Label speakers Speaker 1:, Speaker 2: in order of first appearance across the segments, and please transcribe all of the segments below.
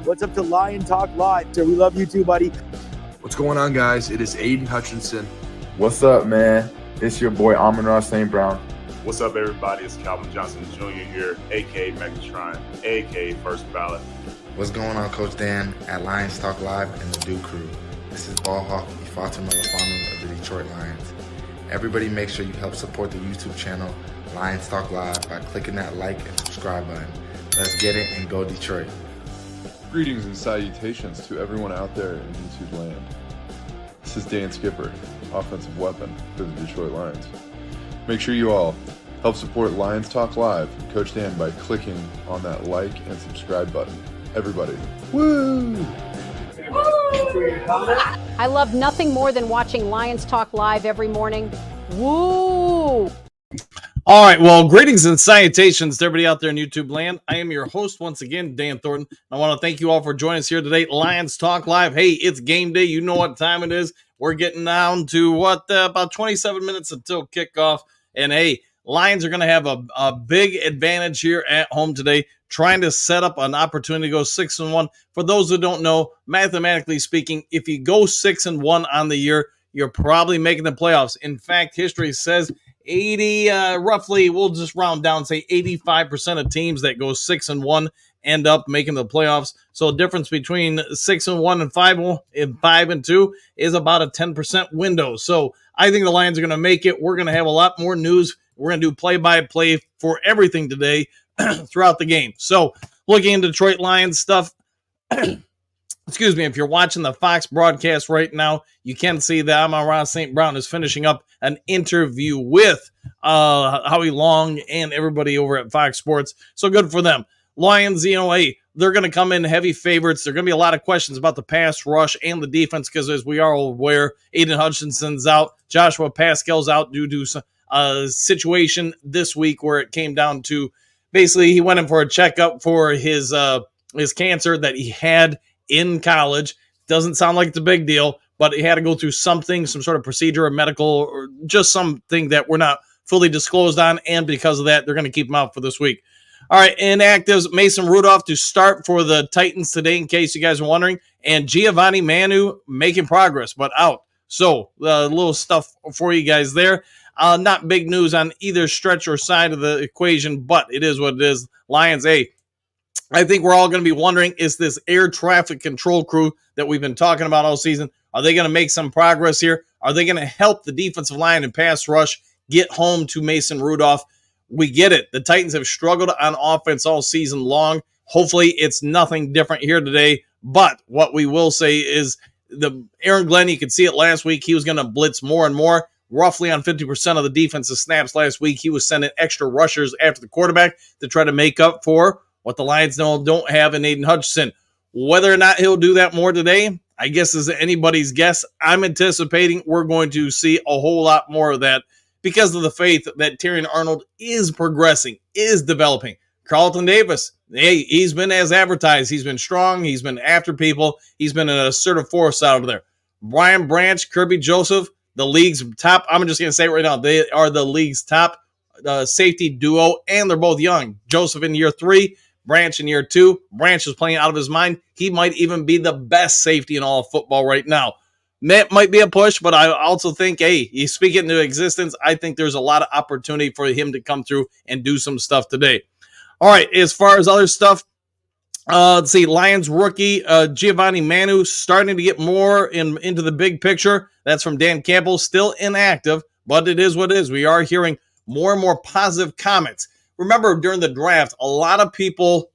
Speaker 1: What's up to Lion Talk Live? So we love you too, buddy.
Speaker 2: What's going on, guys? It is Aiden Hutchinson.
Speaker 3: What's up, man? It's your boy Amon-Ra St. Brown.
Speaker 4: What's up, everybody? It's Calvin Johnson Jr. here, a.k.a. Megatron, a.k.a. First Ballot.
Speaker 5: What's going on, Coach Dan at Lions Talk Live and the Duke Crew. This is Ball Hawk Ifeatu Melifonwu of the Detroit Lions. Everybody make sure you help support the YouTube channel Lions Talk Live by clicking that like and subscribe button. Let's get it and go Detroit.
Speaker 6: Greetings and salutations to everyone out there in YouTube land. This is Dan Skipper, offensive weapon for the Detroit Lions. Make sure you all help support Lions Talk Live and Coach Dan by clicking on that like and subscribe button. Everybody, woo!
Speaker 7: I love nothing more than watching Lions Talk Live every morning. Woo!
Speaker 8: All right, well, greetings and salutations to everybody out there in YouTube land. I am your host once again, Dan Thornton. I want to thank you all for joining us here today, Lions Talk Live. Hey, it's game day. You know what time it is. We're getting down to about 27 minutes until kickoff. And hey, Lions are going to have a big advantage here at home today, trying to set up an opportunity to go 6-1. For those who don't know, mathematically speaking, if you go 6-1 on the year, you're probably making the playoffs. In fact, history says 80, roughly, we'll just round down, say 85% of teams that go 6-1 end up making the playoffs. So the difference between 6-1 and 5-2 is about a 10% window. So I think the Lions are going to make it. We're going to have a lot more news. We're going to do play-by-play for everything today throughout the game. So looking into Detroit Lions stuff, excuse me, if you're watching the Fox broadcast right now, you can see that Amon-Ra St. Brown is finishing up an interview with Howie Long and everybody over at Fox Sports. So good for them. Lions, hey, they're going to come in heavy favorites. There are going to be a lot of questions about the pass rush and the defense because, as we are all aware, Aiden Hutchinson's out. Joshua Pascal's out due to a situation this week where it came down to basically he went in for a checkup for his cancer that he had in college. Doesn't sound like it's a big deal, but he had to go through something, some sort of procedure or medical or just something that we're not fully disclosed on, and because of that, they're going to keep him out for this week. All right, inactives, Mason Rudolph to start for the Titans today, in case you guys are wondering, and Giovanni Manu making progress, but out. So, little stuff for you guys there. Not big news on either stretch or side of the equation, but it is what it is. Lions, I think we're all going to be wondering, is this air traffic control crew that we've been talking about all season, are they going to make some progress here? Are they going to help the defensive line and pass rush get home to Mason Rudolph? We get it. The Titans have struggled on offense all season long. Hopefully it's nothing different here today. But what we will say is the Aaron Glenn, you could see it last week, he was going to blitz more and more. Roughly on 50% of the defensive snaps last week, he was sending extra rushers after the quarterback to try to make up for what the Lions don't have in Aiden Hutchinson. Whether or not he'll do that more today, I guess is anybody's guess. I'm anticipating we're going to see a whole lot more of that because of the faith that Terrion Arnold is progressing, is developing. Carlton Davis, hey, he's been as advertised. He's been strong. He's been after people. He's been an assertive force out of there. Brian Branch, Kirby Joseph, the league's top, I'm just going to say it right now, they are the league's top safety duo, and they're both young. Joseph in year 3, Branch in year 2. Branch is playing out of his mind. He might even be the best safety in all of football right now. That might be a push, but I also think, hey, you speak it into existence. I think there's a lot of opportunity for him to come through and do some stuff today. All right, as far as other stuff, let's see, Lions rookie Giovanni Manu starting to get more into the big picture. That's from Dan Campbell, still inactive, but it is what it is. We are hearing more and more positive comments. Remember, during the draft, a lot of people,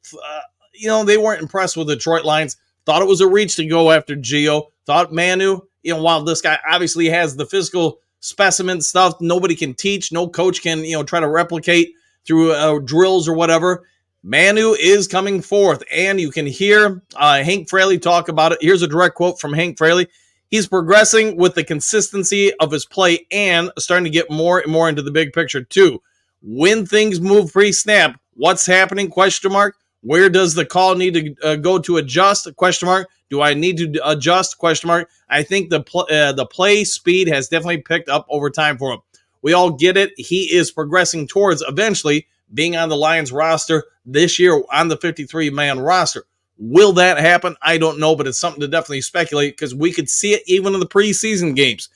Speaker 8: they weren't impressed with the Detroit Lions, thought it was a reach to go after Gio, thought Manu, while this guy obviously has the physical specimen stuff, nobody can teach, no coach can, try to replicate through drills or whatever. Manu is coming forth, and you can hear Hank Fraley talk about it. Here's a direct quote from Hank Fraley. He's progressing with the consistency of his play and starting to get more and more into the big picture too. When things move pre-snap, what's happening? Question mark. Where does the call need to go to adjust? Question mark. Do I need to adjust? Question mark. I think the play speed has definitely picked up over time for him. We all get it. He is progressing towards eventually being on the Lions roster this year on the 53-man roster. Will that happen? I don't know, but it's something to definitely speculate because we could see it even in the preseason games.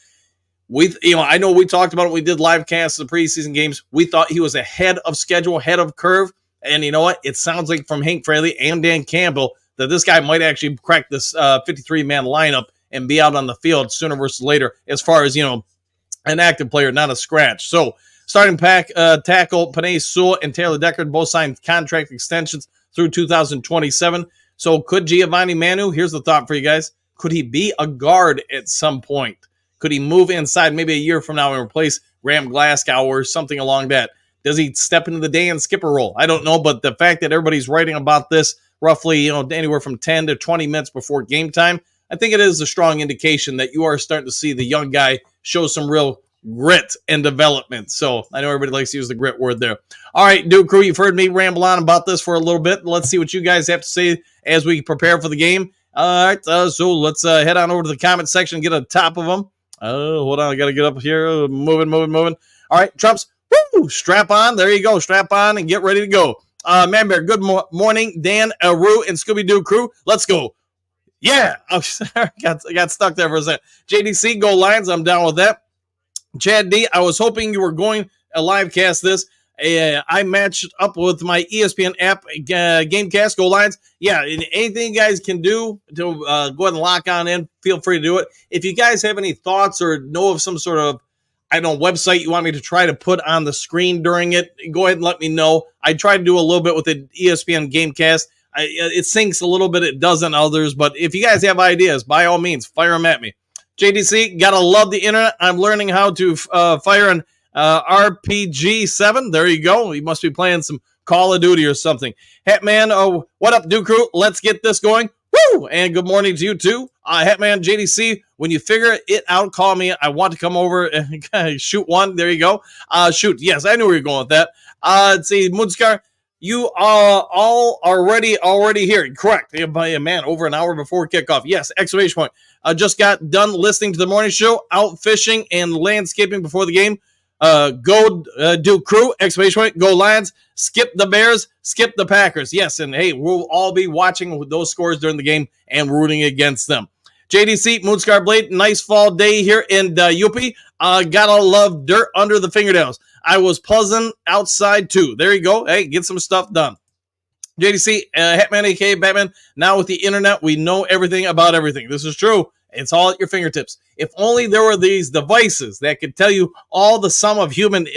Speaker 8: I know we talked about it. We did live casts of the preseason games. We thought he was ahead of schedule, ahead of curve. And you know what? It sounds like from Hank Fraley and Dan Campbell that this guy might actually crack this 53-man lineup and be out on the field sooner versus later as far as, an active player, not a scratch. So starting tackle, Panay Sewell and Taylor Deckard both signed contract extensions through 2027. So could Giovanni Manu, here's the thought for you guys, could he be a guard at some point? Could he move inside maybe a year from now and replace Graham Glasgow or something along that? Does he step into the Dan Skipper role? I don't know, but the fact that everybody's writing about this roughly, anywhere from 10 to 20 minutes before game time, I think it is a strong indication that you are starting to see the young guy show some real grit and development. So I know everybody likes to use the grit word there. All right, Duke Crew, you've heard me ramble on about this for a little bit. Let's see what you guys have to say as we prepare for the game. All right, so let's head on over to the comment section and get on top of them. Hold on, I got to get up here. Moving. All right, Trumps, strap on. There you go. Strap on and get ready to go. Man Bear, good morning. Dan, Rue, and Scooby-Doo crew. Let's go. Yeah. I got stuck there for a second. JDC, go Lions. I'm down with that. Chad D, I was hoping you were going to live cast this. I matched up with my ESPN app, Gamecast, go Lions. Yeah, anything you guys can do to go ahead and lock on in, feel free to do it. If you guys have any thoughts or know of some sort of, website you want me to try to put on the screen during it, go ahead and let me know. I try to do a little bit with the ESPN Gamecast. It syncs a little bit, it doesn't others, but if you guys have ideas, by all means, fire them at me. JDC, gotta love the internet. I'm learning how to fire an RPG 7. There you go. You must be playing some Call of Duty or something. Hatman, what up, Duke Crew? Let's get this going. Woo! And good morning to you too. Hatman, JDC, when you figure it out, call me. I want to come over and shoot one. There you go. Shoot. Yes, I knew where you were going with that. Let's see, Moonscar, you are all already here. Correct. Man, over an hour before kickoff. Yes, exclamation point. Just got done listening to the morning show, out fishing and landscaping before the game. Go Duke Crew, exclamation point, go Lions, skip the Bears, skip the Packers. Yes, and hey, we'll all be watching those scores during the game and rooting against them. JDC, Moonscar Blade, nice fall day here in Yuppie. Gotta love dirt under the fingernails. I was pleasant outside too. There you go. Hey, get some stuff done. JDC, Hatman, aka Batman, now with the internet, we know everything about everything. This is true. It's all at your fingertips. If only there were these devices that could tell you all the sum of human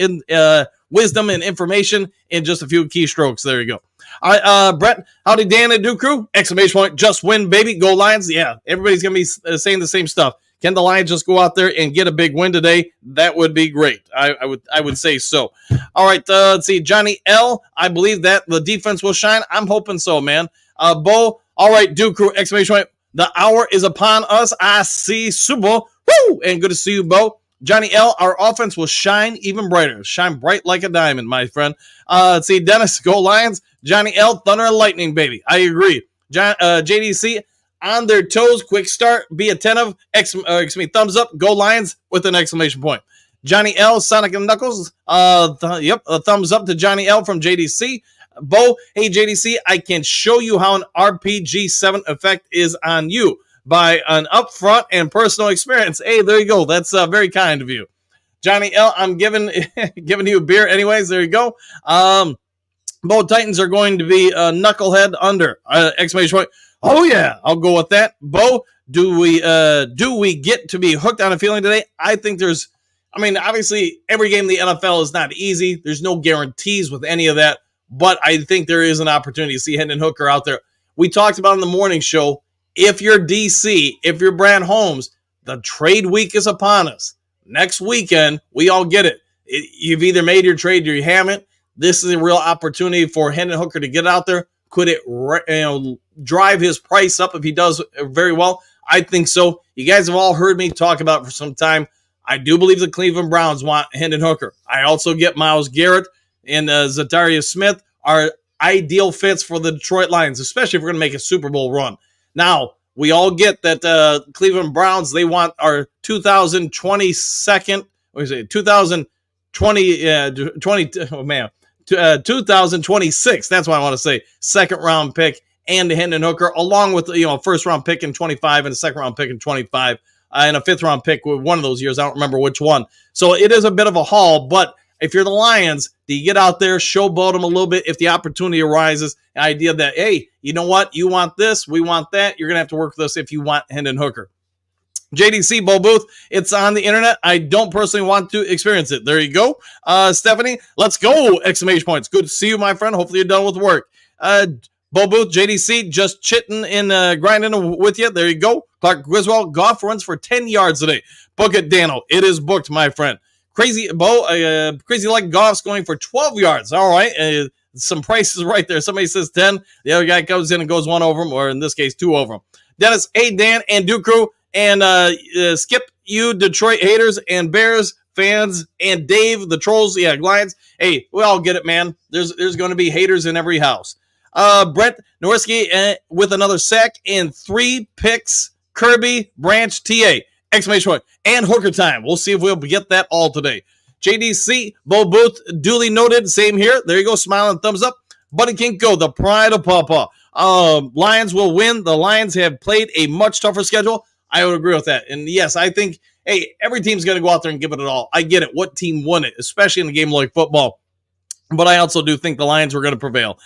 Speaker 8: wisdom and information in just a few keystrokes. There you go. All right, Brett, howdy Dan and Duke Crew, exclamation point, just win, baby, go Lions. Yeah, everybody's going to be saying the same stuff. Can the Lions just go out there and get a big win today? That would be great. I would say so. All right, let's see. Johnny L, I believe that the defense will shine. I'm hoping so, man. Bo, all right, Duke Crew, exclamation point. The hour is upon us. I see Super Bowl. Woo! And good to see you, Bo. Johnny L, our offense will shine even brighter. Shine bright like a diamond, my friend. Let's see, Dennis, go Lions. Johnny L, thunder and lightning, baby. I agree. JDC, on their toes, quick start, be attentive. Thumbs up, go Lions with an exclamation point. Johnny L, Sonic and Knuckles. Thumbs up to Johnny L from JDC. Bo, hey JDC, I can show you how an RPG 7 effect is on you by an upfront and personal experience. Hey, there you go. That's very kind of you. Johnny L, I'm giving you a beer anyways. There you go. Bo, Titans are going to be knucklehead under. Exclamation point. Oh yeah, I'll go with that. Bo, do we get to be hooked on a feeling today? I think obviously every game in the NFL is not easy. There's no guarantees with any of that. But I think there is an opportunity to see Hendon Hooker out there. We talked about in the morning show, if you're DC, if you're Brad Holmes, the trade week is upon us. Next weekend, we all get it. You've either made your trade or you haven't. This is a real opportunity for Hendon Hooker to get out there. Could it drive his price up if he does very well? I think so. You guys have all heard me talk about it for some time. I do believe the Cleveland Browns want Hendon Hooker. I also get Myles Garrett and Zatarius Smith are ideal fits for the Detroit Lions, especially if we're going to make a Super Bowl run. Now, we all get that Cleveland Browns, they want our 2026. That's what I want to say. Second round pick and Hendon Hooker, along with a first round pick in 25 and a second round pick in 25 and a fifth round pick with one of those years. I don't remember which one. So it is a bit of a haul, but if you're the Lions, do you get out there, showboat them a little bit if the opportunity arises? The idea that, hey, you know what? You want this, we want that. You're going to have to work with us if you want Hendon Hooker. JDC, Bo Booth, it's on the internet. I don't personally want to experience it. There you go. Stephanie, let's go! Exclamation points. Good to see you, my friend. Hopefully you're done with work. Bo Booth, JDC, just chitting and grinding with you. There you go. Clark Griswold, golf runs for 10 yards today. Book it, Dano. It is booked, my friend. Crazy Bo, Crazy Like Golf's going for 12 yards. All right. Some prices right there. Somebody says 10. The other guy comes in and goes one over him, or in this case, two over him. Dennis, hey, Dan, and Duke Crew, and Skip, you Detroit haters and Bears fans, and Dave, the trolls, Lions. Hey, we all get it, man. There's going to be haters in every house. Brett Nowitzki with another sack and 3 picks. Kirby, Branch, TA, exclamation point, and Hooker time. We'll see if we'll get that all today. JDC, Bo Booth, duly noted. Same here. There you go. Smiling thumbs up. Buddy Kinko, the pride of Pawpaw. Lions will win. The Lions have played a much tougher schedule. I would agree with that. And yes, I think, hey, every team's going to go out there and give it all. I get it. What team won it, especially in a game like football? But I also do think the Lions were going to prevail.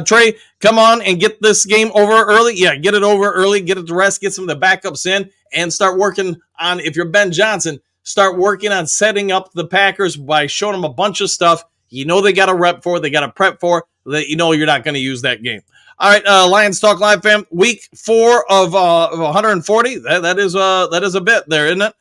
Speaker 8: Trey, come on and get this game over early. Yeah, get it over early. Get it to rest. Get some of the backups in and start working on, if you're Ben Johnson, start working on setting up the Packers by showing them a bunch of stuff they got to rep for, they got to prep for, that you're not going to use that game. All right, Lions Talk Live, fam. Week 4 of 140. That is a bit there, isn't it?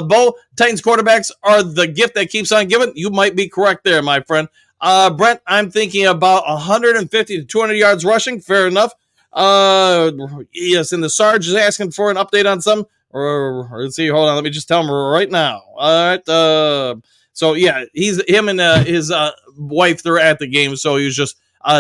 Speaker 8: Bo, Titans quarterbacks are the gift that keeps on giving. You might be correct there, my friend. Brent, I'm thinking about 150 to 200 yards rushing. Fair enough. Yes, and the Sarge is asking for an update on some. Or let's see. Hold on. Let me just tell him right now. All right. So yeah, him and his wife. They're at the game, so he was just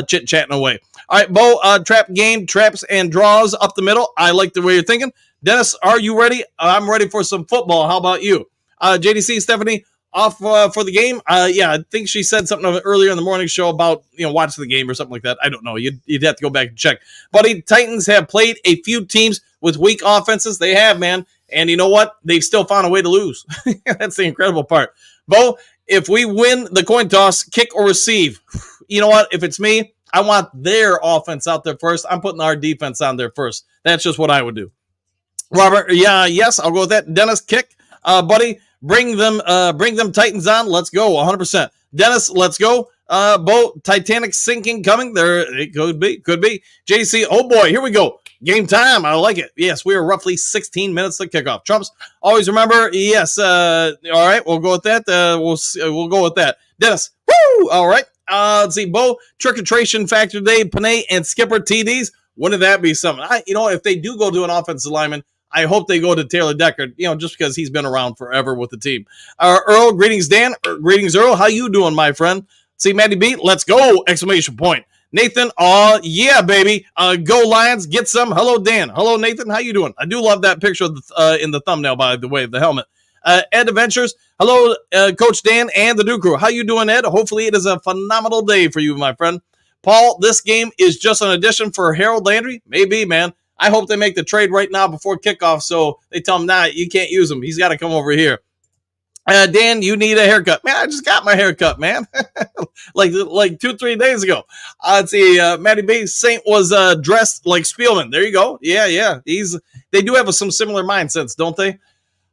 Speaker 8: chit chatting away. All right, Bo. Trap game, traps and draws up the middle. I like the way you're thinking. Dennis, are you ready? I'm ready for some football. How about you? JDC, Stephanie, off for the game. Yeah, I think she said something earlier in the morning show about watching the game or something like that. I don't know. You'd have to go back and check. Buddy, Titans have played a few teams with weak offenses. They have, man. And you know what? They've still found a way to lose. That's the incredible part. Bo, if we win the coin toss, kick or receive, you know what? If it's me, I want their offense out there first. I'm putting our defense on there first. That's just what I would do. Robert, yes, I'll go with that. Dennis, kick. Buddy, bring them Titans on. Let's go, 100%. Dennis, let's go. Bo, Titanic sinking coming. There, it could be. JC, oh boy, here we go. Game time. I like it. Yes, we are roughly 16 minutes to kickoff. Trumps, always remember. Yes. All right, we'll go with that. We'll go with that. Dennis, woo. All right. Let's see. Bo, trick-or-tration factor today. Panay and Skipper TDs. Wouldn't that be something? If they do go to an offensive lineman, I hope they go to Taylor Decker, just because he's been around forever with the team. Earl, greetings, Dan. Greetings, Earl. How you doing, my friend? See, Matty B, let's go! Exclamation point. Nathan, yeah, baby. Go Lions, get some. Hello, Dan. Hello, Nathan. How you doing? I do love that picture of in the thumbnail, by the way, of the helmet. Ed Adventures, hello, Coach Dan and the Duke Crew. How you doing, Ed? Hopefully it is a phenomenal day for you, my friend. Paul, this game is just an addition for Harold Landry? Maybe, man. I hope they make the trade right now before kickoff, so they tell him, nah, you can't use him. He's got to come over here. Dan, you need a haircut. Man, I just got my haircut, man. like 2-3 days ago. Let's see, Matty B. Saint was dressed like Spielman. There you go. Yeah. They do have some similar mindsets, don't they?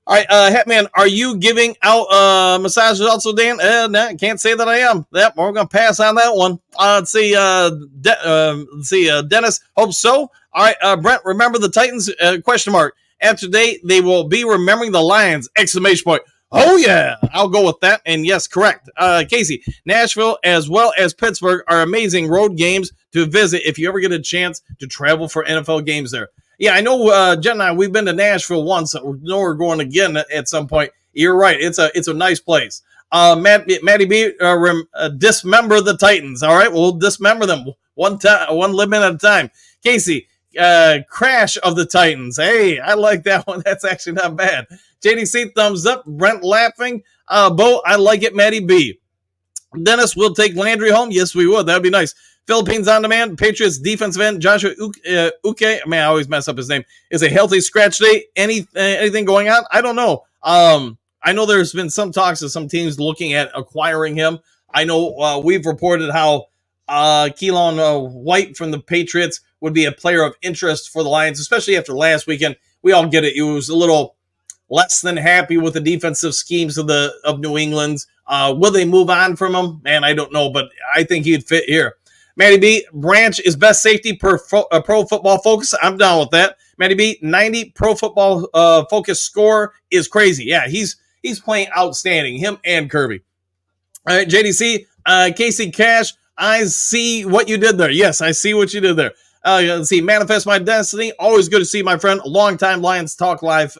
Speaker 8: All right, Hetman, are you giving out massages also, Dan? No, can't say that I am. Yep, we're going to pass on that one. Let's see, Dennis, hope so. All right, Brent, remember the Titans? Question mark. After today, they will be remembering the Lions! Exclamation point. Oh, yeah, I'll go with that. And yes, correct. Casey, Nashville as well as Pittsburgh are amazing road games to visit if you ever get a chance to travel for NFL games there. Yeah, I know, Jen and I, we've been to Nashville once. We know we're going again at some point. You're right. It's a nice place. Matty B, dismember the Titans. All right, we'll dismember them. one limit at a time. Casey, crash of the Titans. Hey, I like that one. That's actually not bad. JDC, thumbs up. Brent laughing. Bo, I like it. Maddie B. Dennis, will take Landry home. Yes, we would. That would be nice. Philippines on demand. Patriots defensive end Joshua Uke. Man, I always mess up his name. Is a healthy scratch day. Anything going on? I don't know. I know there's been some talks of some teams looking at acquiring him. I know we've reported how Keelan White from the Patriots would be a player of interest for the Lions, especially after last weekend. We all get it. He was a little less than happy with the defensive schemes of New England's. Will they move on from him? Man, I don't know, but I think he'd fit here. Matty B, Branch is best safety per Pro Football Focus. I'm down with that. Matty B, 90 Pro Football Focus score is crazy. Yeah, he's playing outstanding, him and Kirby. All right, JDC, Casey Cash, I see what you did there. Yes, I see what you did there. Let's see, Manifest My Destiny, always good to see my friend, longtime Lions Talk Live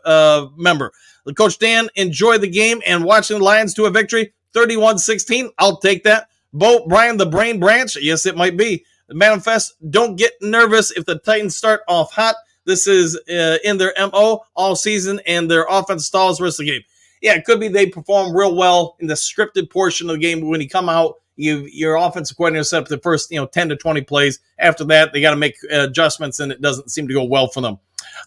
Speaker 8: member. Coach Dan, enjoy the game and watching the Lions to a victory, 31-16. I'll take that. Bo, Brian, the Brain Branch, yes, it might be. Manifest, don't get nervous if the Titans start off hot. This is in their MO all season, and their offense stalls the rest of the game. Yeah, it could be they perform real well in the scripted portion of the game, but when you come out, your offensive coordinator set up the first 10 to 20 plays. After that, they got to make adjustments, and it doesn't seem to go well for them.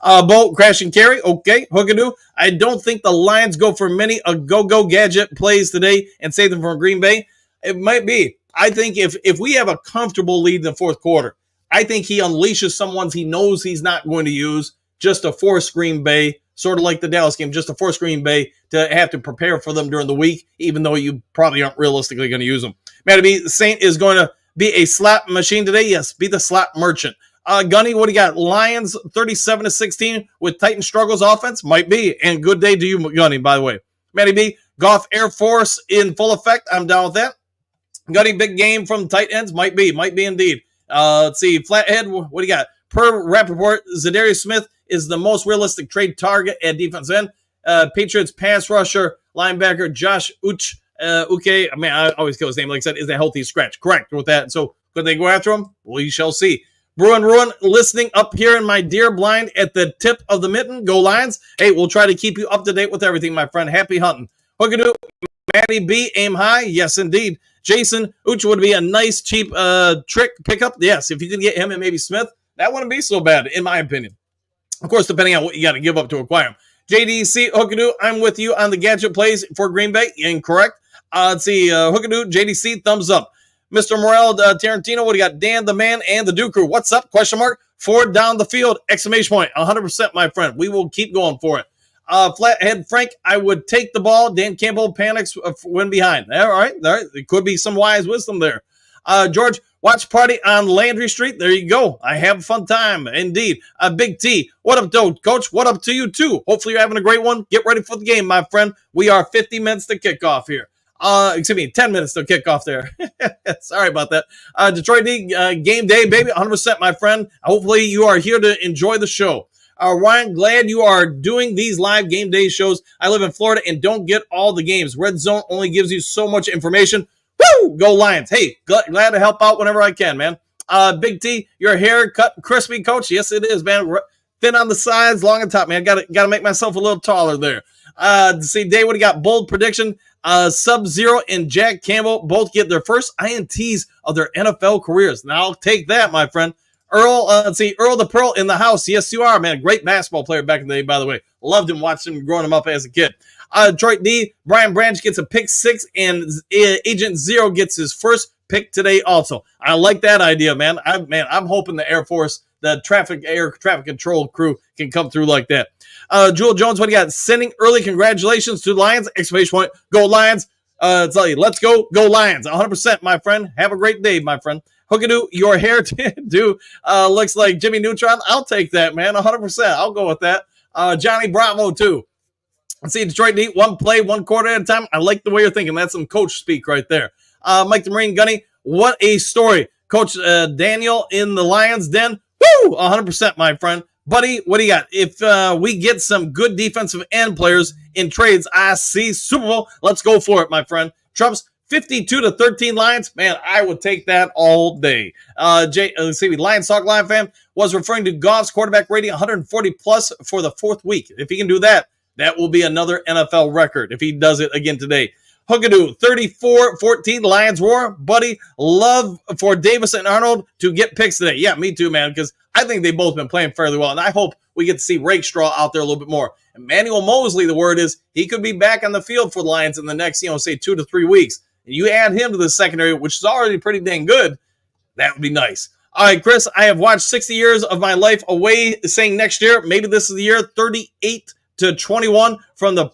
Speaker 8: Bo, crash and carry. Okay, Hookadoo. I don't think the Lions go for many go-go gadget plays today and save them from Green Bay. It might be. I think if we have a comfortable lead in the fourth quarter, I think he unleashes some ones he knows he's not going to use just to force Green Bay, sort of like the Dallas game, just to force Green Bay to have to prepare for them during the week, even though you probably aren't realistically going to use them. Matty B, Saint is going to be a slap machine today. Yes, be the slap merchant. Gunny, what do you got? Lions 37-16 with Titan struggles offense? Might be. And good day to you, Gunny, by the way. Matty B, Goff Air Force in full effect. I'm down with that. Gunny, big game from tight ends? Might be indeed. Let's see. Flathead, what do you got? Per Rappaport, Zadarius Smith is the most realistic trade target at defense end. Patriots pass rusher, linebacker Josh Uke. I mean, I always kill his name. Like I said, is a healthy scratch. Correct with that. So could they go after him? We shall see. Ruin, listening up here in my dear blind at the tip of the mitten. Go Lions. Hey, we'll try to keep you up to date with everything, my friend. Happy hunting. Hookadoo, Matty B, aim high. Yes, indeed. Jason, Uche would be a nice, cheap trick pickup. Yes, if you could get him and maybe Smith, that wouldn't be so bad, in my opinion. Of course, depending on what you got to give up to acquire him. JDC, Hookadoo, I'm with you on the gadget plays for Green Bay. Incorrect. Let's see, Hookadoo, JDC, thumbs up. Mr. Morel, Tarantino, what do you got? Dan, the man, and the Duke crew. What's up? Question mark. Ford down the field. Exclamation point. 100%, my friend. We will keep going for it. Flathead Frank, I would take the ball. Dan Campbell panics when behind. All right. It could be some wise wisdom there. George, watch party on Landry Street. There you go. I have a fun time. Indeed. Big T, what up, though, Coach? What up to you, too? Hopefully you're having a great one. Get ready for the game, my friend. We are 50 minutes to kick off here. 10 minutes to kick off there. Sorry about that. Detroit D, game day, baby. 100%, my friend. Hopefully you are here to enjoy the show. Ryan, glad you are doing these live game day shows. I live in Florida and don't get all the games. Red Zone only gives you so much information. Woo! Go Lions. Hey, glad to help out whenever I can, man. Big T, your hair cut crispy, Coach. Yes, it is, man. Thin on the sides, long on top, man. Got to make myself a little taller there. See, Dave, what do you got? Bold prediction. Sub-Zero and Jack Campbell both get their first INTs of their NFL careers. Now, I'll take that, my friend. Earl, Earl the Pearl in the house. Yes, you are, man. Great basketball player back in the day, by the way. Loved him, watched him growing him up as a kid. Detroit D, Brian Branch gets a pick 6, and Agent Zero gets his first pick today also. I like that idea, man. I'm hoping the Air Force, the air traffic control crew can come through like that. Jewel Jones, what do you got? Sending early congratulations to the Lions. Exclamation point. Go Lions. Tell you, let's go Lions. 100%, my friend. Have a great day, my friend. Hookadoo, your hair looks like Jimmy Neutron. I'll take that, man. 100%. I'll go with that. Johnny Bravo, too. Let's see, Detroit D, one play, one quarter at a time. I like the way you're thinking. That's some coach speak right there. Mike the Marine Gunny, what a story. Coach Daniel in the Lions den. Woo! 100%, my friend. Buddy, what do you got? If we get some good defensive end players in trades, I see Super Bowl. Let's go for it, my friend. Trumps, 52-13 Lions. Man, I would take that all day. Let's see, Lions Talk Live fan was referring to Goff's quarterback rating 140 plus for the 4th week. If he can do that, that will be another NFL record if he does it again today. Hookadoo, 34-14, Lions roar. Buddy, love for Davis and Arnold to get picks today. Yeah, me too, man, because I think they've both been playing fairly well, and I hope we get to see Rakestraw out there a little bit more. Emmanuel Mosley, the word is, he could be back on the field for the Lions in the next, say 2 to 3 weeks. And you add him to the secondary, which is already pretty dang good, that would be nice. All right, Chris, I have watched 60 years of my life away, saying next year, maybe this is the year, 38-21 from the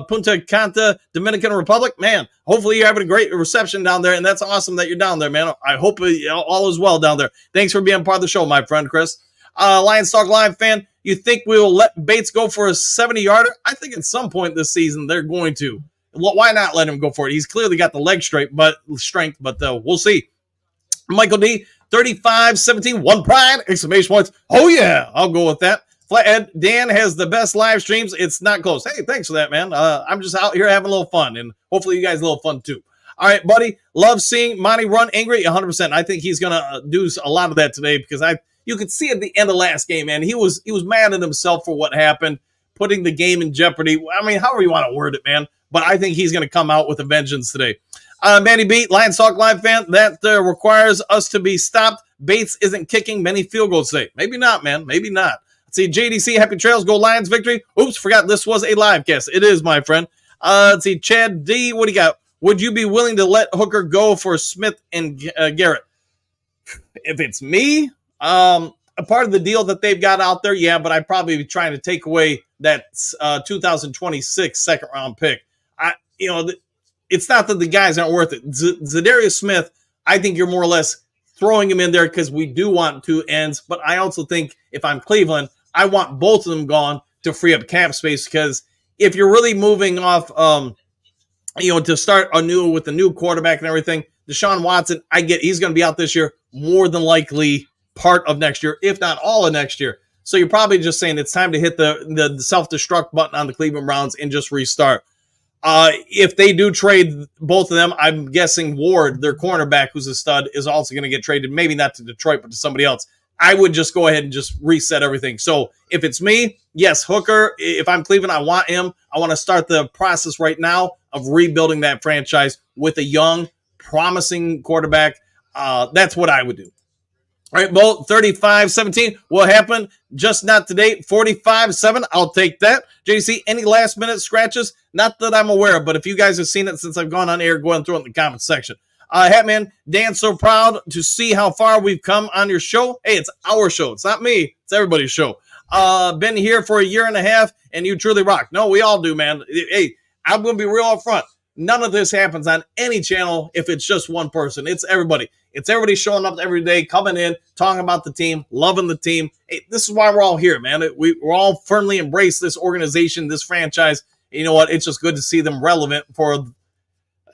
Speaker 8: Punta Cana, Dominican Republic. Man, hopefully you're having a great reception down there, and that's awesome that you're down there, man. I hope all is well down there. Thanks for being part of the show, my friend, Chris. Lions Talk Live fan, you think we will let Bates go for a 70-yarder? I think at some point this season they're going to. Why not let him go for it? He's clearly got the leg strength, but we'll see. Michael D, 35-17, one pride, exclamation points. Oh, yeah, I'll go with that. Flathead, Dan has the best live streams. It's not close. Hey, thanks for that, man. I'm just out here having a little fun, and hopefully you guys have a little fun, too. All right, buddy, love seeing Monty run angry 100%. I think he's going to do a lot of that today because you could see at the end of last game, man, he was mad at himself for what happened, putting the game in jeopardy. I mean, however you want to word it, man. But I think he's going to come out with a vengeance today. Manny B, Lions Talk Live fan, that requires us to be stopped. Bates isn't kicking many field goals today. Maybe not, man. Maybe not. Let's see, JDC, happy trails, go Lions victory. Oops, forgot this was a live cast. It is, my friend. Let's see, Chad D, what do you got? Would you be willing to let Hooker go for Smith and Garrett? If it's me, a part of the deal that they've got out there, yeah, but I'd probably be trying to take away that 2026 second-round pick. It's not that the guys aren't worth it. Zadarius Smith, I think you're more or less throwing him in there because we do want 2 ends, but I also think if I'm Cleveland, I want both of them gone to free up cap space because if you're really moving off, to start anew with the new quarterback and everything, Deshaun Watson, I get he's going to be out this year, more than likely part of next year, if not all of next year. So you're probably just saying it's time to hit the self-destruct button on the Cleveland Browns and just restart. If they do trade both of them, I'm guessing Ward, their cornerback, who's a stud, is also going to get traded. Maybe not to Detroit, but to somebody else. I would just go ahead and just reset everything. So if it's me, yes, Hooker, if I'm Cleveland, I want him. I want to start the process right now of rebuilding that franchise with a young, promising quarterback. That's what I would do. All right, Bolt, 35-17 will happen. Just not today. 45-7. I'll take that. JC, any last-minute scratches? Not that I'm aware of, but if you guys have seen it since I've gone on air, go ahead and throw it in the comments section. Hatman, Dan, so proud to see how far we've come on your show. Hey, it's our show. It's not me. It's everybody's show. Been here for a year and a half, and you truly rock. No, we all do, man. Hey, I'm going to be real up front. None of this happens on any channel if it's just one person. It's everybody. It's everybody showing up every day, coming in, talking about the team, loving the team. Hey, this is why we're all here, man. We're all firmly embrace this organization, this franchise. You know what? It's just good to see them relevant for,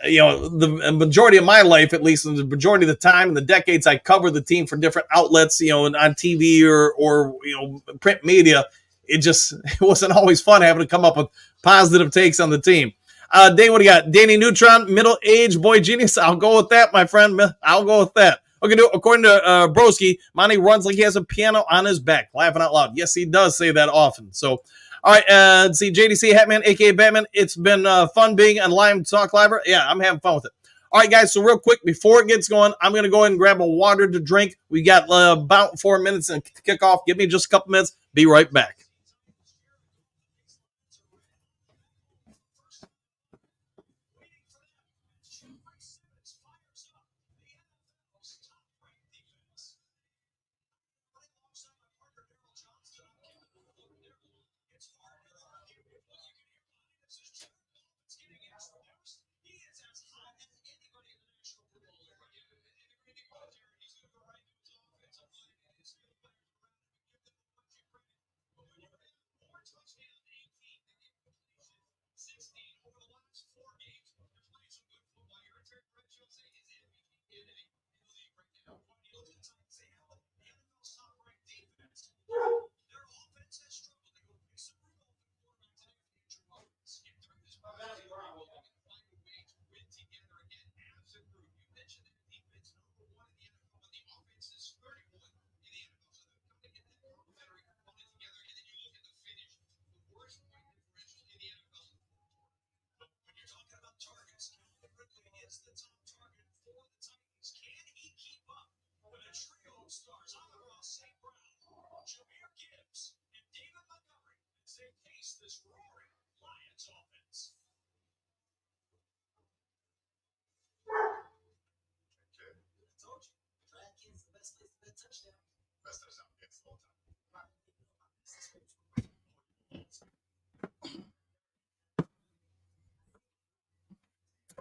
Speaker 8: the majority of my life, at least, and the majority of the time and the decades I cover the team for different outlets, on TV or print media. It wasn't always fun having to come up with positive takes on the team. Dane, what do you got? Danny Neutron, middle-aged boy genius. I'll go with that, my friend. I'll go with that. Okay, according to Broski, Monty runs like he has a piano on his back. Laughing out loud. Yes, he does say that often. So, all right, let's see, JDC Hatman, a.k.a. Batman. It's been fun being on Live Talk Live. Yeah, I'm having fun with it. All right, guys, so real quick, before it gets going, I'm going to go ahead and grab a water to drink. We got about 4 minutes and kick off. Give me just a couple minutes. Be right back.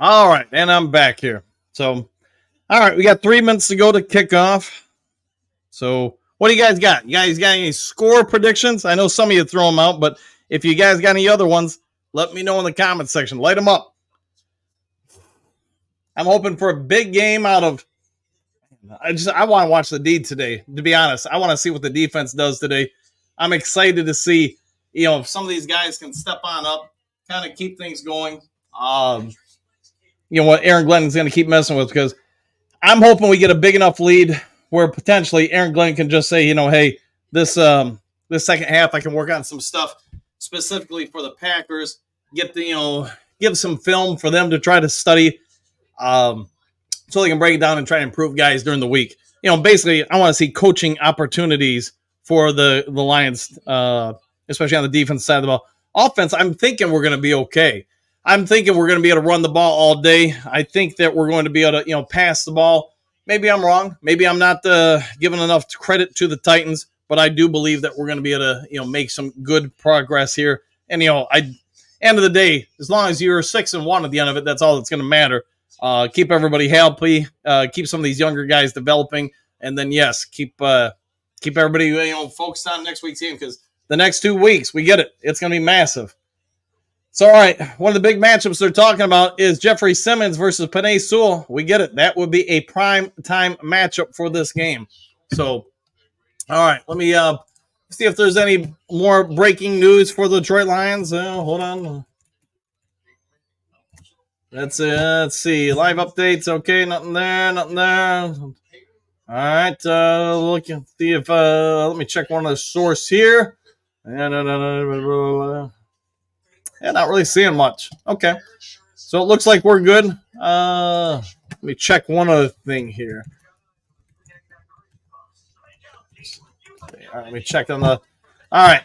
Speaker 8: All right, and I'm back here. So, all right, we got 3 minutes to go to kickoff. So, what do you guys got? You guys got any score predictions? I know some of you throw them out, but if you guys got any other ones, let me know in the comments section. Light them up. I'm hoping for a big game out of. I want to watch the D today. To be honest, I want to see what the defense does today. I'm excited to see, if some of these guys can step on up, kind of keep things going. What Aaron Glenn is going to keep messing with, because I'm hoping we get a big enough lead where potentially Aaron Glenn can just say, hey, this second half I can work on some stuff specifically for the Packers. Get the give some film for them to try to study, so they can break it down and try to improve guys during the week. Basically, I want to see coaching opportunities for the Lions, especially on the defense side of the ball. Offense, I'm thinking we're going to be okay. I'm thinking we're going to be able to run the ball all day. I think that we're going to be able to, pass the ball. Maybe I'm wrong. Maybe I'm not giving enough credit to the Titans, but I do believe that we're going to be able to, make some good progress here. And, end of the day, as long as you're 6-1 at the end of it, that's all that's going to matter. Keep everybody healthy. Keep some of these younger guys developing, and then yes, keep everybody focused on next week's game, because the next 2 weeks, we get it. It's going to be massive. So, all right, one of the big matchups they're talking about is Jeffrey Simmons versus Penei Sewell. We get it. That would be a prime time matchup for this game. So, all right, let me see if there's any more breaking news for the Detroit Lions. Hold on. Let's see. Live updates. Okay, nothing there. All right, look and see if let me check one of the source here. Yeah, not really seeing much. Okay. So it looks like we're good. Let me check one other thing here. All right, let me check on the. All right.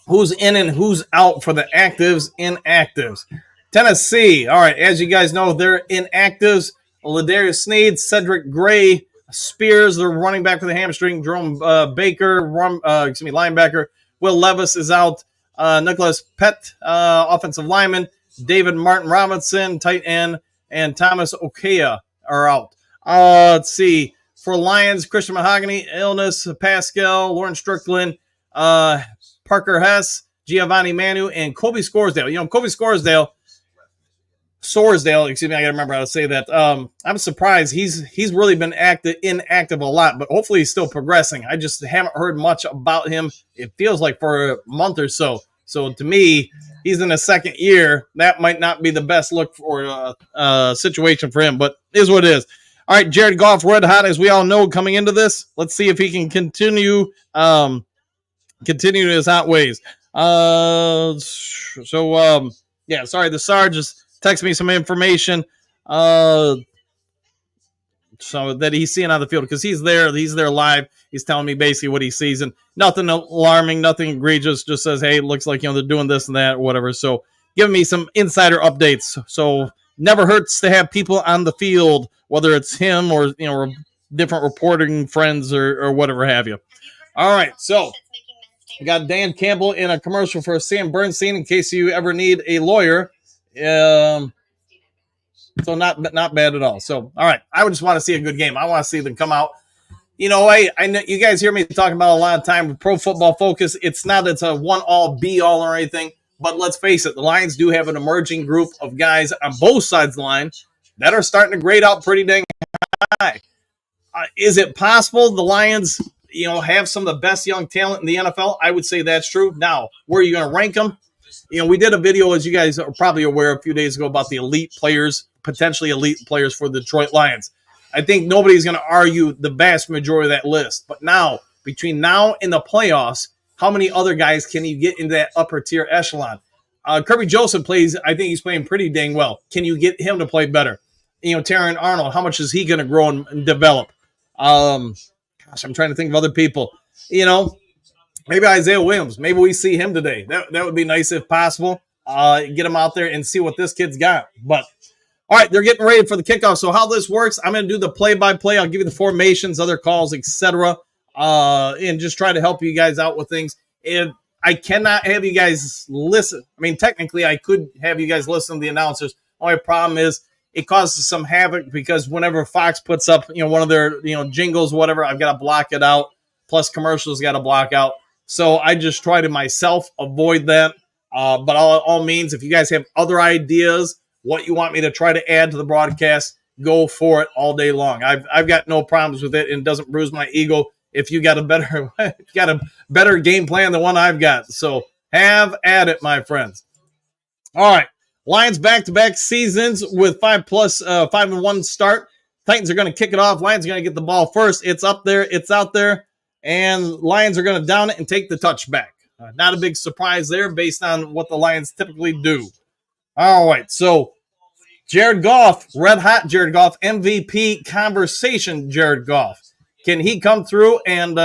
Speaker 8: Who's in and who's out for the actives, inactives? Tennessee. All right. As you guys know, they're inactives. Ladarius Sneed, Cedric Gray, Spears, they're running back for the hamstring. Jerome Baker, linebacker. Will Levis is out. Nicholas Pett, offensive lineman. David Martin Robinson, tight end. And Thomas Okea are out. Let's see. For Lions, Christian Mahogany, illness, Pascal, Lauren Strickland, Parker Hess, Giovanni Manu, and Kobe Scoresdale. Kobe Sorsdale, excuse me, I got to remember how to say that. I'm surprised. He's really been inactive a lot, but hopefully he's still progressing. I just haven't heard much about him. It feels like for a month or so. So to me, he's in his second year. That might not be the best look for situation for him, but it is what it is. All right, Jared Goff, red hot, as we all know, coming into this. Let's see if he can continue his hot ways. The Sarge just texted me some information so that he's seeing on the field, because he's there live. He's telling me basically what he sees, and nothing alarming, nothing egregious, just says, hey, it looks like they're doing this and that or whatever. So giving me some insider updates. So never hurts to have people on the field, whether it's him or different reporting friends or whatever have you. All right, so we got Dan Campbell in a commercial for Sam Bernstein in case you ever need a lawyer. So not bad at all. So, all right, I would just want to see a good game. I want to see them come out. I know you guys hear me talking about a lot of time with Pro Football Focus. It's not it's a one-all, be-all or anything, but let's face it, the Lions do have an emerging group of guys on both sides of the line that are starting to grade out pretty dang high. Is it possible the Lions, have some of the best young talent in the NFL? I would say that's true. Now, where are you going to rank them? We did a video, as you guys are probably aware, a few days ago about the elite players, potentially elite players for the Detroit Lions. I think nobody's going to argue the vast majority of that list. But now, between now and the playoffs, how many other guys can you get into that upper tier echelon? Kirby Joseph I think he's playing pretty dang well. Can you get him to play better? Terran Arnold, how much is he going to grow and develop? I'm trying to think of other people. Maybe Isaiah Williams. Maybe we see him today. That would be nice if possible. Get him out there and see what this kid's got. But all right, they're getting ready for the kickoff. So how this works, I'm going to do the play-by-play. I'll give you the formations, other calls, etc., and just try to help you guys out with things. And I cannot have you guys listen. I mean, technically, I could have you guys listen to the announcers. Only problem is it causes some havoc because whenever Fox puts up, one of their, jingles, whatever, I've got to block it out. Plus commercials got to block out. So I just try to myself avoid that. But all means, if you guys have other ideas, what you want me to try to add to the broadcast, go for it all day long. I've got no problems with it, and it doesn't bruise my ego if you got a better game plan than one I've got. So have at it, my friends. All right. Lions back-to-back seasons with 5-1 start. Titans are going to kick it off. Lions are going to get the ball first. It's up there. It's out there. And Lions are going to down it and take the touchback. Not a big surprise there based on what the Lions typically do. All right, so Jared Goff, red hot Jared Goff, MVP conversation Jared Goff. Can he come through and,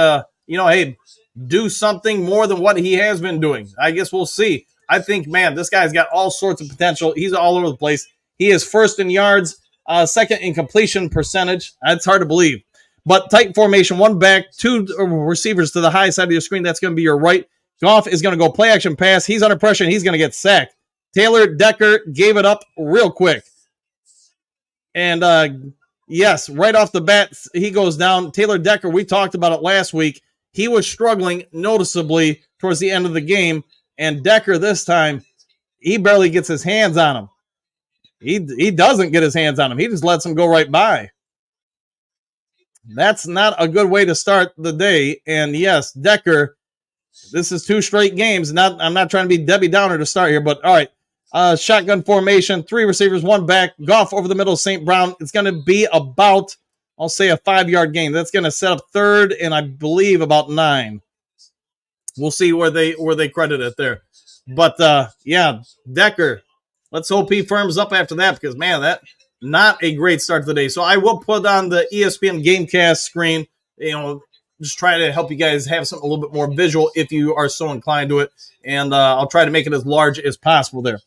Speaker 8: do something more than what he has been doing? I guess we'll see. I think, man, this guy's got all sorts of potential. He's all over the place. He is first in yards, second in completion percentage. That's hard to believe. But tight formation, one back, two receivers to the high side of your screen. That's going to be your right. Goff is going to go play action pass. He's under pressure, and he's going to get sacked. Taylor Decker gave it up real quick. And, yes, right off the bat, he goes down. Taylor Decker, we talked about it last week. He was struggling noticeably towards the end of the game. And Decker this time, he barely gets his hands on him. He doesn't get his hands on him. He just lets him go right by. That's not a good way to start the day. And, yes, Decker, this is 2 straight games. I'm not trying to be Debbie Downer to start here, but all right. Shotgun formation, 3 receivers, 1 back. Goff over the middle, St. Brown. It's going to be about, I'll say, a 5-yard gain. That's going to set up third and I believe about 9. We'll see where they credit it there. But, Decker, let's hope he firms up after that because, man, that not a great start to the day. So I will put on the ESPN Gamecast screen, just try to help you guys have something a little bit more visual if you are so inclined to it. And I'll try to make it as large as possible there.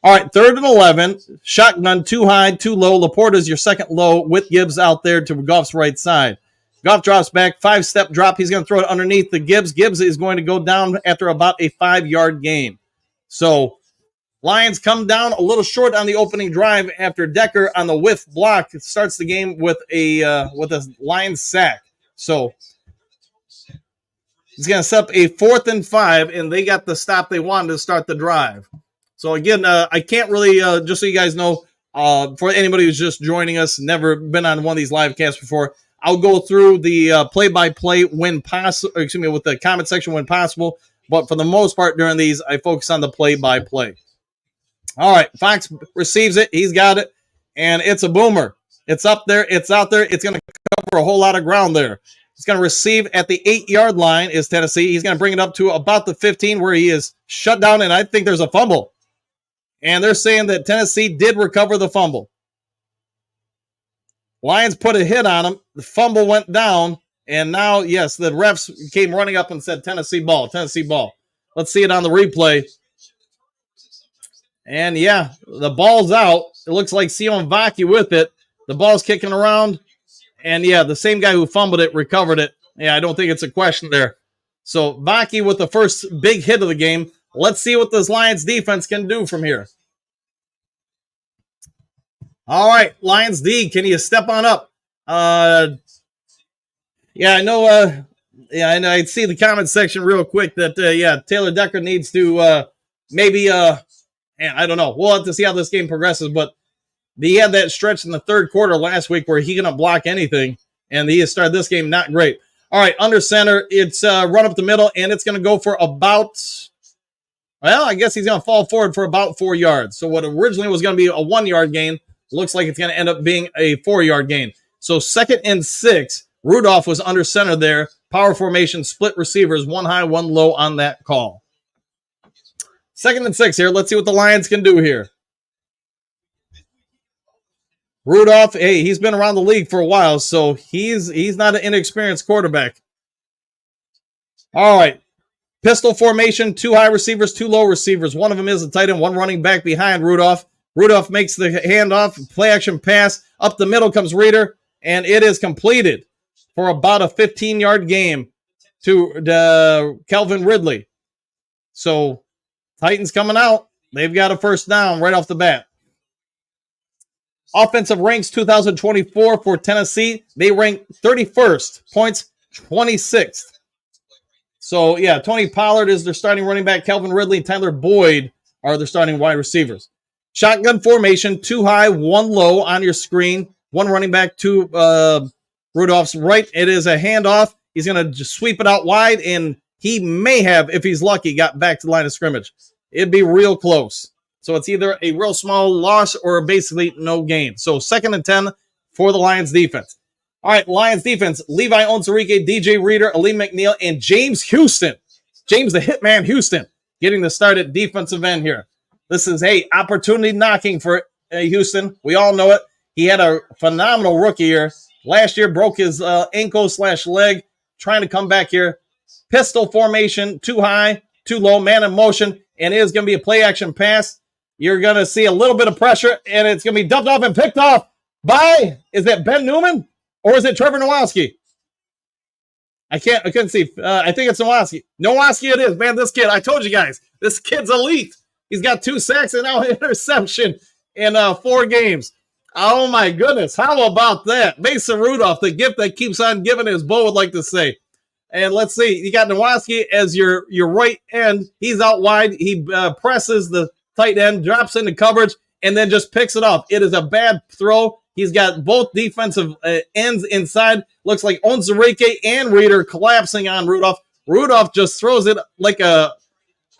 Speaker 8: All right, 3rd and 11. Shotgun, 2 high, 2 low. Laporta's your second low with Gibbs out there to Goff's right side. Goff drops back, 5-step drop. He's going to throw it underneath the Gibbs. Gibbs is going to go down after about a 5-yard gain. So Lions come down a little short on the opening drive after Decker on the whiff block starts the game with a Lions sack. So he's going to set up a 4th and 5, and they got the stop they wanted to start the drive. So again, I can't really, just so you guys know, for anybody who's just joining us, never been on one of these live casts before, I'll go through the play-by-play when possible, with the comment section when possible. But for the most part during these, I focus on the play-by-play. All right, Fox receives it. He's got it, and it's a boomer. It's up there. It's out there. It's going to cover a whole lot of ground there. He's going to receive at the 8-yard line is Tennessee. He's going to bring it up to about the 15 where he is shut down, and I think there's a fumble. And they're saying that Tennessee did recover the fumble. Lions put a hit on him. The fumble went down, and now, yes, the refs came running up and said Tennessee ball, Tennessee ball. Let's see it on the replay. And, yeah, the ball's out. It looks like Sion Vaki with it. The ball's kicking around. And, yeah, the same guy who fumbled it recovered it. Yeah, I don't think it's a question there. So, Vaki with the first big hit of the game. Let's see what this Lions defense can do from here. All right, Lions D, can you step on up? I know. I see the comment section real quick that, Taylor Decker needs to maybe, I don't know. We'll have to see how this game progresses, but he had that stretch in the 3rd quarter last week where he couldn't block anything, and he started this game not great. All right, under center, it's run up the middle, and it's going to go for about, I guess he's going to fall forward for about 4 yards. So what originally was going to be a 1-yard gain looks like it's going to end up being a 4-yard gain. So 2nd and 6, Rudolph was under center there. Power formation, split receivers, 1 high, 1 low on that call. 2nd and 6 here. Let's see what the Lions can do here. Rudolph, hey, he's been around the league for a while, so he's not an inexperienced quarterback. All right. Pistol formation, 2 high receivers, 2 low receivers. One of them is a tight end, 1 running back behind Rudolph. Rudolph makes the handoff, play action pass. Up the middle comes Reeder, and it is completed for about a 15-yard game to Calvin Ridley. So Titans coming out. They've got a first down right off the bat. Offensive ranks 2024 for Tennessee. They rank 31st. Points 26th. So, yeah, Tony Pollard is their starting running back. Calvin Ridley and Tyler Boyd are their starting wide receivers. Shotgun formation, 2 high, 1 low on your screen. 1 running back to Rudolph's right. It is a handoff. He's going to just sweep it out wide, and he may have, if he's lucky, got back to the line of scrimmage. It'd be real close. So it's either a real small loss or basically no gain. So 2nd and 10 for the Lions defense. All right, Lions defense, Levi Onwuzurike, DJ Reeder, Aleem McNeil, and James Houston. James the Hitman Houston getting the start at defensive end here. This is, opportunity knocking for Houston. We all know it. He had a phenomenal rookie year. Last year, broke his ankle/leg, trying to come back here. Pistol formation, 2 high, 2 low, man in motion, and it is going to be a play action pass. You're going to see a little bit of pressure, and it's going to be dumped off and picked off by, is that Ben Newman? Or is it Trevor Nowosky? I couldn't see. I think it's Nowosky. Nowosky it is. Man, this kid, I told you guys, this kid's elite. He's got 2 sacks and now an interception in 4 games. Oh, my goodness. How about that? Mason Rudolph, the gift that keeps on giving, as Bo would like to say. And let's see. You got Nowosky as your right end. He's out wide. He presses the tight end, drops into coverage, and then just picks it off. It is a bad throw. He's got both defensive ends inside. Looks like Onwuzurike and Reeder collapsing on Rudolph. Rudolph just throws it like a,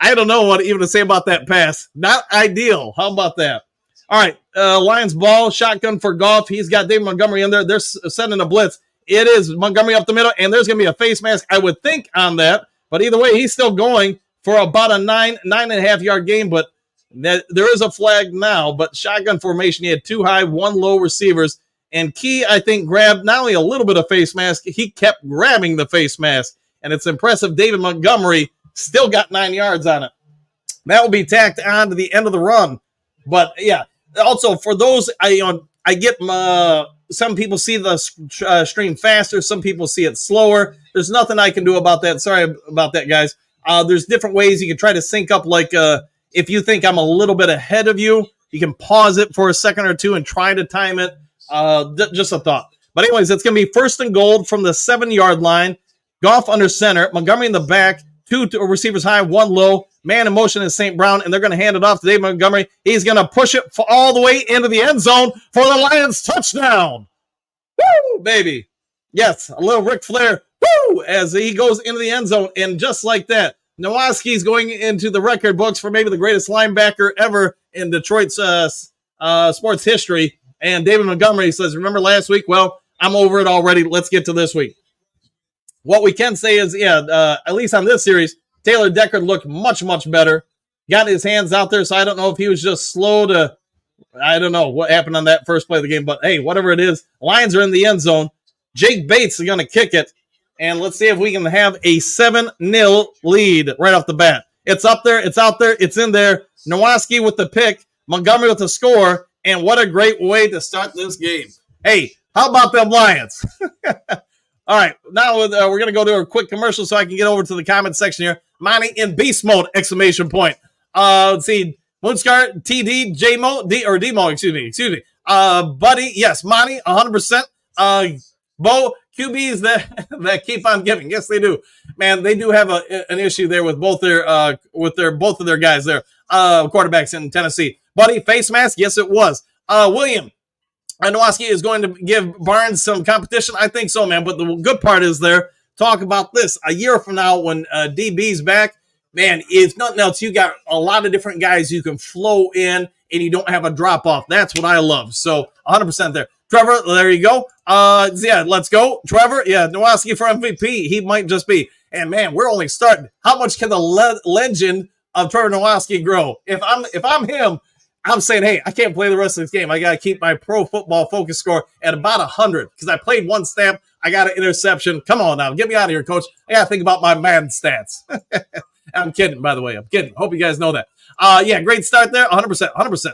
Speaker 8: I don't know what even to say about that pass. Not ideal. How about that? All right, Lions ball, shotgun for Goff. He's got David Montgomery in there. They're sending a blitz. It is Montgomery up the middle, and there's going to be a face mask, I would think, on that. But either way, he's still going for about a 9.5-yard game, but there is a flag now, but shotgun formation, he had 2 high, 1 low receivers, and Key, I think, grabbed not only a little bit of face mask, he kept grabbing the face mask, and it's impressive. David Montgomery still got 9 yards on it. That will be tacked on to the end of the run, but yeah, also for those, I get some people see the stream faster, some people see it slower. There's nothing I can do about that. Sorry about that, guys. There's different ways you can try to sync up, like if you think I'm a little bit ahead of you, you can pause it for a second or 2 and try to time it. Just a thought. But anyways, it's going to be 1st and goal from the 7-yard line. Goff under center. Montgomery in the back. 2 receivers high, 1 low. Man in motion is St. Brown, and they're going to hand it off to David Montgomery. He's going to push it all the way into the end zone for the Lions touchdown. Woo, baby. Yes, a little Ric Flair. Woo, as he goes into the end zone, and just like that, Nowosky's going into the record books for maybe the greatest linebacker ever in Detroit's sports history. And David Montgomery says, remember last week? Well, I'm over it already. Let's get to this week. What we can say is, at least on this series, Taylor Decker looked much, much better. Got his hands out there, so I don't know if he was just slow to, I don't know what happened on that first play of the game. But, hey, whatever it is, Lions are in the end zone. Jake Bates is going to kick it. And let's see if we can have a 7-0 lead right off the bat. It's up there. It's out there. It's in there. Nowosky with the pick. Montgomery with the score. And what a great way to start this game. Hey, how about them Lions? All right. Now we're going to go to a quick commercial so I can get over to the comment section here. Monty in beast mode, exclamation point. Let's see. Moonscar, TD, J-Mo, D-Mo, excuse me. Buddy, yes, Monty, 100%. Bo, QBs that keep on giving. Yes, they do. Man, they do have an issue there with both of their guys there, quarterbacks in Tennessee. Buddy, face mask? Yes, it was. William, Nowosky is going to give Barnes some competition. I think so, man. But the good part is there. Talk about this. A year from now when DB's back, man, if nothing else, you got a lot of different guys you can flow in and you don't have a drop-off. That's what I love. So 100% there. Trevor, there you go. Yeah, let's go. Trevor, yeah, Nowosky for MVP. He might just be. And, man, we're only starting. How much can the legend of Trevor Nowosky grow? If I'm him, I'm saying, hey, I can't play the rest of this game. I got to keep my pro football focus score at about 100 because I played one snap. I got an interception. Come on now. Get me out of here, coach. I got to think about my man stats. I'm kidding, by the way. I'm kidding. Hope you guys know that. Yeah, great start there. 100%. 100%.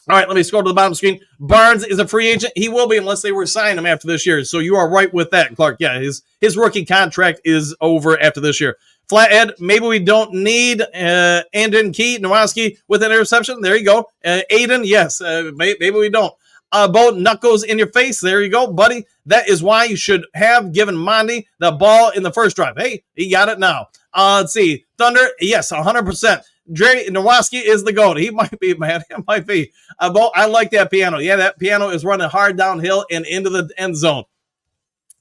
Speaker 8: All right, let me scroll to the bottom of the screen. Barnes is a free agent. He will be unless they resign him after this year. So you are right with that, Clark. Yeah, his rookie contract is over after this year. Flathead, maybe we don't need Andon Key, Nowowski with an interception. There you go. Aiden, yes, maybe we don't. Bo, knuckles in your face. There you go, buddy. That is why you should have given Monty the ball in the first drive. Hey, he got it now. Let's see. Thunder, yes, 100%. Dre Nowowski is the GOAT. He might be, man. It might be. Bo, I like that piano. Yeah, that piano is running hard downhill and into the end zone.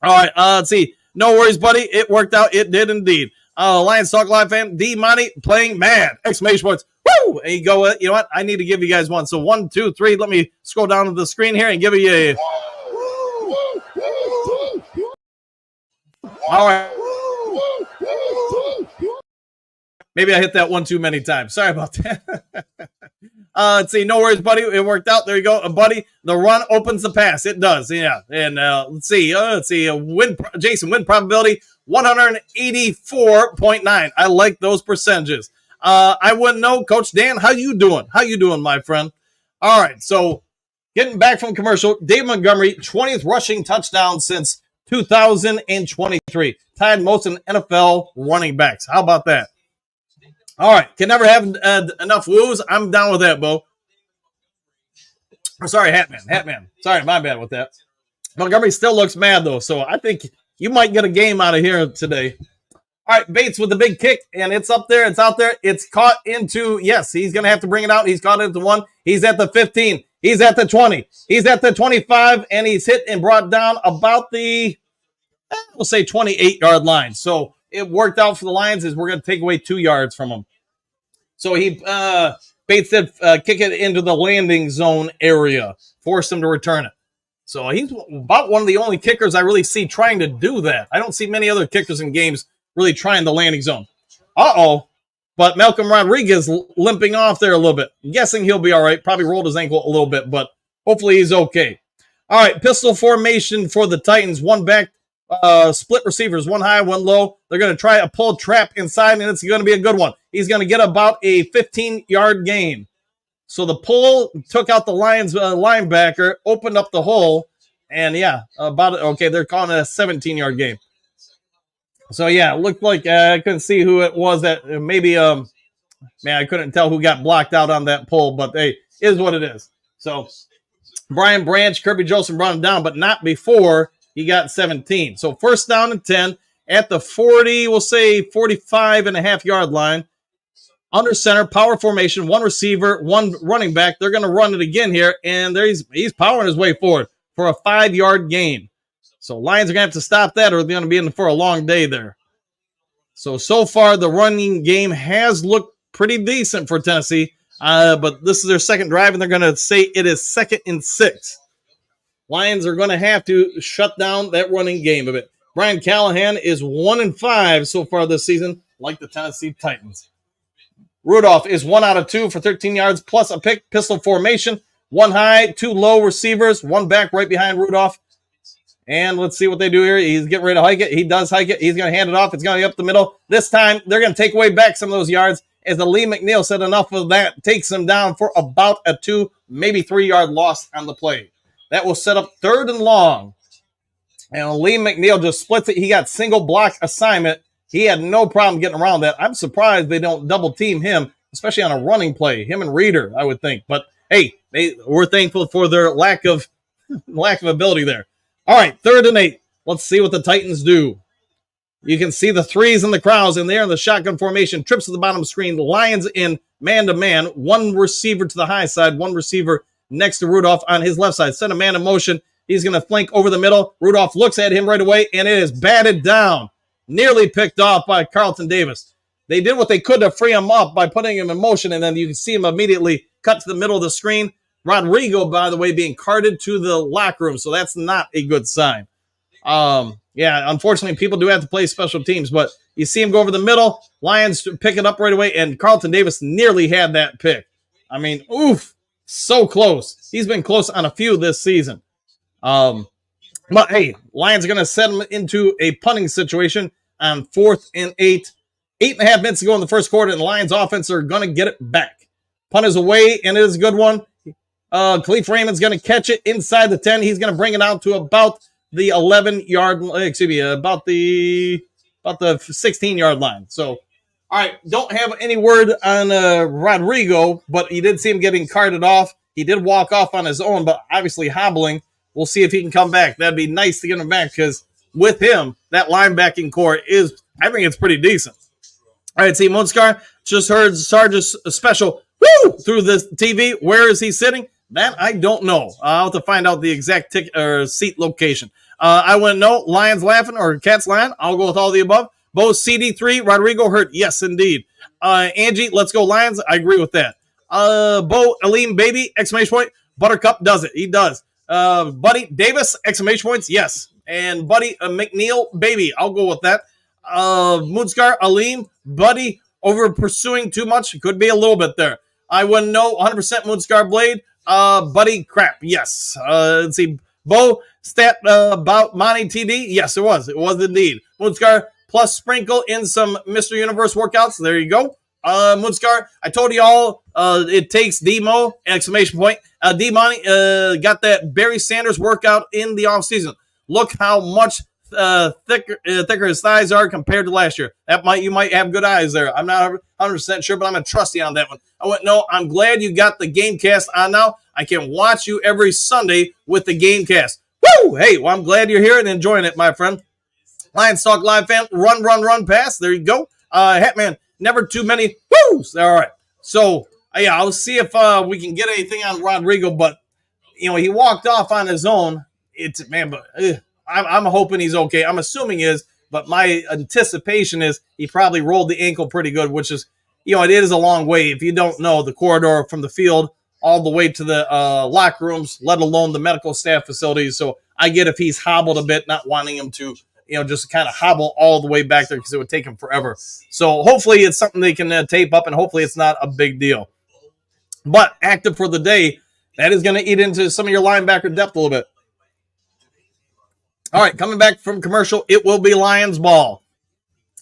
Speaker 8: All right, let's see. No worries, buddy. It worked out. It did indeed. Lions Talk Live fan, D Monty playing mad! Exclamation points. Woo! There you go. You know what? I need to give you guys one. So 1, 2, 3. Let me scroll down to the screen here and give you a. All right. Maybe I hit that one too many times. Sorry about that. Let's see. No worries, buddy. It worked out. There you go, buddy. The run opens the pass. It does. Yeah. And let's see. Jason win probability 184.9. I like those percentages. I wouldn't know, Coach Dan. How you doing? How you doing, my friend? All right. So getting back from commercial, Dave Montgomery, 20th rushing touchdown since 2023. Tied most in NFL running backs. How about that? All right. Can never have enough woos. I'm down with that, Bo. Sorry, Hatman. Sorry, my bad with that. Montgomery still looks mad, though, so I think you might get a game out of here today. All right, Bates with the big kick, and it's up there. It's out there. It's caught into, yes, he's going to have to bring it out. He's caught into 1. He's at the 15. He's at the 20. He's at the 25, and he's hit and brought down about the, we'll say 28-yard line. So it worked out for the Lions as we're going to take away 2 yards from him. So Bates did kick it into the landing zone area, forced him to return it. So he's about one of the only kickers I really see trying to do that. I don't see many other kickers in games really trying the landing zone. But Malcolm Rodriguez limping off there a little bit. I'm guessing he'll be all right. Probably rolled his ankle a little bit, but hopefully he's okay. All right, pistol formation for the Titans. One back, split receivers, one high, one low. They're going to try a pull trap inside, and it's going to be a good one. He's going to get about a 15-yard gain. So the pull took out the Lions linebacker, opened up the hole, and they're calling it a 17-yard gain. So yeah, it looked like I couldn't see who it was that maybe I couldn't tell who got blocked out on that pull, but hey, is what it is. So Brian Branch, Kirby Joseph brought him down, but not before he got 17. So first down and 10 at the 40, we'll say 45.5-yard line. Under center, power formation, one receiver, one running back. They're going to run it again here, and he's powering his way forward for a 5-yard gain. So Lions are going to have to stop that, or they're going to be in for a long day there. So far, the running game has looked pretty decent for Tennessee, but this is their second drive, and they're going to say it is 2nd and 6. Lions are going to have to shut down that running game a bit. Brian Callahan is 1-5 so far this season, like the Tennessee Titans. Rudolph is 1 out of 2 for 13 yards plus a pick. Pistol formation, 1 high, 2 low receivers, 1 back right behind Rudolph. And let's see what they do here. He's getting ready to hike it. He does hike it. He's going to hand it off. It's going to be up the middle. This time, they're going to take away back some of those yards. As the Lee McNeil said, enough of that takes him down for about a 2, maybe 3-yard loss on the play. That will set up 3rd and long. And Lee McNeil just splits it. He got single block assignment. He had no problem getting around that. I'm surprised they don't double team him, especially on a running play. Him and Reeder, I would think. But hey, we're thankful for their lack of ability there. All right, 3rd and 8. Let's see what the Titans do. You can see the threes in the crowds, and they're in the shotgun formation. Trips to the bottom screen. Lions in man-to-man. 1 receiver to the high side, 1 receiver next to Rudolph on his left side. Send a man in motion. He's going to flank over the middle. Rudolph looks at him right away, and it is batted down. Nearly picked off by Carlton Davis. They did what they could to free him up by putting him in motion, and then you can see him immediately cut to the middle of the screen. Rodrigo, by the way, being carted to the locker room, so that's not a good sign. Unfortunately, people do have to play special teams, but you see him go over the middle. Lions pick it up right away, and Carlton Davis nearly had that pick. I mean, so close. He's been close on a few this season. But hey, Lions are going to set him into a punting situation on 4th and 8. 8.5 minutes to go in the first quarter, and the Lions offense are going to get it back. Punt is away, and it is a good one. Khalif Raymond's going to catch it inside the 10. He's going to bring it out to about the 11-yard, about the 16-yard line. So, all right, don't have any word on Rodrigo, but you did see him getting carted off. He did walk off on his own, but obviously hobbling. We'll see if he can come back. That'd be nice to get him back because with him, that linebacking core is, I think it's pretty decent. All right, see, Moonscar just heard Sarge's special woo through the TV. Where is he sitting? That I don't know. I'll have to find out the exact seat location. I wouldn't know. Lions laughing or cats lying. I'll go with all the above. Bo CD3, Rodrigo hurt. Yes, indeed. Angie, let's go Lions. I agree with that. Bo Aleem baby, exclamation point. Buttercup does it. He does. Buddy Davis, exclamation points. Yes. And Buddy McNeil baby. I'll go with that. Moonscar, Aleem, Buddy over pursuing too much. Could be a little bit there. I wouldn't know. 100% Moonscar Blade. Buddy crap. Yes. Let's see. Bo stat about Monty TD. Yes, it was. It was indeed. Moonscar plus sprinkle in some Mr. Universe workouts. There you go. Moonscar, I told you all it takes Demo, exclamation point. D-Money got that Barry Sanders workout in the offseason. Look how much thicker his thighs are compared to last year. You might have good eyes there. I'm not 100% sure, but I'm going to trust you on that one. I went, no, I'm glad you got the Gamecast on now. I can watch you every Sunday with the Gamecast. Woo! Hey, well, I'm glad you're here and enjoying it, my friend. Lions Talk Live fan, run, pass. There you go. Hatman, never too many woos. All right. So, yeah, I'll see if we can get anything on Rodrigo, but, he walked off on his own. I'm hoping he's okay. I'm assuming he is, but my anticipation is he probably rolled the ankle pretty good, which is, it is a long way. If you don't know, the corridor from the field all the way to the locker rooms, let alone the medical staff facilities. So I get if he's hobbled a bit, not wanting him to, just kind of hobble all the way back there because it would take him forever. So hopefully it's something they can tape up, and hopefully it's not a big deal. But active for the day, that is going to eat into some of your linebacker depth a little bit. All right, coming back from commercial, it will be Lions ball.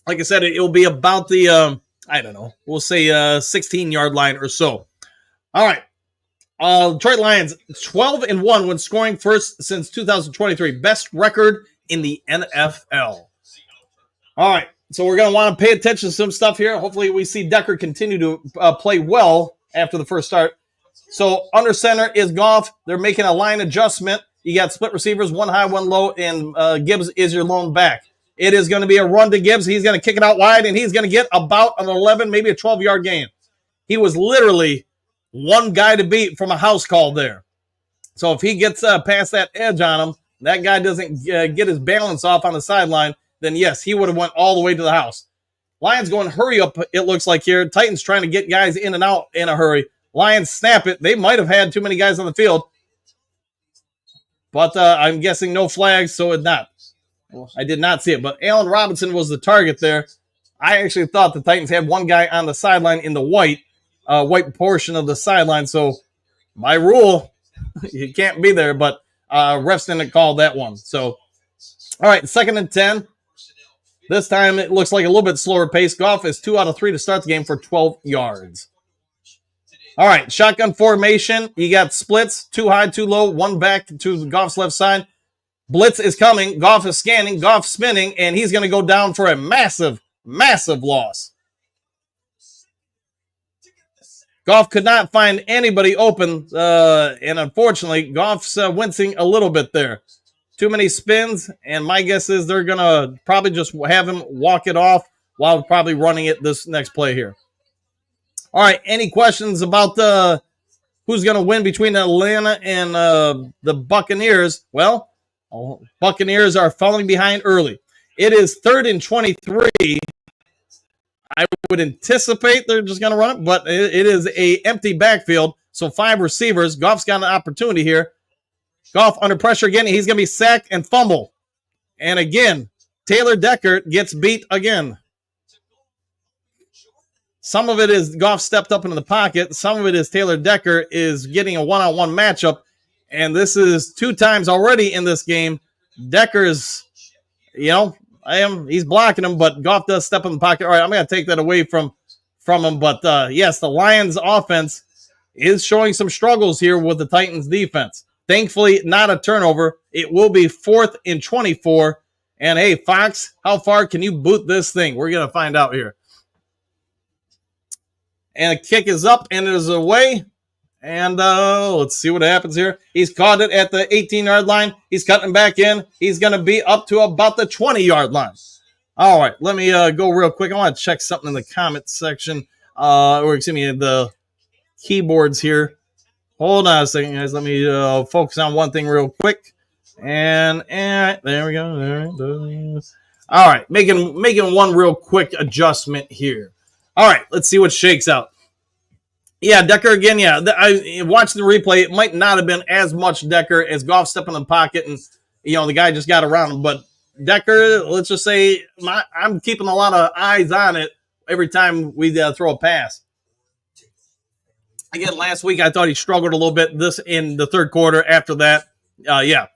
Speaker 8: Like I said, it will be about the, we'll say 16-yard line or so. All right. Detroit Lions, 12-1 when scoring first since 2023. Best record in the NFL. All right, so we're going to want to pay attention to some stuff here. Hopefully we see Decker continue to play well after the first start. So under center is Goff. They're making a line adjustment. You got split receivers, one high, one low, and Gibbs is your lone back. It is going to be a run to Gibbs. He's going to kick it out wide, and he's going to get about an 11, maybe a 12-yard gain. He was literally one guy to beat from a house call there. So if he gets past that edge on him, that guy doesn't get his balance off on the sideline, then yes, he would have went all the way to the house. Lions going hurry up, it looks like here. Titans trying to get guys in and out in a hurry. Lions snap it. They might have had too many guys on the field. But I'm guessing no flags, so it's not. Well, I did not see it, but Allen Robinson was the target there. I actually thought the Titans had one guy on the sideline in the white portion of the sideline. So by rule, you can't be there, but refs didn't call that one. So, all right, 2nd and 10. This time it looks like a little bit slower pace. Goff is 2 out of 3 to start the game for 12 yards. All right, shotgun formation. You got splits, 2 high, 2 low, 1 back to Goff's left side. Blitz is coming. Goff is scanning. Goff spinning, and he's going to go down for a massive, massive loss. Goff could not find anybody open, and unfortunately, Goff's wincing a little bit there. Too many spins, and my guess is they're going to probably just have him walk it off while probably running it this next play here. All right, any questions about who's going to win between Atlanta and the Buccaneers? Well, Buccaneers are falling behind early. It is 3rd and 23. I would anticipate they're just going to run it, but it is a empty backfield, so 5 receivers. Goff's got an opportunity here. Goff under pressure again. He's going to be sacked and fumble. And again, Taylor Decker gets beat again. Some of it is Goff stepped up into the pocket. Some of it is Taylor Decker is getting a one-on-one matchup. And this is 2 times already in this game. Decker's, He's blocking him, but Goff does step in the pocket. All right, I'm going to take that away from him. But yes, the Lions offense is showing some struggles here with the Titans defense. Thankfully, not a turnover. It will be 4th and 24. And hey, Fox, how far can you boot this thing? We're going to find out here. And the kick is up and it is away. And let's see what happens here. He's caught it at the 18-yard line. He's cutting back in. He's going to be up to about the 20-yard line. All right, let me go real quick. I want to check something in the comment section. Or excuse me, the keyboards here. Hold on a second, guys. Let me focus on one thing real quick. And there we go. There it goes. All right, making one real quick adjustment here. All right, let's see what shakes out. Yeah, Decker again. Yeah, I watched the replay. It might not have been as much Decker as Goff stepping in the pocket, and the guy just got around him. But Decker, let's just say, I'm keeping a lot of eyes on it every time we throw a pass. Again, last week I thought he struggled a little bit. This in the third quarter. After that, yeah.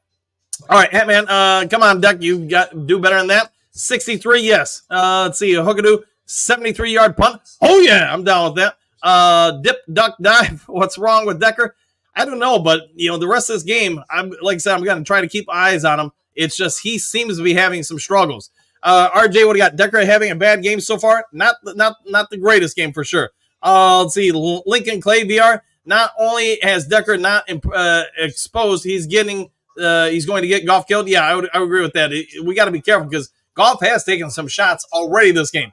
Speaker 8: All right, hey, man, come on, Deck. You got do better than that. 63, yes. Let's see, Hookadoo, 73-yard punt. Oh yeah, I'm down with that. Dip, duck, dive. What's wrong with Decker? I don't know, but the rest of this game, I'm going to try to keep eyes on him. It's just he seems to be having some struggles. RJ, what do you got? Decker having a bad game so far? Not the greatest game for sure. Let's see, Lincoln Clay VR. Not only has Decker not exposed, he's going to get Goff killed. Yeah, I would agree with that. We got to be careful because Goff has taken some shots already this game.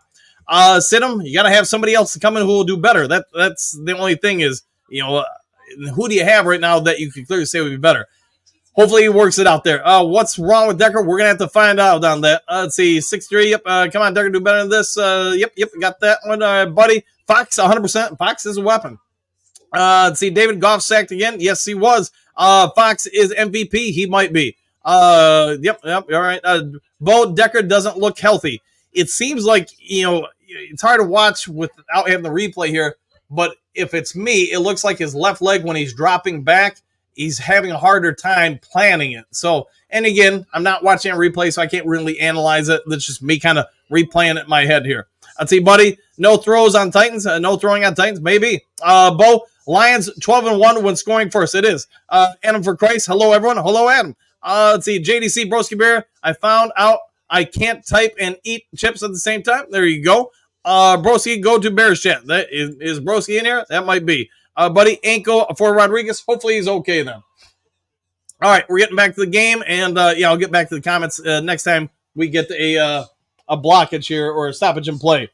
Speaker 8: Sit him. You got to have somebody else to come in who will do better. That's the only thing is, who do you have right now that you can clearly say would be better? Hopefully he works it out there. What's wrong with Decker? We're going to have to find out on that. Let's see, 6'3". Yep. Come on, Decker, do better than this. Yep. Got that one, buddy. Fox, 100%. Fox is a weapon. Let's see, David Goff sacked again. Yes, he was. Fox is MVP. He might be. Yep. All right. Bo Decker doesn't look healthy. It seems like, it's hard to watch without having the replay here, but if it's me, it looks like his left leg when he's dropping back, he's having a harder time planning it. So, and again, I'm not watching a replay, so I can't really analyze it. That's just me kind of replaying it in my head here. I'd say, buddy, no throws on Titans, no throwing on Titans, maybe. Bo, Lions 12-1 when scoring first. It is. Adam for Christ. Hello, everyone. Hello, Adam. Let's see, JDC Broski Bear. I found out I can't type and eat chips at the same time. There you go. Broski, go to Bears chat. That is Broski in here? That might be. Buddy, ankle for Rodriguez. Hopefully he's okay then. All right, we're getting back to the game, and I'll get back to the comments next time we get a blockage here or a stoppage in play.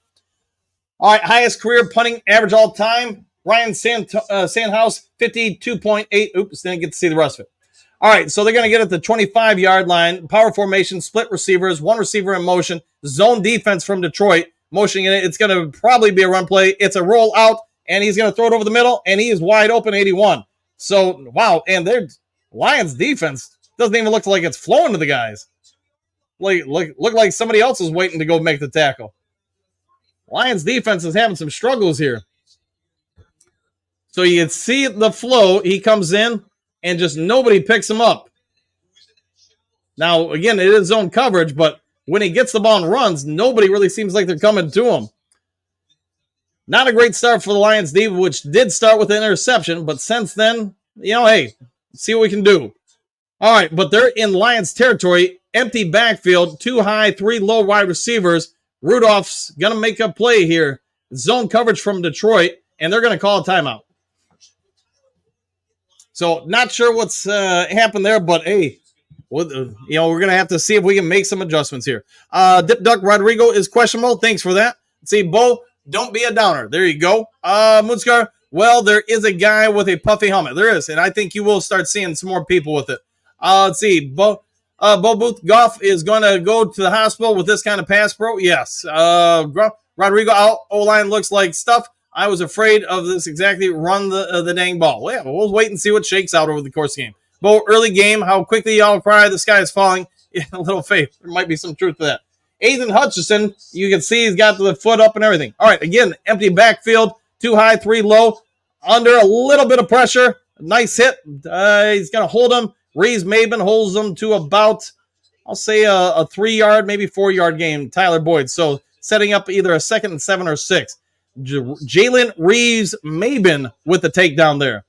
Speaker 8: All right, highest career punting average all time. Ryan Sandhouse, 52.8. Oops, didn't get to see the rest of it. All right, so they're going to get at the 25-yard line. Power formation, split receivers, one receiver in motion, zone defense from Detroit. Motioning in it. It's going to probably be a run play. It's a roll out, and he's going to throw it over the middle, and he is wide open, 81. So, wow, and their Lions defense doesn't even look like it's flowing to the guys. Look like somebody else is waiting to go make the tackle. Lions defense is having some struggles here. So you can see the flow. He comes in, and just nobody picks him up. Now, again, it is zone coverage, but when he gets the ball and runs, nobody really seems like they're coming to him. Not a great start for the Lions D, which did start with an interception, but since then, hey, see what we can do. All right, but they're in Lions territory, empty backfield, 2 high, 3 low wide receivers. Rudolph's going to make a play here. Zone coverage from Detroit, and they're going to call a timeout. So not sure what's happened there, but hey, we're going to have to see if we can make some adjustments here. Dip Duck Rodrigo is questionable. Thanks for that. Let's see, Bo, don't be a downer. There you go. Moonscar, well, there is a guy with a puffy helmet. There is, and I think you will start seeing some more people with it. Let's see, Bo Booth Goff is going to go to the hospital with this kind of pass pro. Yes. Rodrigo out. O-line looks like stuff. I was afraid of this exactly. Run the dang ball. Well, yeah, we'll wait and see what shakes out over the course of the game. Bo, early game, how quickly y'all cry, the sky is falling. Yeah, a little faith. There might be some truth to that. Ethan Hutchinson, you can see he's got the foot up and everything. All right, again, empty backfield, 2 high, 3 low, under a little bit of pressure. Nice hit. He's going to hold him. Reese Maben holds him to about I'll say a 3-yard, maybe 4-yard game, Tyler Boyd. So setting up either a 2nd and 7 or 6. Jalen Reeves-Maben with the takedown there.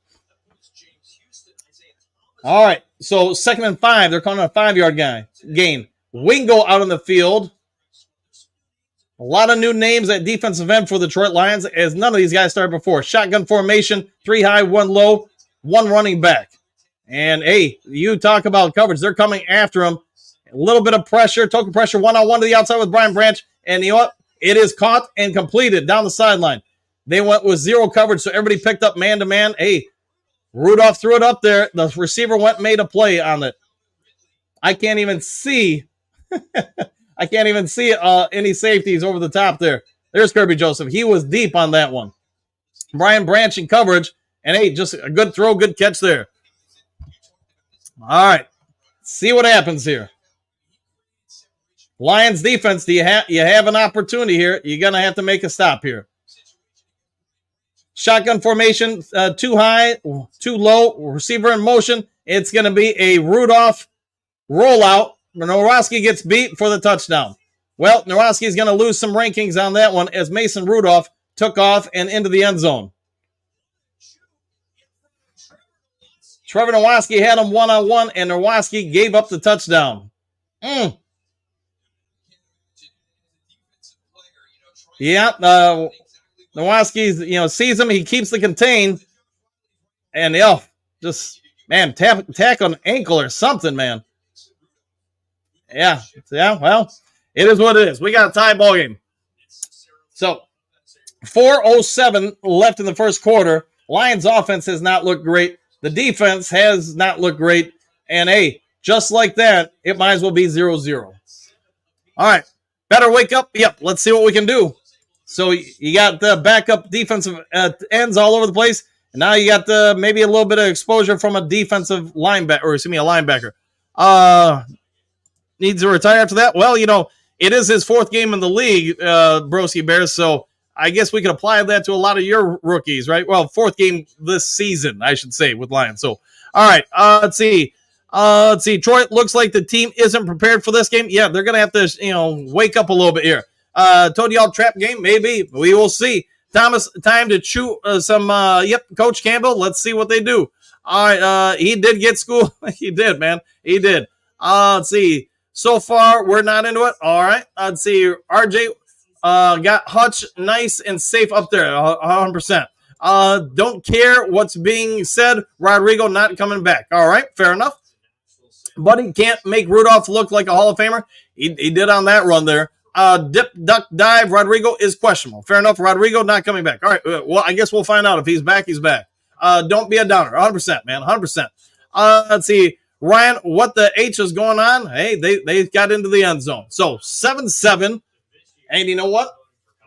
Speaker 8: All right, so 2nd and 5. They're calling it a 5-yard gain. Wingo out on the field. A lot of new names at defensive end for the Detroit Lions, as none of these guys started before. Shotgun formation, 3 high, 1 low, 1 running back. And, hey, you talk about coverage. They're coming after him. A little bit of pressure, token pressure, one-on-one to the outside with Brian Branch. And you know what? It is caught and completed down the sideline. They went with 0 coverage, so everybody picked up man-to-man. Hey, Rudolph threw it up there. The receiver went and made a play on it. I can't even see any safeties over the top there. There's Kirby Joseph. He was deep on that one. Brian Branch in coverage. And, hey, just a good throw, good catch there. All right. See what happens here. Lions defense, you have an opportunity here. You're going to have to make a stop here. Shotgun formation, 2 high, 2 low, receiver in motion. It's going to be a Rudolph rollout. Nowrowski gets beat for the touchdown. Well, Nowrowski is going to lose some rankings on that one as Mason Rudolph took off and into the end zone. Trevor Nowrowski had him one-on-one, and Nowrowski gave up the touchdown. Yeah, Nowrowski, sees him. He keeps the contain. And, just, man, tack on ankle or something, man. Yeah, well, it is what it is. We got a tie ball game. So, 4:07 left in the first quarter. Lions offense has not looked great. The defense has not looked great. And, hey, just like that, it might as well be 0-0. All right, better wake up. Yep, let's see what we can do. So you got the backup defensive ends all over the place. And now you got maybe a little bit of exposure from a defensive linebacker, or excuse me, a linebacker. Needs to retire after that. Well, it is his 4th game in the league, Broski Bears. So I guess we could apply that to a lot of your rookies, right? Well, 4th game this season, I should say, with Lions. So, all right, let's see. Troy, looks like the team isn't prepared for this game. Yeah, they're going to have to, wake up a little bit here. Told y'all trap game? Maybe. We will see. Thomas, time to chew some, Coach Campbell. Let's see what they do. All right, he did get school. He did, man. He did. Let's see. So far, we're not into it. All right. Let's see. RJ got Hutch nice and safe up there, 100%. Don't care what's being said. Rodrigo not coming back. All right, fair enough. Buddy can't make Rudolph look like a Hall of Famer. He did on that run there. Dip, duck, dive. Rodrigo is questionable. Fair enough. Rodrigo not coming back. All right. Well, I guess we'll find out if he's back. He's back. Don't be a downer. 100%, man. 100%. Let's see. Ryan, what the H is going on? Hey, they got into the end zone. So 7-7. And you know what?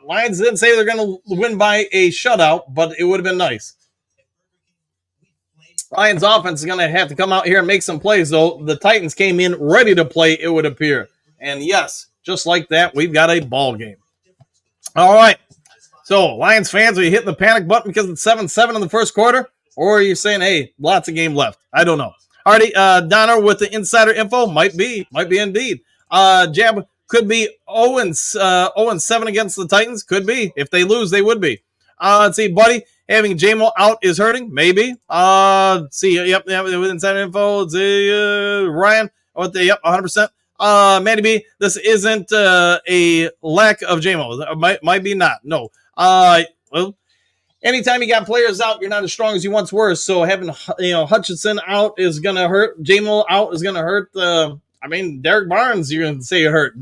Speaker 8: Lions didn't say they're going to win by a shutout, but it would have been nice. Lions offense is going to have to come out here and make some plays, though. The Titans came in ready to play, it would appear. And yes, just like that, we've got a ball game. All right. So, Lions fans, are you hitting the panic button because it's 7-7 in the first quarter? Or are you saying, hey, lots of game left? I don't know. Alrighty, Donner with the insider info. Might be indeed. Jab could be 0-7 against the Titans. Could be. If they lose, they would be. Let's see, Buddy. Having JMO out is hurting. Maybe. Let's see. Yep. With insider info. Let's see, Ryan. Yep, 100%. Manny B, this isn't a lack of JMO. Might be not. No. Well, anytime you got players out, you're not as strong as you once were. So having Hutchinson out is gonna hurt. JMO out is gonna hurt. Derek Barnes, you're gonna say it hurt.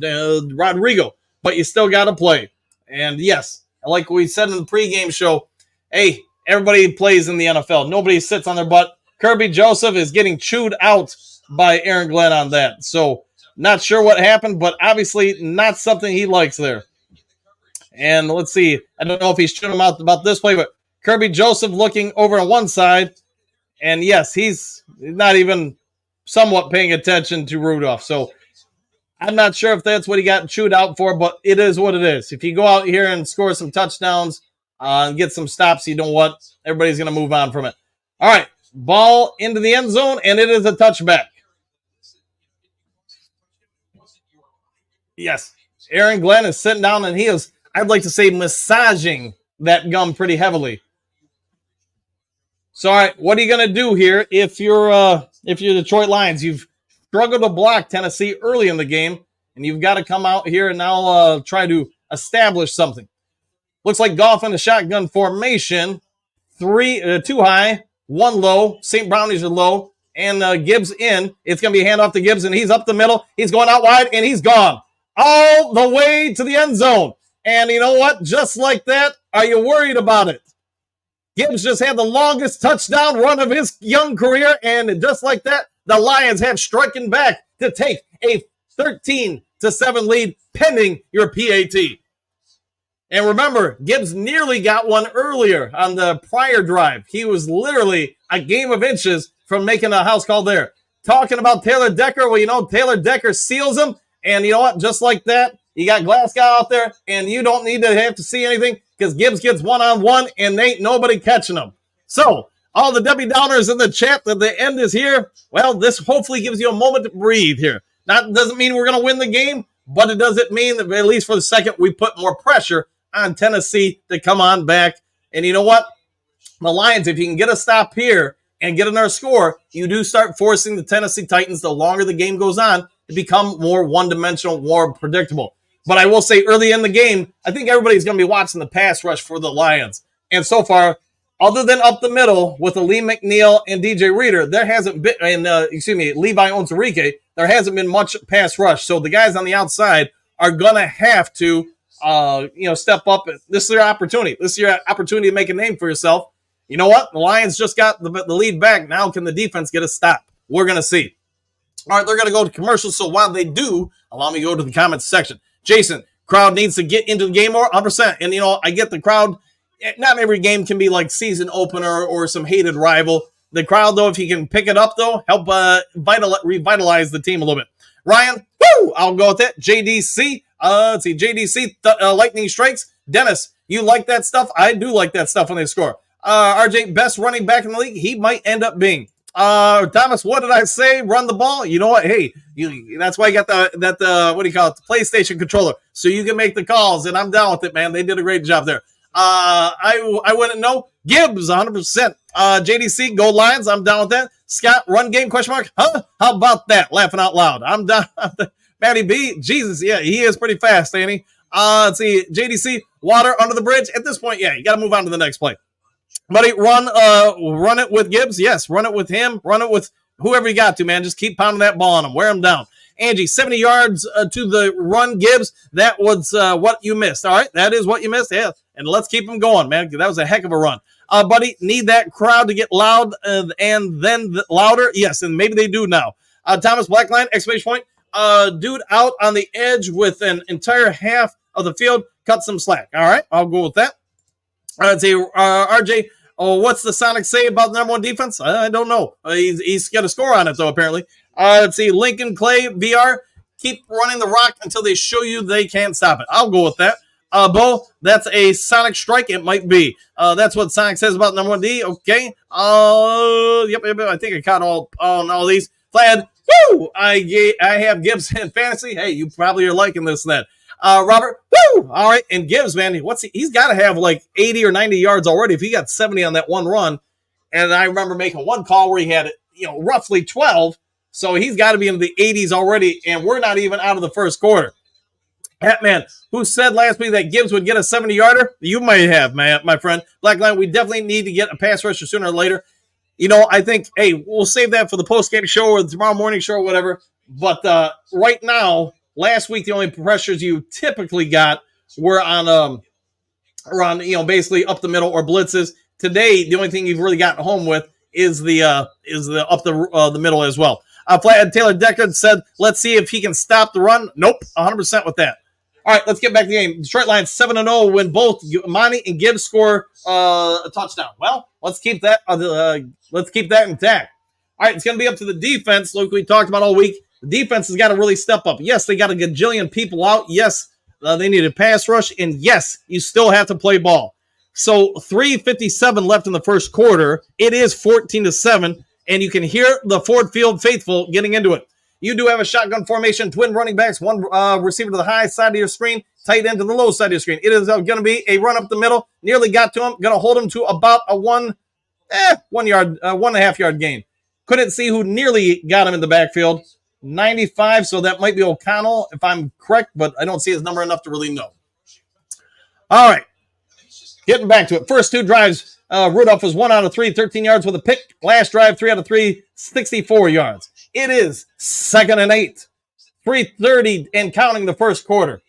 Speaker 8: Rodrigo, but you still got to play. And yes, like we said in the pregame show, hey, everybody plays in the NFL. Nobody sits on their butt. Kirby Joseph is getting chewed out by Aaron Glenn on that. So not sure what happened, but obviously not something he likes there. And let's see. I don't know if he's chewing him out about this play, but Kirby Joseph looking over on one side. And yes, he's not even somewhat paying attention to Rudolph. So I'm not sure if that's what he got chewed out for, but it is what it is. If you go out here and score some touchdowns and get some stops, you know what? Everybody's going to move on from it. All right. Ball into the end zone, and it is a touchback. Yes. Aaron Glenn is sitting down and he is, I'd like to say, massaging that gum pretty heavily. So, all right, what are you going to do here if you're Detroit Lions? You've struggled to block Tennessee early in the game, and you've got to come out here and now try to establish something. Looks like Goff in the shotgun formation. 2 high, 1 low. St. Brownies are low, and Gibbs in. It's going to be a handoff to Gibbs, and he's up the middle. He's going out wide, and he's gone all the way to the end zone. And you know what? Just like that, are you worried about it? Gibbs just had the longest touchdown run of his young career, and just like that, the Lions have striking back to take a 13-7 lead pending your PAT. And remember, Gibbs nearly got one earlier on the prior drive. He was literally a game of inches from making a house call there. Talking about Taylor Decker, well, you know, Taylor Decker seals him, and you know what? Just like that, you got Glasgow out there, and you don't need to have to see anything because Gibbs gets one-on-one, and ain't nobody catching him. So, all the Debbie Downers in the chat that the end is here, well, this hopefully gives you a moment to breathe here. That doesn't mean we're going to win the game, but it doesn't mean that at least for the second we put more pressure on Tennessee to come on back. And you know what? The Lions, if you can get a stop here and get another score, you do start forcing the Tennessee Titans, the longer the game goes on, to become more one-dimensional, more predictable. But I will say early in the game, I think everybody's going to be watching the pass rush for the Lions. And so far, other than up the middle with Lee McNeil and DJ Reader, there hasn't been, Levi Onwuzurike, there hasn't been much pass rush. So the guys on the outside are going to have to, step up. This is your opportunity. This is your opportunity to make a name for yourself. You know what? The Lions just got the lead back. Now can the defense get a stop? We're going to see. All right, they're going to go to commercials. So while they do, allow me to go to the comments section. Jason, crowd needs to get into the game more, 100%. And, you know, I get the crowd. Not every game can be like season opener or some hated rival. The crowd, though, if you can pick it up, though, help revitalize the team a little bit. Ryan, woo! I'll go with that. JDC, let's see, JDC, lightning strikes. Dennis, you like that stuff? I do like that stuff when they score. RJ, best running back in the league. He might end up being. Thomas, what did I say? Run the ball. You know what? Hey, that's why I got that what do you call it? The PlayStation controller, so you can make the calls. And I'm down with it, man. They did a great job there. I wouldn't know. Gibbs, 100%. JDC, go Lions. I'm down with that. Scott, run game, question mark. Huh? How about that? Laughing out loud. I'm down. Matty B, Jesus, yeah, he is pretty fast, ain't he? Let's see, JDC, water under the bridge. At this point, yeah, you got to move on to the next play. Buddy, run it with Gibbs. Yes, run it with him. Run it with whoever you got to, man. Just keep pounding that ball on him. Wear him down. Angie, 70 yards to the run, Gibbs. That was what you missed. All right, that is what you missed. Yeah, and let's keep him going, man. That was a heck of a run. Buddy, need that crowd to get loud and then louder. Yes, and maybe they do now. Thomas Blackline, exclamation point. Dude out on the edge with an entire half of the field. Cut some slack. All right, I'll go with that. Let's see, RJ. Oh, what's the Sonics say about the number one defense? I don't know. He's got a score on it, though, apparently. Let's see, Lincoln Clay, VR. Keep running the rock until they show you they can't stop it. I'll go with that. Bo, that's a Sonic strike. It might be. That's what Sonic says about number one D. Okay. Yep. I think I caught all these. Flad, woo! I have Gibbs in fantasy. Hey, you probably are liking this then. Robert, woo! All right, and Gibbs, man, he's got to have like 80 or 90 yards already if he got 70 on that one run. And I remember making one call where he had, roughly 12. So he's got to be in the 80s already, and we're not even out of the first quarter. Hatman, who said last week that Gibbs would get a 70-yarder? You might have, my friend. Blackline, we definitely need to get a pass rusher sooner or later. I think, hey, we'll save that for the postgame show or the tomorrow morning show or whatever. But right now, last week, the only pressures you typically got were on basically up the middle or blitzes. Today, the only thing you've really gotten home with is the up the middle as well. Flathead Taylor Decker said, let's see if he can stop the run. Nope, 100% with that. All right, let's get back to the game. Detroit Lions 7-0 when both Monty and Gibbs score a touchdown. Well, let's keep that intact. All right, it's going to be up to the defense, like we talked about all week. The defense has got to really step up. Yes, they got a gajillion people out. Yes, they need a pass rush. And yes, you still have to play ball. So 3:57 left in the first quarter. It is 14-7, and you can hear the Ford Field faithful getting into it. You do have a shotgun formation, twin running backs, one receiver to the high side of your screen, tight end to the low side of your screen. It is going to be a run up the middle. Nearly got to him. Going to hold him to about a 1.5 yard gain. Couldn't see who nearly got him in the backfield. 95, so that might be O'Connell if I'm correct, but I don't see his number enough to really know. All right. Getting back to it. First two drives, Rudolph was 1 out of 3, 13 yards with a pick. Last drive, 3 out of 3, 64 yards. It is 2nd and 8. 3:30 and counting the first quarter.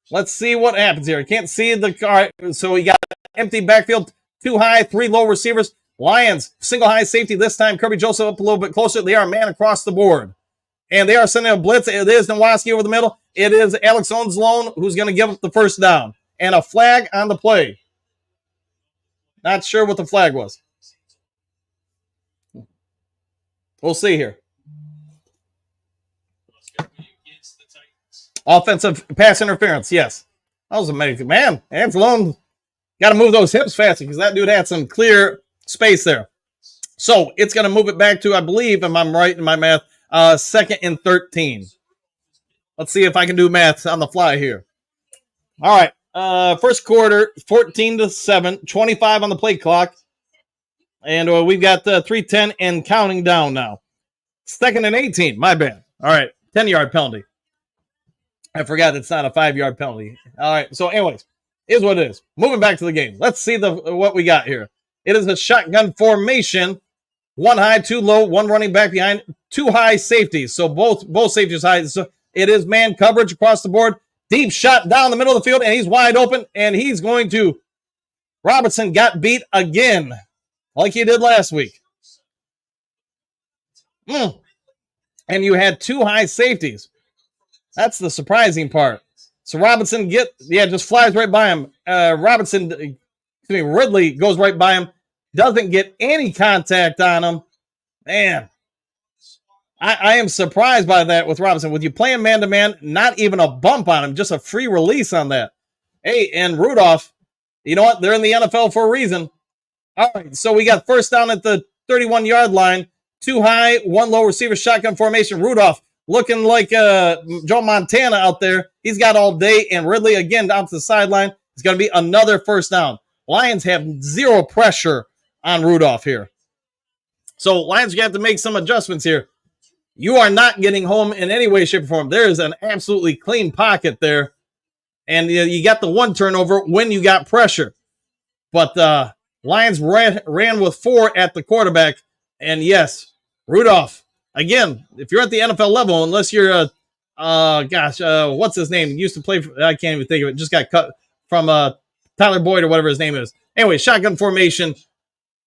Speaker 8: Let's see what happens here. I can't see the car. So we got empty backfield, 2 high, 3 low receivers. Lions, single high safety this time. Kirby Joseph up a little bit closer. They are man across the board. And they are sending a blitz. It is Nowaski over the middle. It is Alex Onsloan who's going to give up the first down. And a flag on the play. Not sure what the flag was. We'll see here. Offensive pass interference, yes. That was amazing. Man, Onsloan got to move those hips faster because that dude had some clear space there. So it's going to move it back to, I believe, if I'm right in my math, 2nd and 13. Let's see if I can do math on the fly here. All right. First quarter, 14-7, 25 on the play clock. And we've got 3:10 and counting down now. 2nd and 18, my bad. All right, 10-yard penalty. I forgot it's not a 5-yard penalty. All right, so anyways, is what it is. Moving back to the game. Let's see what we got here. It is a shotgun formation. 1 high, 2 low, 1 running back behind, 2 high safeties. So both safeties high. So it is man coverage across the board. Deep shot down the middle of the field, and he's wide open, and he's going to. Robinson got beat again, like he did last week. And you had 2 high safeties. That's the surprising part. So Robinson just flies right by him. Ridley goes right by him. Doesn't get any contact on him. Man, I am surprised by that with Robinson. With you playing man-to-man, not even a bump on him, just a free release on that. Hey, and Rudolph, you know what? They're in the NFL for a reason. All right, so we got first down at the 31-yard line. 2 high, 1 low receiver shotgun formation. Rudolph looking like Joe Montana out there. He's got all day, and Ridley again down to the sideline. It's going to be another first down. Lions have 0 pressure on Rudolph here. So Lions are going to have to make some adjustments here. You are not getting home in any way, shape, or form. There is an absolutely clean pocket there. And you got the 1 turnover when you got pressure. But Lions ran with 4 at the quarterback. And yes, Rudolph, again, if you're at the NFL level, unless you're what's his name? He used to play I can't even think of it. Just got cut from Tyler Boyd or whatever his name is. Anyway, shotgun formation.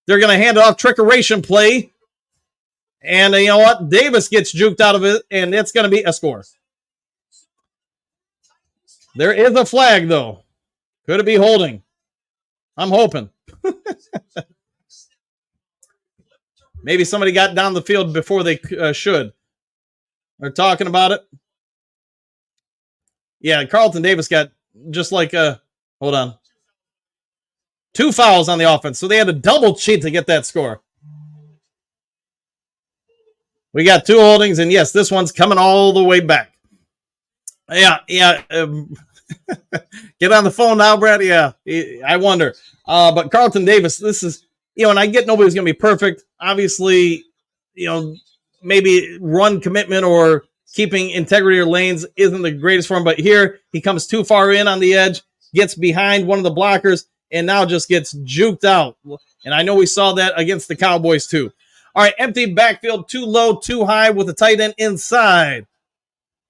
Speaker 8: They're going to hand it off, trickeration play. And you know what? Davis gets juked out of it, and it's going to be a score. There is a flag, though. Could it be holding? I'm hoping. Maybe somebody got down the field before they should. They're talking about it. Yeah, Carlton Davis got just like hold on. 2 fouls on the offense, so they had a double cheat to get that score. We got 2 holdings, and yes, this one's coming all the way back. Yeah. Get on the phone now, Brad. Yeah, I wonder. But Carlton Davis, this is, and I get nobody's going to be perfect. Obviously, maybe run commitment or keeping integrity or lanes isn't the greatest for him. But here, he comes too far in on the edge, gets behind one of the blockers, and now just gets juked out. And I know we saw that against the Cowboys too. All right, empty backfield, 2 low, 2 high with the tight end inside.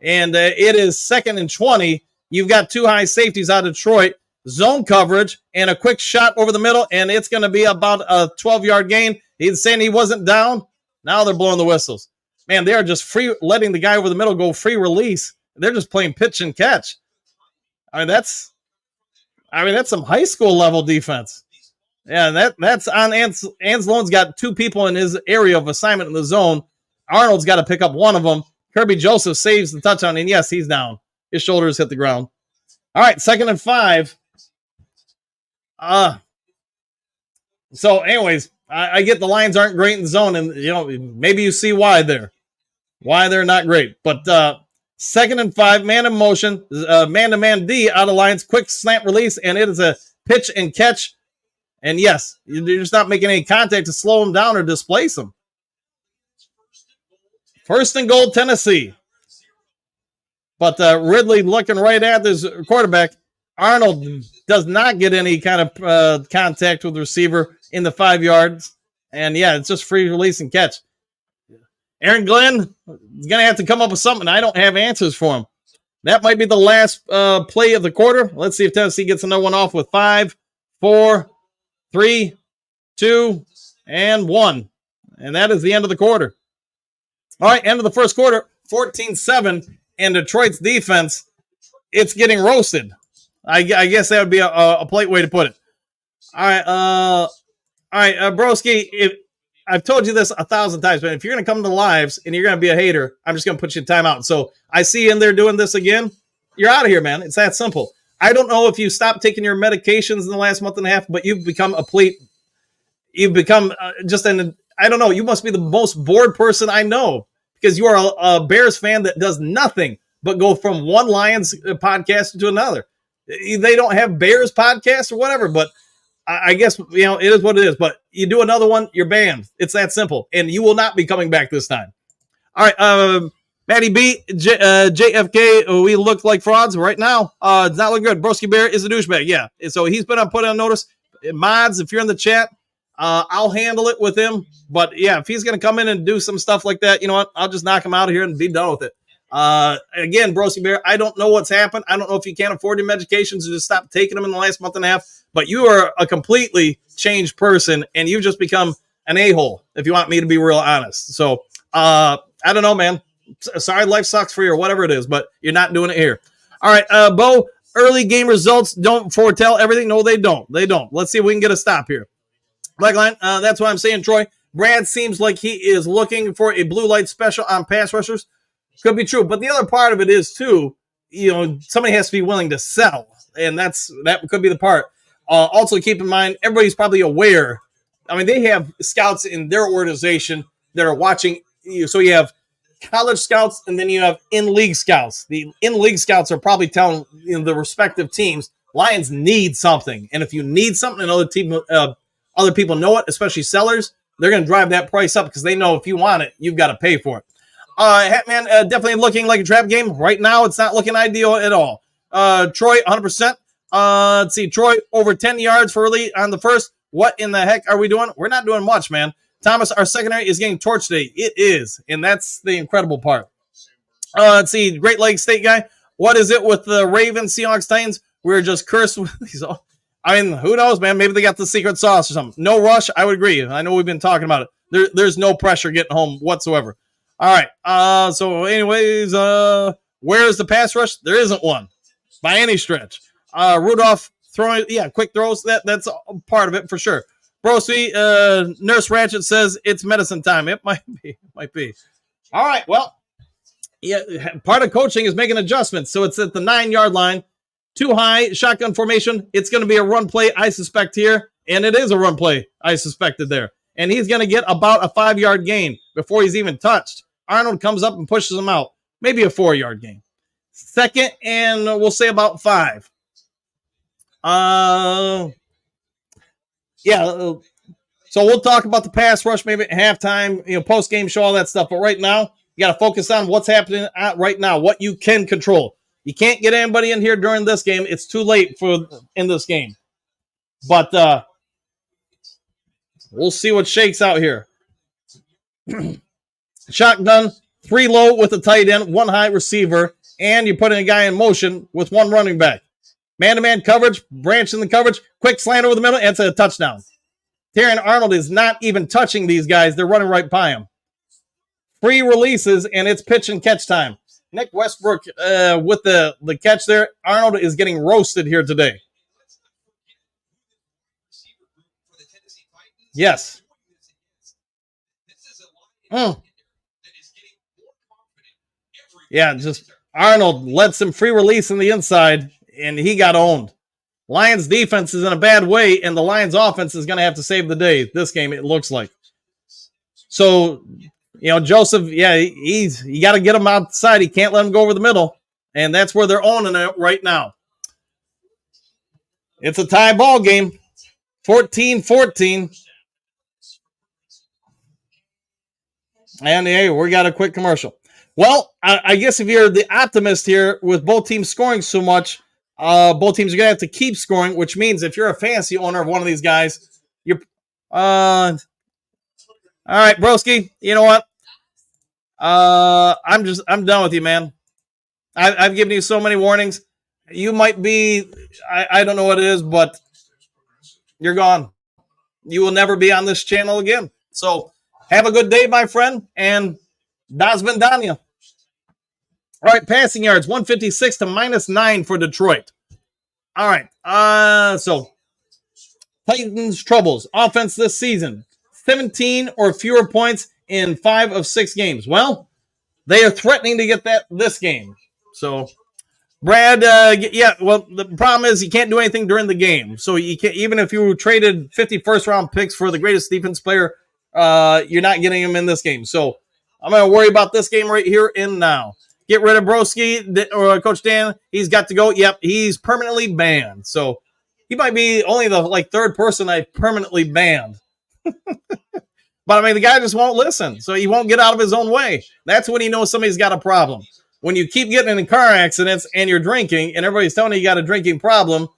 Speaker 8: And it is 2nd and 20. You've got 2 high safeties out of Detroit. Zone coverage and a quick shot over the middle, and it's going to be about a 12-yard gain. He's saying he wasn't down. Now they're blowing the whistles. Man, they are just letting the guy over the middle go free release. They're just playing pitch and catch. That's some high school level defense. Yeah, that's on Anslone's got 2 people in his area of assignment in the zone. Arnold's got to pick up one of them. Kirby Joseph saves the touchdown, and yes, he's down. His shoulders hit the ground. All right, 2nd and 5. So anyways, I get the Lions aren't great in the zone, and maybe you see why there. why they're not great. But 2nd and 5, man in motion, man-to-man D out of Lions, quick slant release, and it is a pitch and catch. And yes, you're just not making any contact to slow him down or displace him. 1st and goal, Tennessee. But Ridley looking right at this quarterback. Arnold does not get any kind of contact with the receiver in the 5 yards. And yeah, it's just free release and catch. Aaron Glenn is going to have to come up with something. I don't have answers for him. That might be the last play of the quarter. Let's see if Tennessee gets another one off with 5, 4, 3, 2, and 1. And that is the end of the quarter. All right, end of the first quarter, 14-7. And Detroit's defense, it's getting roasted. I guess that would be a polite way to put it. All right, Broski, I've told you this 1,000 times, but if you're going to come to lives and you're going to be a hater, I'm just going to put you in timeout. So I see you in there doing this again. You're out of here, man. It's that simple. I don't know if you stopped taking your medications in the last month and a half, but you've become I don't know. You must be the most bored person I know, because you are a Bears fan that does nothing but go from one Lions podcast to another. They don't have Bears podcasts or whatever, but I guess, it is what it is. But you do another one, you're banned. It's that simple. And you will not be coming back this time. All right, Matty B, JFK, we look like frauds right now. It's not looking good. Broski Bear is a douchebag. Yeah. So he's been put on notice. Mods, if you're in the chat, I'll handle it with him. But yeah, if he's going to come in and do some stuff like that, you know what? I'll just knock him out of here and be done with it. Again, Broski Bear, I don't know what's happened. I don't know if you can't afford your medications or just stop taking them in the last month and a half. But you are a completely changed person, and you've just become an a-hole, if you want me to be real honest. So, I don't know, man. Sorry, life sucks for you or whatever it is, but you're not doing it here. All right, Bo, early game results don't foretell everything. No, they don't. They don't. Let's see if we can get a stop here. Blackline, that's what I'm saying, Troy. Brad seems like he is looking for a blue light special on pass rushers. Could be true, but the other part of it is, too, somebody has to be willing to sell, and that could be the part. Also, keep in mind, everybody's probably aware. I mean, they have scouts in their organization that are watching. So you have college scouts, and then you have in-league scouts. The in-league scouts are probably telling the respective teams, Lions need something. And if you need something and other people know it, especially sellers, they're going to drive that price up because they know if you want it, you've got to pay for it. Hatman, definitely looking like a trap game. Right now, it's not looking ideal at all. Troy, 100%. Let's see, Troy, over 10 yards for early on the first. What in the heck are we doing? We're not doing much, man. Thomas, our secondary is getting torched today. It is, and that's the incredible part. Let's see, Great Lakes State guy. What is it with the Ravens, Seahawks, Titans? We're just cursed with these. I mean, who knows, man? Maybe they got the secret sauce or something. No rush. I would agree. I know we've been talking about it. There's no pressure getting home whatsoever. All right. So anyways, where's the pass rush? There isn't one by any stretch. Rudolph throwing, quick throws. That's a part of it for sure. Broski, Nurse Ratchet says it's medicine time. It might be. All right. Well, part of coaching is making adjustments. So it's at the 9-yard line. Too high, shotgun formation. It's going to be a run play, I suspect, here. And it is a run play, I suspected there. And he's going to get about a 5-yard gain before he's even touched. Arnold comes up and pushes him out. Maybe a 4-yard gain. Second, and we'll say about 5. So we'll talk about the pass rush maybe at halftime, post-game show, all that stuff. But right now, you got to focus on what's happening right now, what you can control. You can't get anybody in here during this game. It's too late in this game. But we'll see what shakes out here. Shotgun, 3 low with a tight end, 1 high receiver, and you're putting a guy in motion with 1 running back. Man-to-man coverage, branch in the coverage, quick slant over the middle, and it's a touchdown. Terrion Arnold is not even touching these guys. They're running right by him. Free releases, and it's pitch and catch time. Nick Westbrook with the catch there. Arnold is getting roasted here today. Yes. Yeah, just Arnold lets him free release in the inside, and he got owned. Lions defense is in a bad way, and the Lions offense is going to have to save the day this game, it looks like. So Joseph, you got to get him outside. He can't let him go over the middle. And that's where they're owning it right now. It's a tie ball game. 14-14. And hey, we got a quick commercial. Well, I guess if you're the optimist here with both teams scoring so much, both teams are going to have to keep scoring, which means if you're a fantasy owner of one of these guys, you're all right, broski, you know what? I'm done with you, man. I've given you so many warnings. You might be, I don't know what it is, but you're gone. You will never be on this channel again. So have a good day, my friend, and das Danya. All right, passing yards, 156 to -9 for Detroit. All right, so Titans troubles. Offense this season, 17 or fewer points in 5 of 6 games. Well, they are threatening to get that this game. So, Brad, well, the problem is you can't do anything during the game. So you can't, even if you traded 50 first-round picks for the greatest defense player, you're not getting him in this game. So I'm going to worry about this game right here and now. Get rid of Broski or Coach Dan. He's got to go. Yep, he's permanently banned. So he might be only the third person I permanently banned. But I mean, the guy just won't listen. So he won't get out of his own way. That's when he knows somebody's got a problem. When you keep getting in car accidents and you're drinking and everybody's telling you got a drinking problem,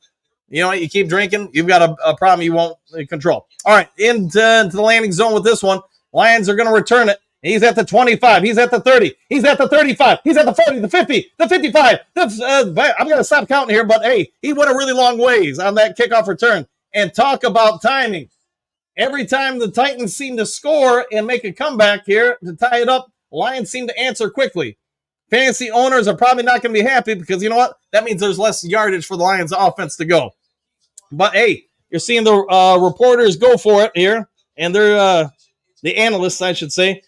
Speaker 8: you know what? You keep drinking, you've got a problem you won't control. All right, into the landing zone with this one. Lions are going to return it. He's at the 25. He's at the 30. He's at the 35. He's at the 40, the 50, the 55. I'm going to stop counting here, but hey, he went a really long ways on that kickoff return. And talk about timing. Every time the Titans seem to score and make a comeback here to tie it up, Lions seem to answer quickly. Fantasy owners are probably not going to be happy because you know what? That means there's less yardage for the Lions offense to go. But hey, you're seeing the reporters go for it here, and they're the analysts, I should say.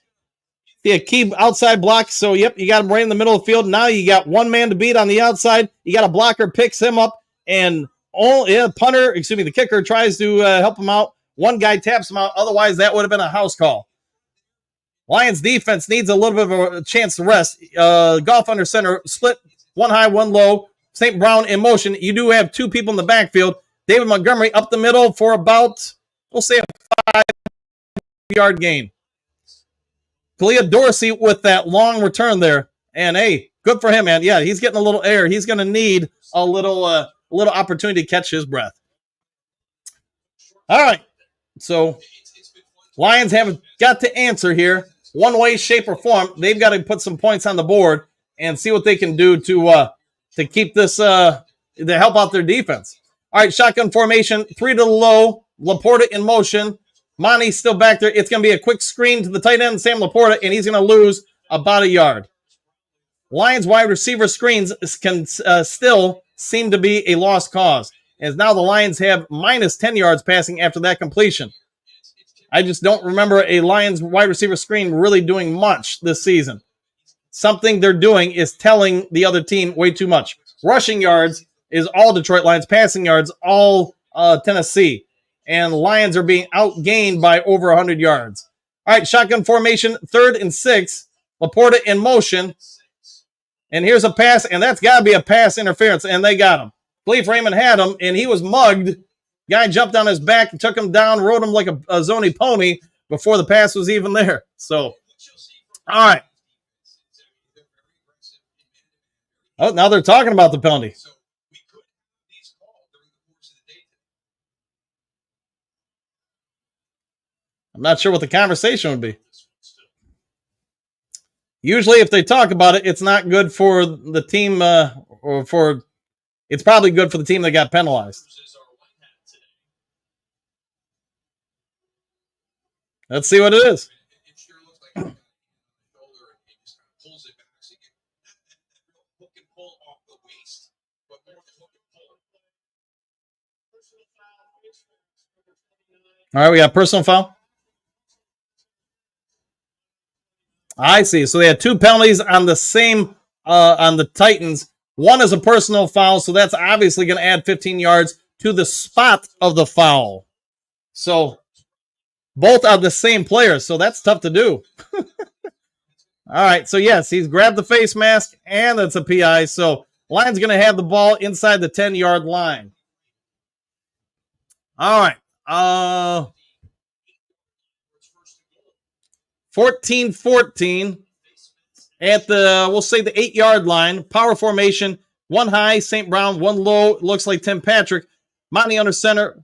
Speaker 8: Yeah, key outside block. So, yep, you got him right in the middle of the field. Now you got one man to beat on the outside. You got a blocker, picks him up, and the kicker tries to help him out. One guy taps him out. Otherwise, that would have been a house call. Lions defense needs a little bit of a chance to rest. Goff under center, split, one high, one low. St. Brown in motion. You do have 2 people in the backfield. David Montgomery up the middle for about, we'll say, a 5-yard gain. Kalia Dorsey with that long return there. And, hey, good for him, man. Yeah, he's getting a little air. He's going to need a little opportunity to catch his breath. All right. So, Lions have got to answer here. One way, shape, or form. They've got to put some points on the board and see what they can do to keep this, to help out their defense. All right, shotgun formation, 3 to the low. Laporta in motion. Monty's still back there. It's going to be a quick screen to the tight end, Sam Laporta, and he's going to lose about a yard. Lions wide receiver screens can still seem to be a lost cause, as now the Lions have minus 10 yards passing after that completion. I just don't remember a Lions wide receiver screen really doing much this season. Something they're doing is telling the other team way too much. Rushing yards is all Detroit Lions. Passing yards, all Tennessee. And Lions are being outgained by over 100 yards. All right, shotgun formation, 3rd and 6. Laporta in motion. And here's a pass, and that's got to be a pass interference, and they got him. Cleve Raymond had him, and he was mugged. Guy jumped on his back and took him down, rode him like a Zony pony before the pass was even there. So, all right. Oh, now they're talking about the penalty. I'm not sure what the conversation would be. Usually if they talk about it, it's not good for the team, it's probably good for the team that got penalized. Let's see what it is. All right, we got personal foul. I see. So they had 2 penalties on the same on the Titans. One is a personal foul, so that's obviously going to add 15 yards to the spot of the foul. So both are the same players, so that's tough to do. All right, so yes, he's grabbed the face mask, and that's a PI. So Lions going to have the ball inside the 10-yard line. All right. 14-14 at the, we'll say the 8-yard line. Power formation, one high, St. Brown, one low. Looks like Tim Patrick. Monty under center.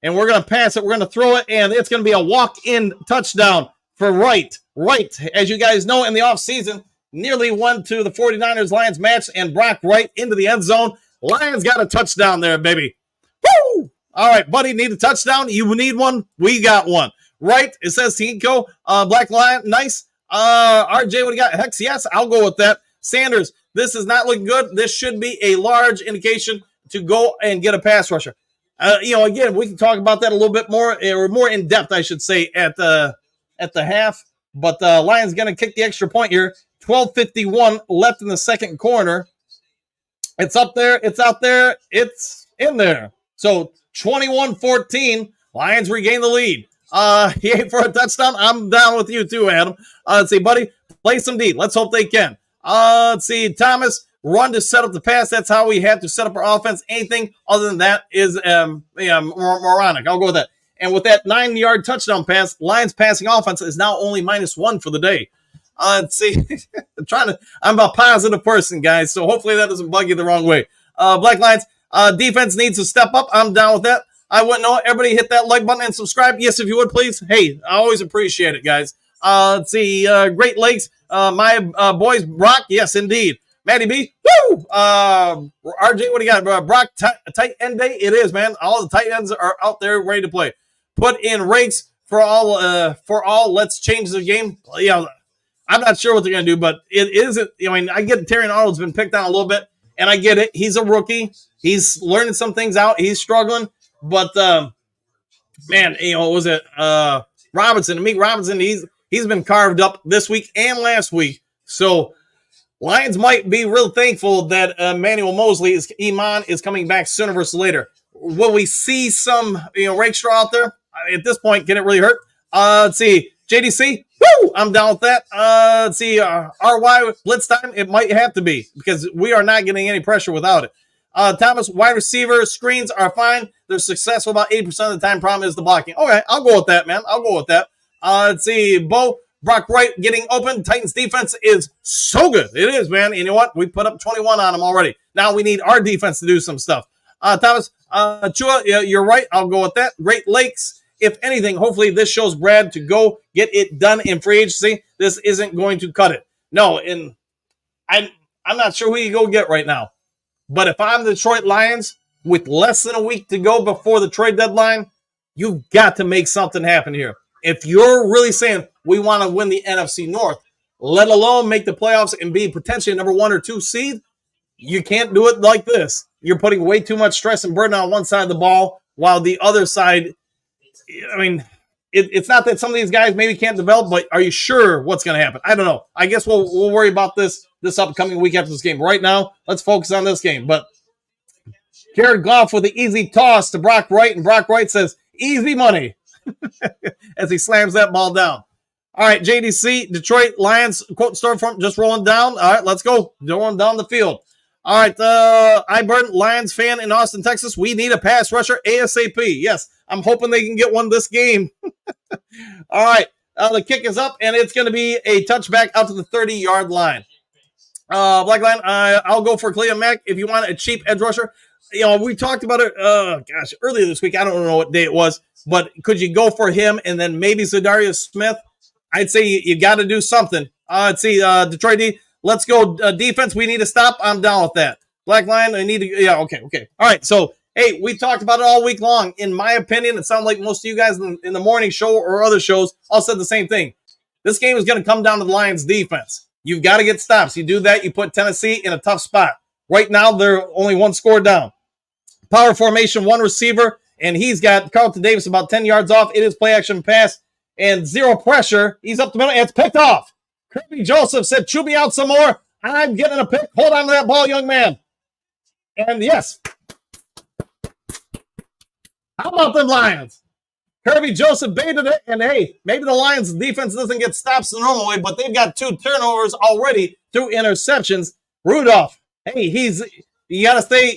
Speaker 8: And we're going to pass it. We're going to throw it, and it's going to be a walk-in touchdown for Wright. Wright, as you guys know, in the offseason, nearly went to the 49ers-Lions match, and Brock Wright into the end zone. Lions got a touchdown there, baby. Woo! All right, buddy, need a touchdown? You need one? We got one. Right, it says Tinko, Black Lion, nice. RJ, what do you got? Hex, yes, I'll go with that. Sanders, this is not looking good. This should be a large indication to go and get a pass rusher. Again, we can talk about that a little bit more, or more in depth, I should say, at the half. But the Lions going to kick the extra point here. 12:51 left in the second corner. It's up there. It's out there. It's in there. So 21-14. Lions regain the lead. He ain't for a touchdown. I'm down with you too, Adam. Let's see, buddy. Play some D. Let's hope they can. Let's see. Thomas, run to set up the pass. That's how we have to set up our offense. Anything other than that is moronic. I'll go with that. And with that 9-yard touchdown pass, Lions passing offense is now only -1 for the day. Let's see. I'm a positive person, guys, so hopefully that doesn't bug you the wrong way. Black Lions, defense needs to step up. I'm down with that. I wouldn't know. Everybody hit that like button and subscribe. Yes, if you would, please. Hey, I always appreciate it, guys. Let's see. Great Lakes, my boys, Brock. Yes, indeed. Matty B. Woo! RJ, what do you got? Brock, tight end day? It is, man. All the tight ends are out there ready to play. Put in rakes for all. Let's change the game. I'm not sure what they're going to do, but it isn't. I get Terrion Arnold's been picked on a little bit, and I get it. He's a rookie. He's learning some things out. He's struggling. But, man, was it Robinson? Amik Robinson, he's been carved up this week and last week. So Lions might be real thankful that Emmanuel Mosley Iman is coming back sooner versus later. Will we see some Rakestraw out there? At this point, can it really hurt? Let's see. JDC, woo! I'm down with that. Let's see. RY blitz time, it might have to be because we are not getting any pressure without it. Thomas, wide receiver screens are fine. They're successful about 80% of the time. Problem is the blocking. Okay, I'll go with that, man. I'll go with that. Let's see. Bo, Brock Wright getting open. Titans defense is so good. It is, man. And you know what? We put up 21 on them already. Now we need our defense to do some stuff. Thomas, Chua, you're right. I'll go with that. Great Lakes. If anything, hopefully this shows Brad to go get it done in free agency. This isn't going to cut it. No, and I'm not sure who you go get right now. But if I'm the Detroit Lions with less than a week to go before the trade deadline, you've got to make something happen here. If you're really saying we want to win the NFC North, let alone make the playoffs and be potentially a number 1 or 2 seed, you can't do it like this. You're putting way too much stress and burden on one side of the ball while the other side, it's not that some of these guys maybe can't develop, but are you sure what's going to happen? I don't know. I guess we'll worry about this upcoming week after this game. Right now, let's focus on this game. But Jared Goff with the easy toss to Brock Wright, and Brock Wright says, easy money, as he slams that ball down. All right, JDC, Detroit Lions, quote Stormfront, just rolling down. All right, let's go. Rolling down the field. All right, Iburn, Lions fan in Austin, Texas. We need a pass rusher ASAP. Yes, I'm hoping they can get one this game. All right, the kick is up, and it's going to be a touchback out to the 30-yard line. Black Line, I'll go for Cleo Mack if you want a cheap edge rusher. We talked about it, earlier this week. I don't know what day it was, but could you go for him and then maybe Zadarius Smith? I'd say you got to do something. Let's see, Detroit D. Let's go defense. We need to stop. I'm down with that. Black Lion, I need to. Yeah, okay. All right. So, hey, we talked about it all week long. In my opinion, it sounds like most of you guys in the morning show or other shows all said the same thing. This game is going to come down to the Lions defense. You've got to get stops. You do that, you put Tennessee in a tough spot. Right now, they're only 1 score down. Power formation, 1 receiver, and he's got Carlton Davis about 10 yards off. It is play action pass and 0 pressure. He's up the middle, and it's picked off. Kirby Joseph said, chew me out some more. I'm getting a pick. Hold on to that ball, young man. And yes. How about them Lions? Kirby Joseph baited it, and hey, maybe the Lions defense doesn't get stops the normal way, but they've got 2 turnovers already through interceptions. Rudolph, hey, you got to stay,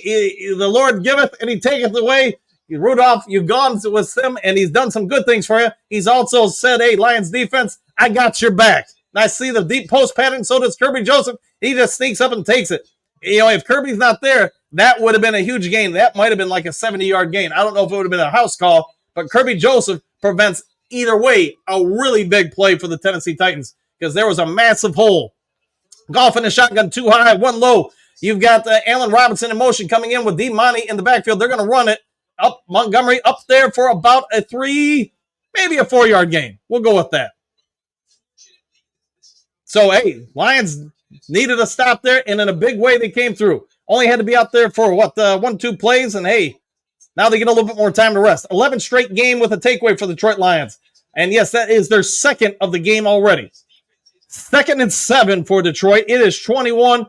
Speaker 8: the Lord giveth and he taketh away. Rudolph, you've gone with him, and he's done some good things for you. He's also said, hey, Lions defense, I got your back. And I see the deep post pattern, so does Kirby Joseph. He just sneaks up and takes it. You know, if Kirby's not there, that would have been a huge gain. That might have been like a 70-yard gain. I don't know if it would have been a house call, but Kirby Joseph prevents either way a really big play for the Tennessee Titans because there was a massive hole. Golf in the shotgun, 2 high, 1 low. You've got Allen Robinson in motion coming in with D. Monty in the backfield. They're going to run it up Montgomery up there for about a 3, maybe a 4-yard gain. We'll go with that. So, hey, Lions needed a stop there, and in a big way they came through. Only had to be out there for, 1-2 plays, and hey, now they get a little bit more time to rest. 11 straight game with a takeaway for the Detroit Lions. And yes, that is their second of the game already. 2nd and 7 for Detroit. It is 21-14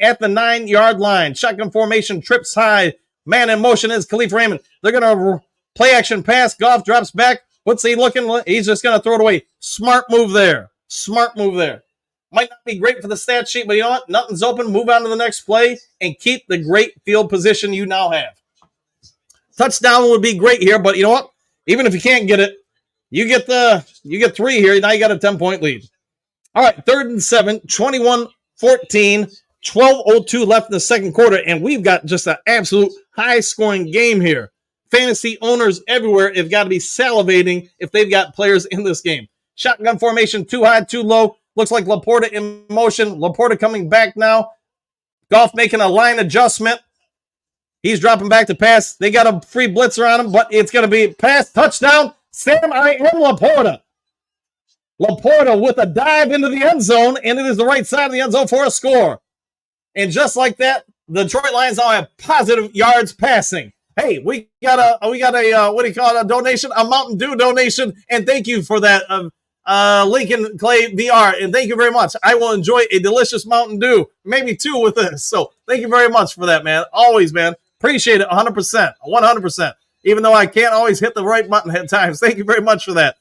Speaker 8: at the 9-yard line. Shotgun formation, trips high. Man in motion is Khalif Raymond. They're going to play action pass. Goff drops back. What's he looking? He's just going to throw it away. Smart move there. Smart move there. Might not be great for the stat sheet, but you know what? Nothing's open. Move on to the next play and keep the great field position you now have. Touchdown would be great here, but you know what? Even if you can't get it, you get 3 here. Now you got a 10-point lead. All right, 3rd and 7, 21-14, 12:02 left in the second quarter, and we've got just an absolute high-scoring game here. Fantasy owners everywhere have got to be salivating if they've got players in this game. Shotgun formation, 2 high, 2 low. Looks like Laporta in motion. Laporta coming back now. Goff making a line adjustment. He's dropping back to pass. They got a free blitzer on him, but it's going to be pass, touchdown. Sam I am Laporta. Laporta with a dive into the end zone, and it is the right side of the end zone for a score. And just like that, the Detroit Lions now have positive yards passing. Hey, we got a what do you call it? A donation, a Mountain Dew donation, and thank you for that, Lincoln Clay VR, and thank you very much. I will enjoy a delicious Mountain Dew, maybe 2 with this. So thank you very much for that, man. Always, man. Appreciate it 100%, 100%. Even though I can't always hit the right button at times. Thank you very much for that.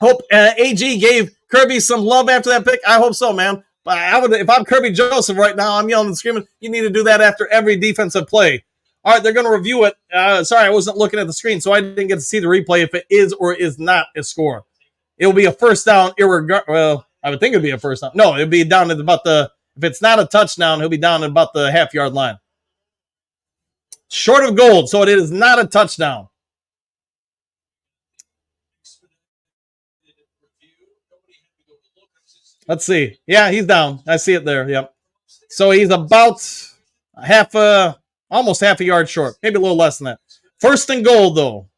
Speaker 8: Hope AG gave Kirby some love after that pick. I hope so, man. But I would, if I'm Kirby Joseph right now, I'm yelling and screaming, you need to do that after every defensive play. All right, they're going to review it. Sorry, I wasn't looking at the screen, so I didn't get to see the replay if it is or is not a score. It will be a first down. Well, I would think it would be a first down. No, it would be down at about if it's not a touchdown, he'll be down at about the half-yard line. Short of gold, so it is not a touchdown. Let's see. Yeah, he's down. I see it there. Yep. So he's about almost half a yard short. Maybe a little less than that. 1st and goal, though.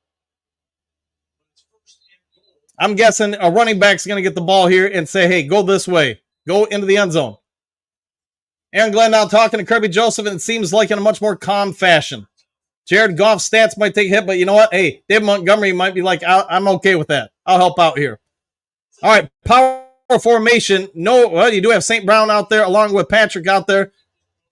Speaker 8: I'm guessing a running back's going to get the ball here and say, hey, go this way. Go into the end zone. Aaron Glenn now talking to Kirby Joseph, and it seems like in a much more calm fashion. Jared Goff's stats might take a hit, but you know what? Hey, Dave Montgomery might be like, I'm okay with that. I'll help out here. All right, power formation. No, well, you do have St. Brown out there along with Patrick out there.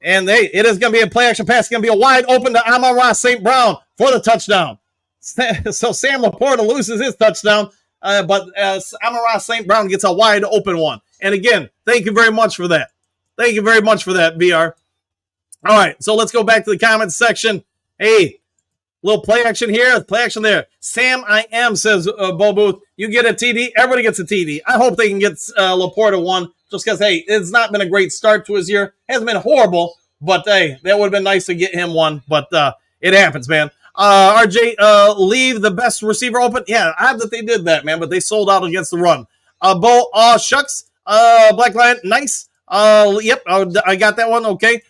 Speaker 8: And hey, it is going to be a play action pass. It's going to be a wide open to Amon-Ra St. Brown for the touchdown. So Sam Laporta loses his touchdown, but Amon-Ra St. Brown gets a wide open one. And again, thank you very much for that. Thank you very much for that, VR. All right, so let's go back to the comments section. Hey, little play action here, play action there. Sam I am, says Bo Booth. You get a TD, everybody gets a TD. I hope they can get Laporta one just because, hey, it's not been a great start to his year. Hasn't been horrible, but, hey, that would have been nice to get him one. But it happens, man. RJ, leave the best receiver open. Yeah, odd that they did that, man, but they sold out against the run. Bo, shucks. Black Lion, nice. Yep, I got that one. Okay.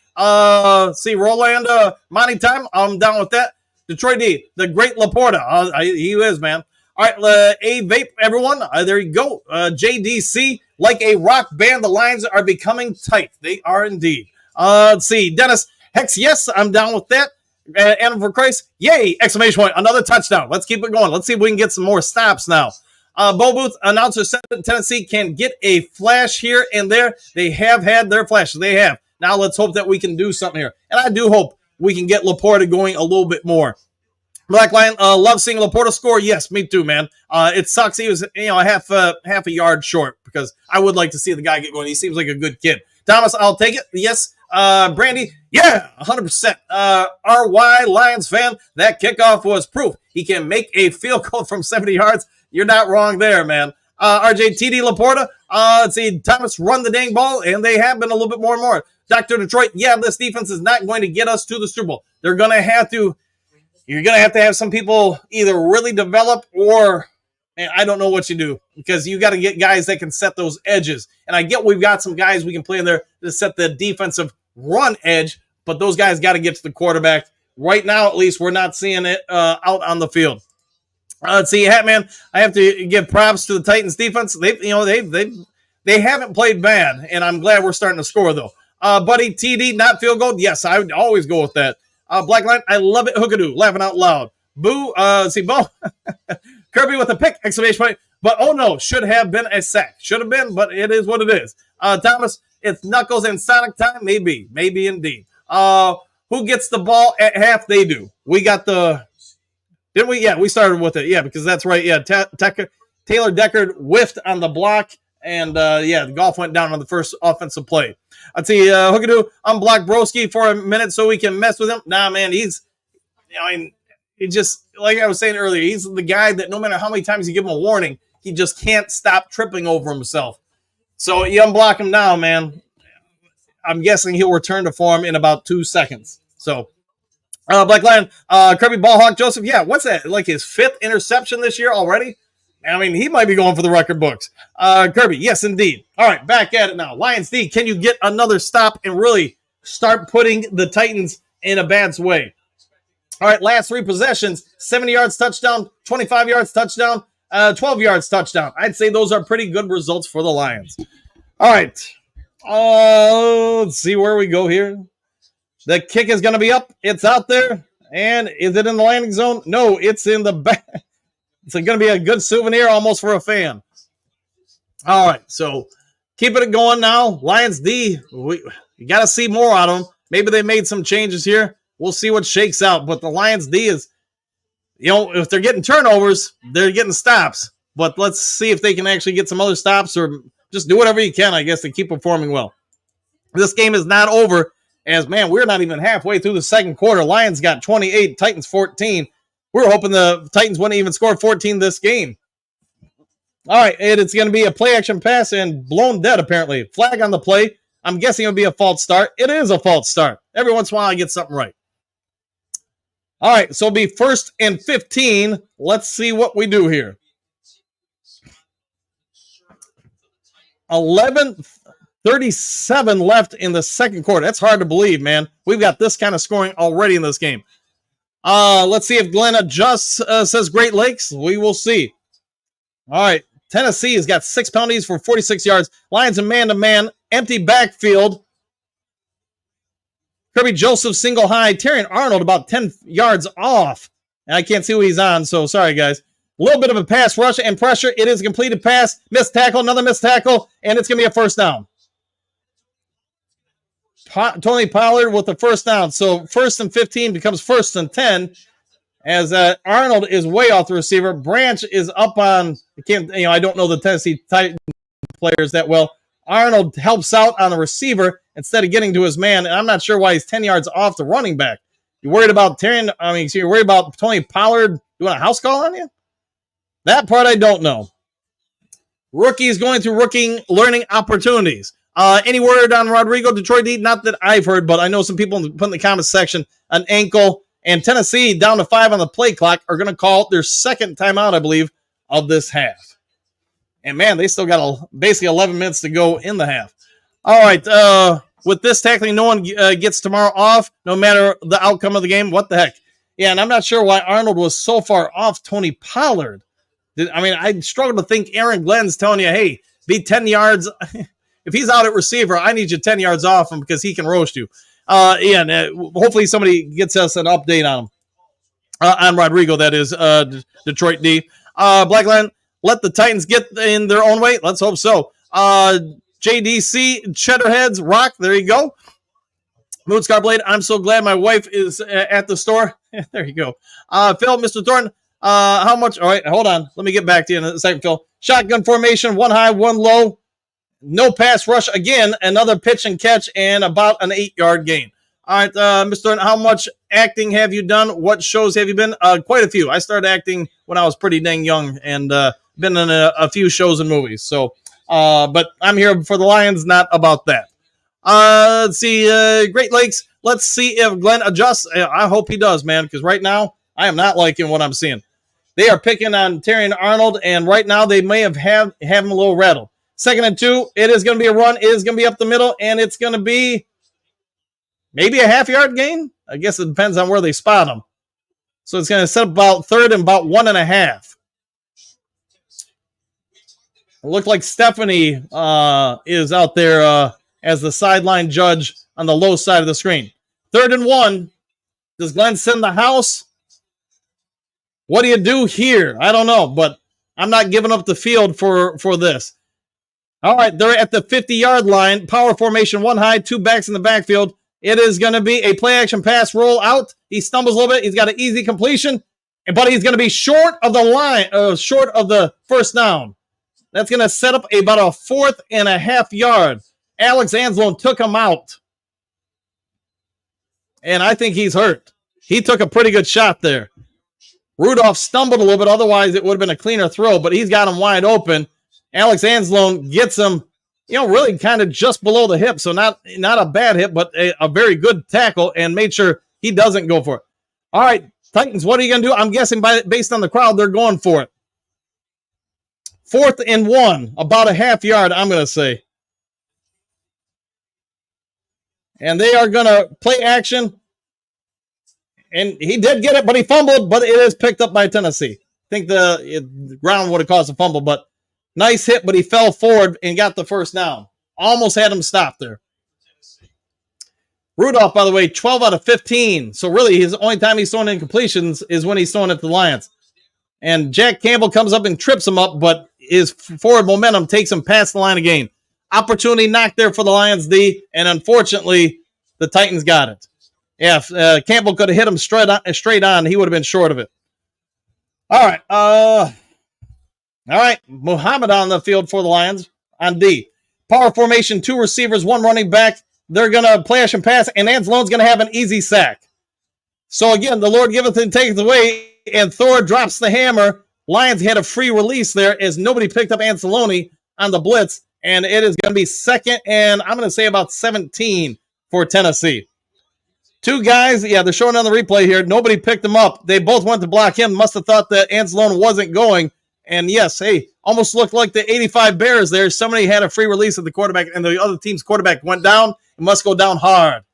Speaker 8: See, Roland, Monty time. I'm down with that. Detroit D, the great Laporta. He is, man. All right, A Vape, everyone. There you go. JDC, like a rock band, the lines are becoming tight. They are indeed. Let's see. Dennis, Hex, yes, I'm down with that. And for Christ, yay! Exclamation point. Another touchdown. Let's keep it going. Let's see if we can get some more stops now. Bo Booth, announcer said Tennessee can get a flash here and there. They have had their flashes. They have. Now let's hope that we can do something here. And I do hope we can get Laporta going a little bit more. Black Lion, love seeing Laporta score. Yes, me too, man. It sucks he was, half a yard short because I would like to see the guy get going. He seems like a good kid. Thomas, I'll take it. Yes. Brandy, yeah, 100%. RY Lions fan, that kickoff was proof. He can make a field goal from 70 yards. You're not wrong there, man. RJ TD Laporta, let's see, Thomas run the dang ball, and they have been a little bit more and more. Dr. Detroit, yeah, this defense is not going to get us to the Super Bowl. You're going to have to have some people either really develop or, man, I don't know what you do because you got to get guys that can set those edges. And I get we've got some guys we can play in there to set the defensive run edge, but those guys got to get to the quarterback. Right now, at least, we're not seeing it out on the field. Let's see, Hatman, I have to give props to the Titans defense. They haven't played bad, and I'm glad we're starting to score, though. Buddy, TD, not field goal? Yes, I would always go with that. Black Line, I love it. Hookadoo, laughing out loud. Boo, Bo. Kirby with a pick, exclamation point. But, oh, no, should have been a sack. Should have been, but it is what it is. Thomas, it's Knuckles and Sonic time? Maybe indeed. Who gets the ball at half? They do. We got didn't we? Yeah, we started with it. Yeah, because that's right. Yeah, Taylor Deckard whiffed on the block, and, the golf went down on the first offensive play. I'd see Hookadoo unblock Broski for a minute so we can mess with him. Nah, man, he just, like I was saying earlier, he's the guy that no matter how many times you give him a warning, he just can't stop tripping over himself. So you unblock him now, man. I'm guessing he'll return to form in about 2 seconds. So, Black Lion, Kirby Ballhawk Joseph, yeah, what's that? Like his 5th interception this year already? I mean, he might be going for the record books. Kirby, yes, indeed. All right, back at it now. Lions D, can you get another stop and really start putting the Titans in a bad way? All right, last 3 possessions, 70 yards touchdown, 25 yards touchdown, 12 yards touchdown. I'd say those are pretty good results for the Lions. All right. Let's see where we go here. The kick is going to be up. It's out there. And is it in the landing zone? No, it's in the back. It's going to be a good souvenir almost for a fan. All right, so keeping it going now. Lions D, you got to see more out of them. Maybe they made some changes here. We'll see what shakes out. But the Lions D is, if they're getting turnovers, they're getting stops. But let's see if they can actually get some other stops or just do whatever you can, I guess, to keep performing well. This game is not over as, man, we're not even halfway through the second quarter. Lions got 28, Titans 14. We were hoping the Titans wouldn't even score 14 this game. All right, and it's going to be a play-action pass and blown dead, apparently. Flag on the play. I'm guessing it would be a false start. It is a false start. Every once in a while, I get something right. All right, so it'll be 1st and 15. Let's see what we do here. 11:37 left in the second quarter. That's hard to believe, man. We've got this kind of scoring already in this game. Let's see if Glenn adjusts, says Great Lakes. We will see. All right. Tennessee has got 6 penalties for 46 yards. Lions and man-to-man. Empty backfield. Kirby Joseph single high. Terrion Arnold about 10 yards off. And I can't see who he's on, so sorry, guys. A little bit of a pass rush and pressure. It is a completed pass. Missed tackle, another missed tackle, and it's going to be a first down. Tony Pollard with the first down. So 1st and 15 becomes 1st and 10 as Arnold is way off the receiver. Branch is up on, I don't know the Tennessee Titans players that well. Arnold helps out on the receiver instead of getting to his man, and I'm not sure why he's 10 yards off the running back. You're worried about you're worried about Tony Pollard doing a house call on you? That part I don't know. Rookies going through rookie learning opportunities. Any word on Rodrigo Detroit D? Not that I've heard, but I know some people put in the comments section an ankle. And Tennessee, down to 5 on the play clock, are going to call their second timeout, I believe, of this half. And, man, they still got basically 11 minutes to go in the half. All right, with this tackling, no one gets tomorrow off, no matter the outcome of the game. What the heck? Yeah, and I'm not sure why Arnold was so far off Tony Pollard. I struggle to think Aaron Glenn's telling you, hey, be 10 yards. If he's out at receiver, I need you 10 yards off him because he can roast you. Hopefully somebody gets us an update on him. On Rodrigo, that is, Detroit D. Black Lion, let the Titans get in their own way. Let's hope so. JDC, Cheddarheads, Rock, there you go. Moonscar Blade, I'm so glad my wife is at the store. There you go. Phil, Mr. Thornton, how much? All right, hold on. Let me get back to you in a second, Phil. Shotgun formation, one high, one low. No pass rush. Again, another pitch and catch and about an 8-yard gain. All right, Mr. Thornton, how much acting have you done? What shows have you been? Quite a few. I started acting when I was pretty dang young and been in a few shows and movies. So, but I'm here for the Lions, not about that. Let's see, Great Lakes. Let's see if Glenn adjusts. I hope he does, man, because right now I am not liking what I'm seeing. They are picking on Terry and Arnold, and right now they may have him a little rattled. 2nd and 2. It is going to be a run. It is going to be up the middle, and it's going to be maybe a half-yard gain. I guess it depends on where they spot him. So it's going to set up about 3rd and about 1.5. It looked like Stephanie is out there as the sideline judge on the low side of the screen. 3rd and 1. Does Glenn send the house? What do you do here? I don't know, but I'm not giving up the field for this. All right, they're at the 50-yard line. Power formation, one high, 2 backs in the backfield. It is going to be a play-action pass roll out. He stumbles a little bit. He's got an easy completion, but he's going to be short of the line, short of the first down. That's going to set up about a 4th and a half yard. Alex Anzalone took him out. And I think he's hurt. He took a pretty good shot there. Rudolph stumbled a little bit. Otherwise, it would have been a cleaner throw, but he's got him wide open. Alex Anzalone gets him, really kind of just below the hip. So not a bad hit, but a very good tackle and made sure he doesn't go for it. All right, Titans, what are you going to do? I'm guessing based on the crowd, they're going for it. 4th and 1, about a half yard, I'm going to say. And they are going to play action. And he did get it, but he fumbled, but it is picked up by Tennessee. I think the ground would have caused a fumble, but nice hit, but he fell forward and got the first down. Almost had him stopped there. Rudolph, by the way, 12 out of 15. So really, his only time he's throwing incompletions is when he's throwing at the Lions. And Jack Campbell comes up and trips him up, but his forward momentum takes him past the line again. Opportunity knocked there for the Lions D, and unfortunately, the Titans got it. Yeah, if Campbell could have hit him straight on, he would have been short of it. All right. Muhammad on the field for the Lions on D. Power formation, 2 receivers, 1 running back. They're going to play action pass, and Anzalone's going to have an easy sack. So again, the Lord giveth and taketh away, and Thor drops the hammer. Lions had a free release there as nobody picked up Anzalone on the blitz, and it is going to be 2nd and I'm going to say about 17 for Tennessee. 2 guys, they're showing on the replay here. Nobody picked them up. They both went to block him. Must have thought that Anzalone wasn't going. And yes, almost looked like the 85 Bears there. Somebody had a free release of the quarterback, and the other team's quarterback went down. It must go down hard.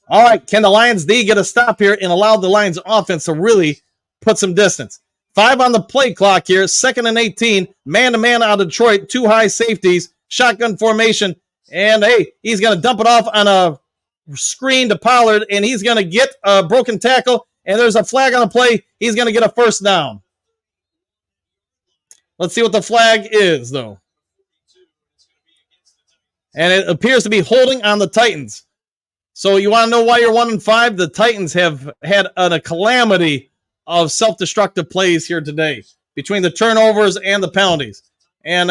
Speaker 8: All right, can the Lions D get a stop here and allow the Lions offense to really put some distance? 5 on the play clock here, 2nd and 18. Man-to-man out of Detroit, 2 high safeties, shotgun formation. And, he's going to dump it off on a screen to Pollard, and he's going to get a broken tackle, and there's a flag on the play. He's going to get a first down. Let's see what the flag is, though. And it appears to be holding on the Titans. So you want to know why you're 1-5? The Titans have had a calamity of self-destructive plays here today between the turnovers and the penalties. And,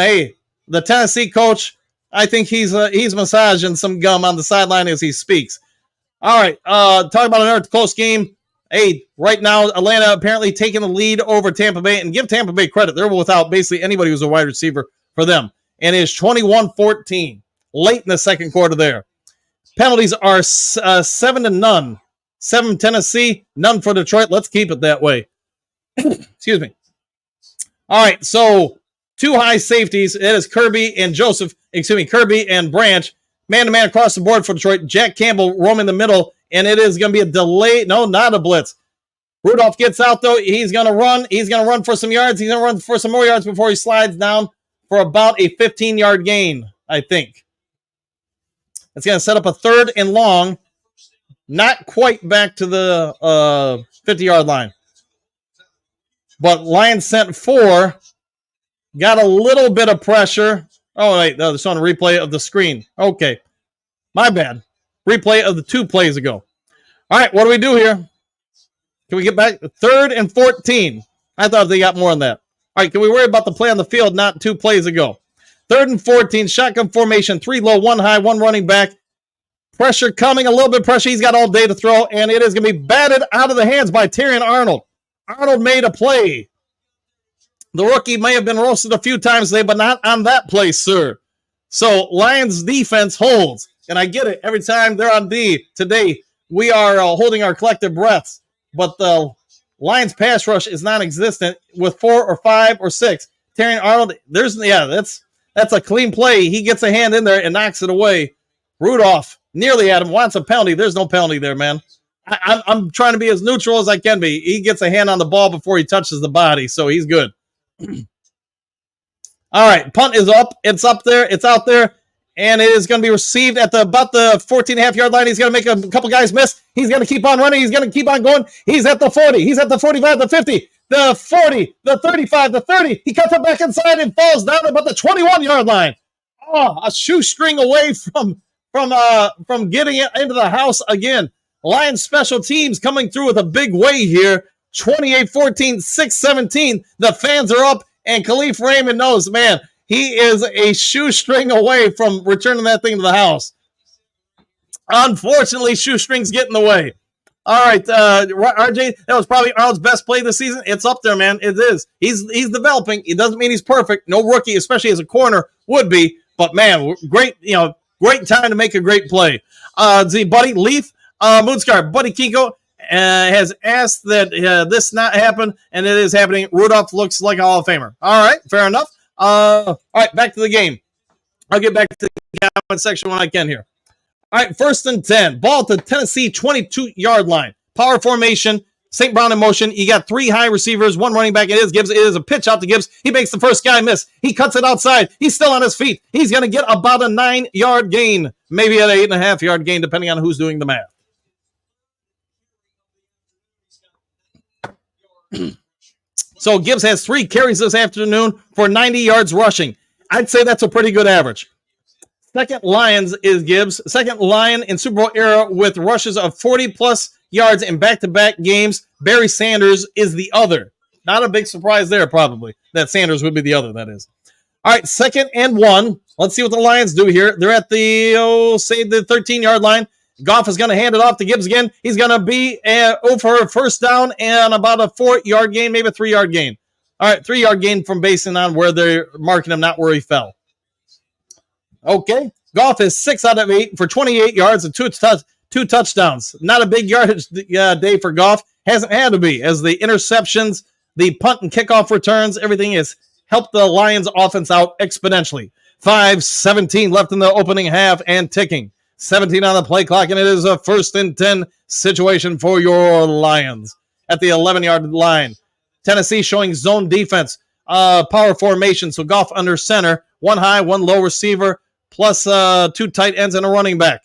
Speaker 8: the Tennessee coach, I think he's massaging some gum on the sideline as he speaks. All right, talking about another close game. Right now, Atlanta apparently taking the lead over Tampa Bay, and give Tampa Bay credit. They're without basically anybody who's a wide receiver for them. And it is 21-14 late in the second quarter there. Penalties are 7-0. 7 Tennessee, none for Detroit. Let's keep it that way. Excuse me. All right, so 2 high safeties. It is Kirby and Branch. Man-to-man across the board for Detroit. Jack Campbell roaming the middle, and it is going to be a delay. No, not a blitz. Rudolph gets out, though. He's going to run. He's going to run for some yards. He's going to run for some more yards before he slides down for about a 15-yard gain, I think. It's going to set up a 3rd and long. Not quite back to the 50-yard line. But Lions sent 4. Got a little bit of pressure. Oh, wait. They're showing a replay of the screen. Okay. My bad. replay of the 2 plays ago. All right, what do we do here? Can we get back? 3rd and 14. I thought they got more than that. All right, can we worry about the play on the field, not 2 plays ago? 3rd and 14, shotgun formation, 3 low, 1 high, 1 running back. Pressure coming, a little bit of pressure. He's got all day to throw, and it is going to be batted out of the hands by Terrion Arnold. Arnold made a play. The rookie may have been roasted a few times today, but not on that play, sir. So Lions defense holds, and I get it. Every time they're on D today, we are holding our collective breaths. But the Lions pass rush is non-existent with 4 or 5 or 6. Terrion Arnold, that's a clean play. He gets a hand in there and knocks it away. Rudolph nearly had him, wants a penalty. There's no penalty there, man. I'm trying to be as neutral as I can be. He gets a hand on the ball before he touches the body, so he's good. All right, punt is up. It's up there. It's out there. And it is going to be received at about the 14.5-yard line. He's going to make a couple guys miss. He's going to keep on running. He's going to keep on going. He's at the 40. He's at the 45, the 50, the 40, the 35, the 30. He cuts it back inside and falls down about the 21-yard line. Oh, a shoestring away from getting it into the house again. Lions special teams coming through with a big way here. 28-14, 6-17. The fans are up, and Khalif Raymond knows, man, he is a shoestring away from returning that thing to the house. Unfortunately, shoestrings get in the way. All right, RJ, that was probably Arnold's best play this season. It's up there, man. It is. He's developing. It doesn't mean he's perfect. No rookie, especially as a corner, would be. But man, great time to make a great play. Buddy Leaf, Moonscar, Buddy Kiko has asked that this not happen, and it is happening. Rudolph looks like a Hall of Famer. All right, fair enough. All right, back to the game. I'll get back to the comment section when I can here. All right, 1st and 10. Ball to Tennessee 22-yard line. Power formation. St. Brown in motion. You got 3 high receivers, 1 running back. It is Gibbs. It is a pitch out to Gibbs. He makes the first guy miss. He cuts it outside. He's still on his feet. He's going to get about a 9-yard gain. Maybe an 8.5-yard gain, depending on who's doing the math. So Gibbs has 3 carries this afternoon for 90 yards rushing. I'd say that's a pretty good average. Second Lions is Gibbs. Second Lion in Super Bowl era with rushes of 40-plus yards in back-to-back games. Barry Sanders is the other. Not a big surprise there, probably, that Sanders would be the other, that is. All right, 2nd and 1. Let's see what the Lions do here. They're at the 13-yard line. Goff is going to hand it off to Gibbs again. He's going to be over a first down and about a 4-yard gain, maybe a 3-yard gain. All right, 3-yard gain from basing on where they're marking him, not where he fell. Okay, Goff is 6 out of 8 for 28 yards and 2 touchdowns. Not a big yardage day for Goff. Hasn't had to be, as the interceptions, the punt and kickoff returns, everything has helped the Lions offense out exponentially. 5:17 left in the opening half and ticking. 17 on the play clock, and it is a 1st and 10 situation for your Lions at the 11-yard line. Tennessee showing zone defense, power formation, so Goff under center, 1 high, 1 low receiver, plus 2 tight ends and a running back.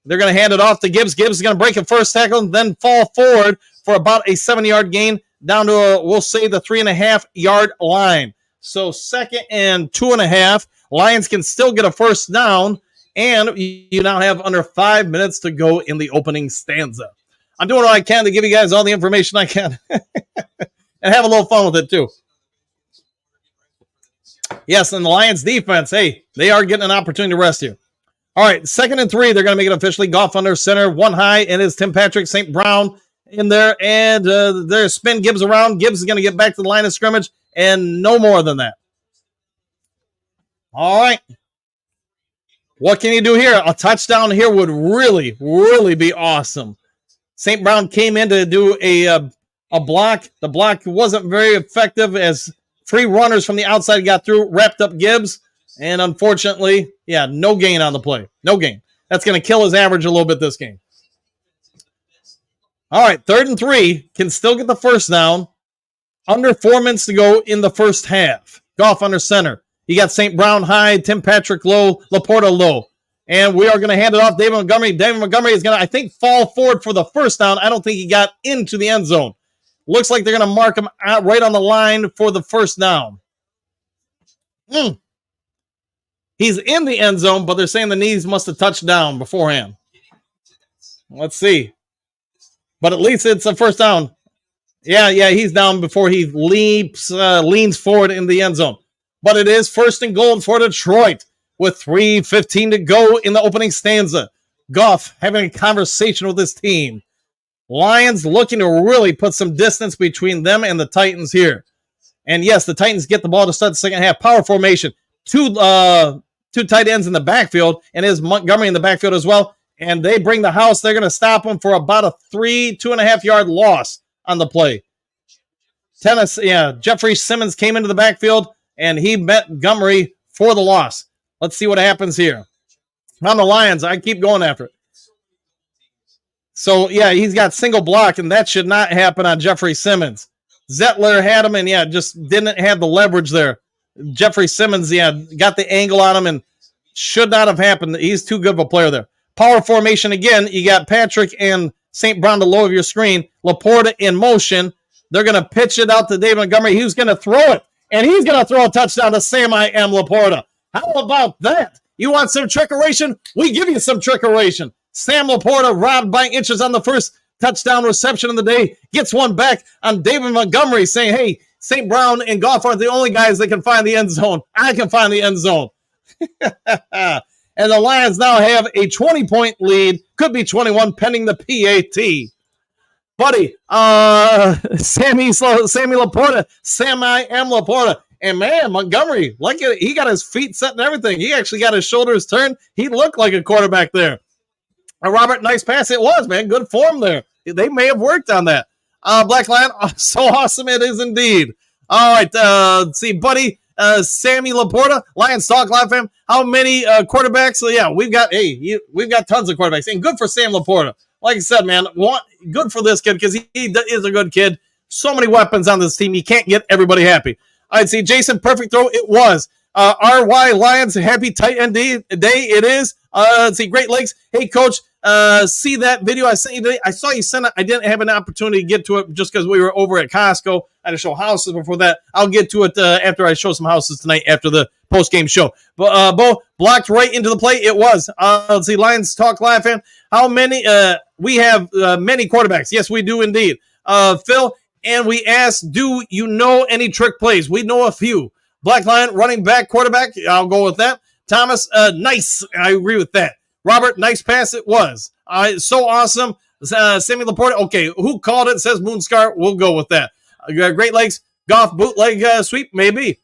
Speaker 8: They're going to hand it off to Gibbs. Gibbs is going to break a first tackle, then fall forward for about a 7-yard gain down to, we'll say, the 3.5-yard line. So 2nd and 2.5. Lions can still get a first down, and you now have under 5 minutes to go in the opening stanza. I'm doing what I can to give you guys all the information I can and have a little fun with it, too. Yes, and the Lions defense, hey, they are getting an opportunity to rest here. All right, 2nd and 3, they're going to make it officially. Goff under center, 1 high, and it's Tim Patrick, St. Brown in there, and there's spin Gibbs around. Gibbs is going to get back to the line of scrimmage, and no more than that. All right. What can you do here? A touchdown here would really, really be awesome. St. Brown came in to do a block. The block wasn't very effective as 3 runners from the outside got through, wrapped up Gibbs, and unfortunately, no gain on the play. No gain. That's going to kill his average a little bit this game. All right, 3rd and 3, can still get the first down. Under 4 minutes to go in the first half. Goff under center. You got St. Brown high, Tim Patrick low, Laporta low. And we are going to hand it off David Montgomery. David Montgomery is going to, I think, fall forward for the first down. I don't think he got into the end zone. Looks like they're going to mark him out right on the line for the first down. He's in the end zone, but they're saying the knees must have touched down beforehand. Let's see. But at least it's a first down. Yeah, he's down before he leans forward in the end zone. But it is first and goal for Detroit with 3:15 to go in the opening stanza. Goff having a conversation with his team. Lions looking to really put some distance between them and the Titans here. And yes, the Titans get the ball to start the second half. Power formation. Two tight ends in the backfield, and is Montgomery in the backfield as well. And they bring the house. They're going to stop them for about a 2.5 yard loss on the play. Jeffrey Simmons came into the backfield, and he met Montgomery for the loss. Let's see what happens here. On the Lions, I keep going after it. So, yeah, he's got single block, and that should not happen on Jeffrey Simmons. Zettler had him, and, just didn't have the leverage there. Jeffrey Simmons, got the angle on him, and should not have happened. He's too good of a player there. Power formation again. You got Patrick and St. Brown to low of your screen. Laporta in motion. They're going to pitch it out to David Montgomery. He's going to throw it, and he's going to throw a touchdown to Sam I Am Laporta. How about that? You want some trickeration? We give you some trickeration. Sam Laporta robbed by inches on the first touchdown reception of the day. Gets one back on David Montgomery saying, hey, St. Brown and Goff aren't the only guys that can find the end zone. I can find the end zone. And the Lions now have a 20-point lead. Could be 21 pending the PAT. Buddy, Sammy Laporta, Sam I Am Laporta. And, man, Montgomery, he got his feet set and everything. He actually got his shoulders turned. He looked like a quarterback there. Robert, nice pass it was, man. Good form there. They may have worked on that. Black Lion, so awesome it is indeed. All right, let's see, buddy. Sammy Laporta, Lions Talk Live fam. How many quarterbacks? So, yeah, we've got tons of quarterbacks. And good for Sam Laporta. Like I said, man, good for this kid because he is a good kid. So many weapons on this team. You can't get everybody happy. I'd see Jason, perfect throw. It was. RY Lions, happy tight end day. It is. Let's see, Great Lakes. Hey, Coach, see that video I sent you today? I saw you send it. I didn't have an opportunity to get to it just because we were over at Costco. I had to show houses before that. I'll get to it after I show some houses tonight after the post-game show. But Bo, blocked right into the play. It was. Let's see, Lions Talk Live fan. How many? We have many quarterbacks. Yes, we do indeed. Phil, and we asked, do you know any trick plays? We know a few. Black Lion, running back, quarterback. I'll go with that. Thomas, nice. I agree with that. Robert, nice pass it was. So awesome. Sammy Laporta, okay, who called it? Says Moonscar. We'll go with that. Great Lakes, Goff, bootleg sweep, maybe.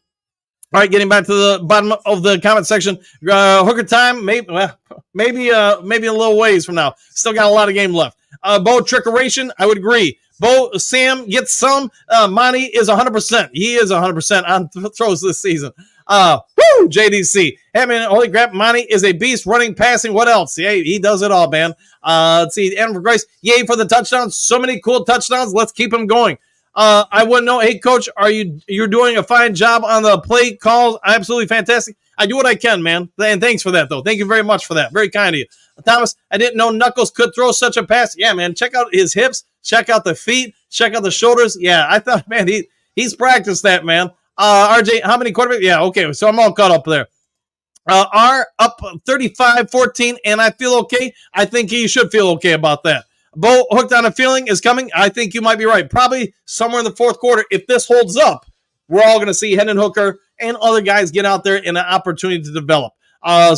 Speaker 8: All right, getting back to the bottom of the comment section. Hooker time, maybe a little ways from now. Still got a lot of game left. Bo, trickeration, I would agree. Bo, Sam gets some. Monty is 100%. He is 100% on throws this season. JDC. Hey, man, holy crap, Monty is a beast, running, passing. What else? Yeah, he does it all, man. Let's see, and for Grace, yay for the touchdowns. So many cool touchdowns. Let's keep them going. I wouldn't know. Hey, Coach, you're doing a fine job on the play calls. Absolutely fantastic. I do what I can, man. And thanks for that, though. Thank you very much for that. Very kind of you. Thomas, I didn't know Knuckles could throw such a pass. Yeah, man, check out his hips. Check out the feet. Check out the shoulders. Yeah, I thought, man, he's practiced that, man. RJ, how many quarterbacks? Yeah, okay, so I'm all caught up there. R up 35-14, and I feel okay. I think you should feel okay about that. Bo, hooked on a feeling is coming. I think you might be right. Probably somewhere in the fourth quarter. If this holds up, we're all going to see Hendon Hooker and other guys get out there in an opportunity to develop. I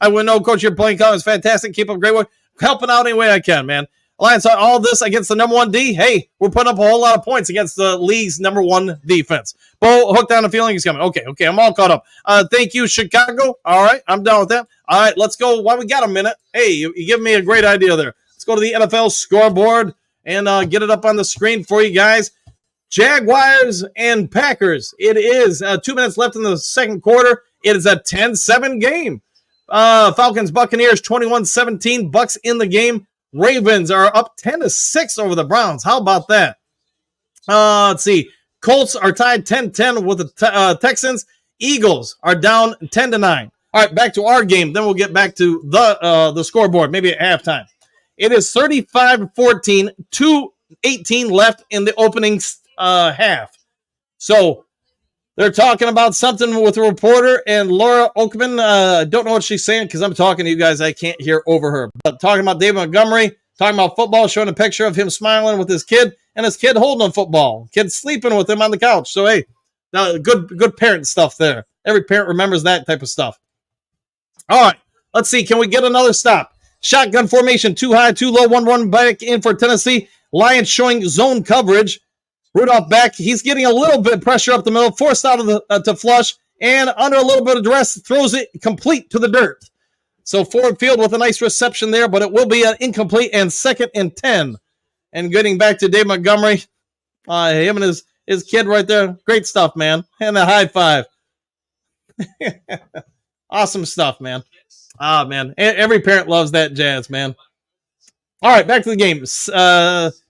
Speaker 8: wouldn't know, Coach, your playing comment is fantastic. Keep up great work. Helping out any way I can, man. Alliance, all this against the number one D. Hey, we're putting up a whole lot of points against the league's number one defense. Bo, hooked on a feeling is coming. Okay, I'm all caught up. Thank you, Chicago. All right, I'm done with that. All right, let's go. While we got a minute, hey, you give me a great idea there. Let's go to the NFL scoreboard and get it up on the screen for you guys. Jaguars and Packers. It is 2 minutes left in the second quarter. It is a 10-7 game. Falcons, Buccaneers, 21-17. Bucks in the game. Ravens are up 10-6 over the Browns. How about that? Let's see. Colts are tied 10-10 with the Texans. Eagles are down 10-9. All right, back to our game. Then we'll get back to the scoreboard, maybe at halftime. It is 35-14, 2:18 left in the opening half. So They're talking about something with a reporter, and Laura Oakman, don't know what she's saying because I'm talking to you guys. I can't hear over her. But talking about David Montgomery, talking about football, showing a picture of him smiling with his kid, and his kid holding a football. Kid sleeping with him on the couch. So, hey, good parent stuff there. Every parent remembers that type of stuff. All right, let's see. Can we get another stop? Shotgun formation, 2 high, 2 low, 1 run back in for Tennessee. Lions showing zone coverage. Rudolph back. He's getting a little bit of pressure up the middle, forced out of the to flush, and under a little bit of duress, throws it complete to the dirt. So forward field with a nice reception there, but it will be an incomplete and 2nd and 10. And getting back to Dave Montgomery, him and his kid right there. Great stuff, man. And a high five. Awesome stuff, man. Ah, man. Every parent loves that jazz, man. All right, back to the game.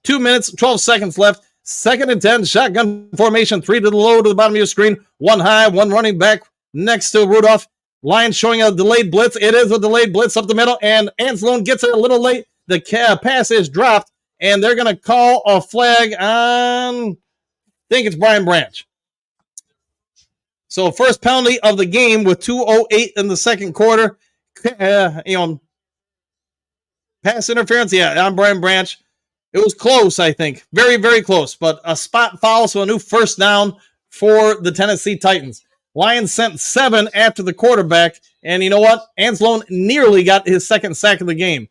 Speaker 8: 2 minutes, 12 seconds left. 2nd and 10, shotgun formation, 3 to the low to the bottom of your screen, 1 high, 1 running back next to Rudolph. Lions showing a delayed blitz. It is a delayed blitz up the middle, and Anzalone gets it a little late. The pass is dropped, and they're going to call a flag on, I think it's Brian Branch. So first penalty of the game with 2:08 in the second quarter. Pass interference, on Brian Branch. It was close, I think. Very, very close. But a spot foul, so a new first down for the Tennessee Titans. Lions sent 7 after the quarterback. And you know what? Anzalone nearly got his 2nd sack of the game.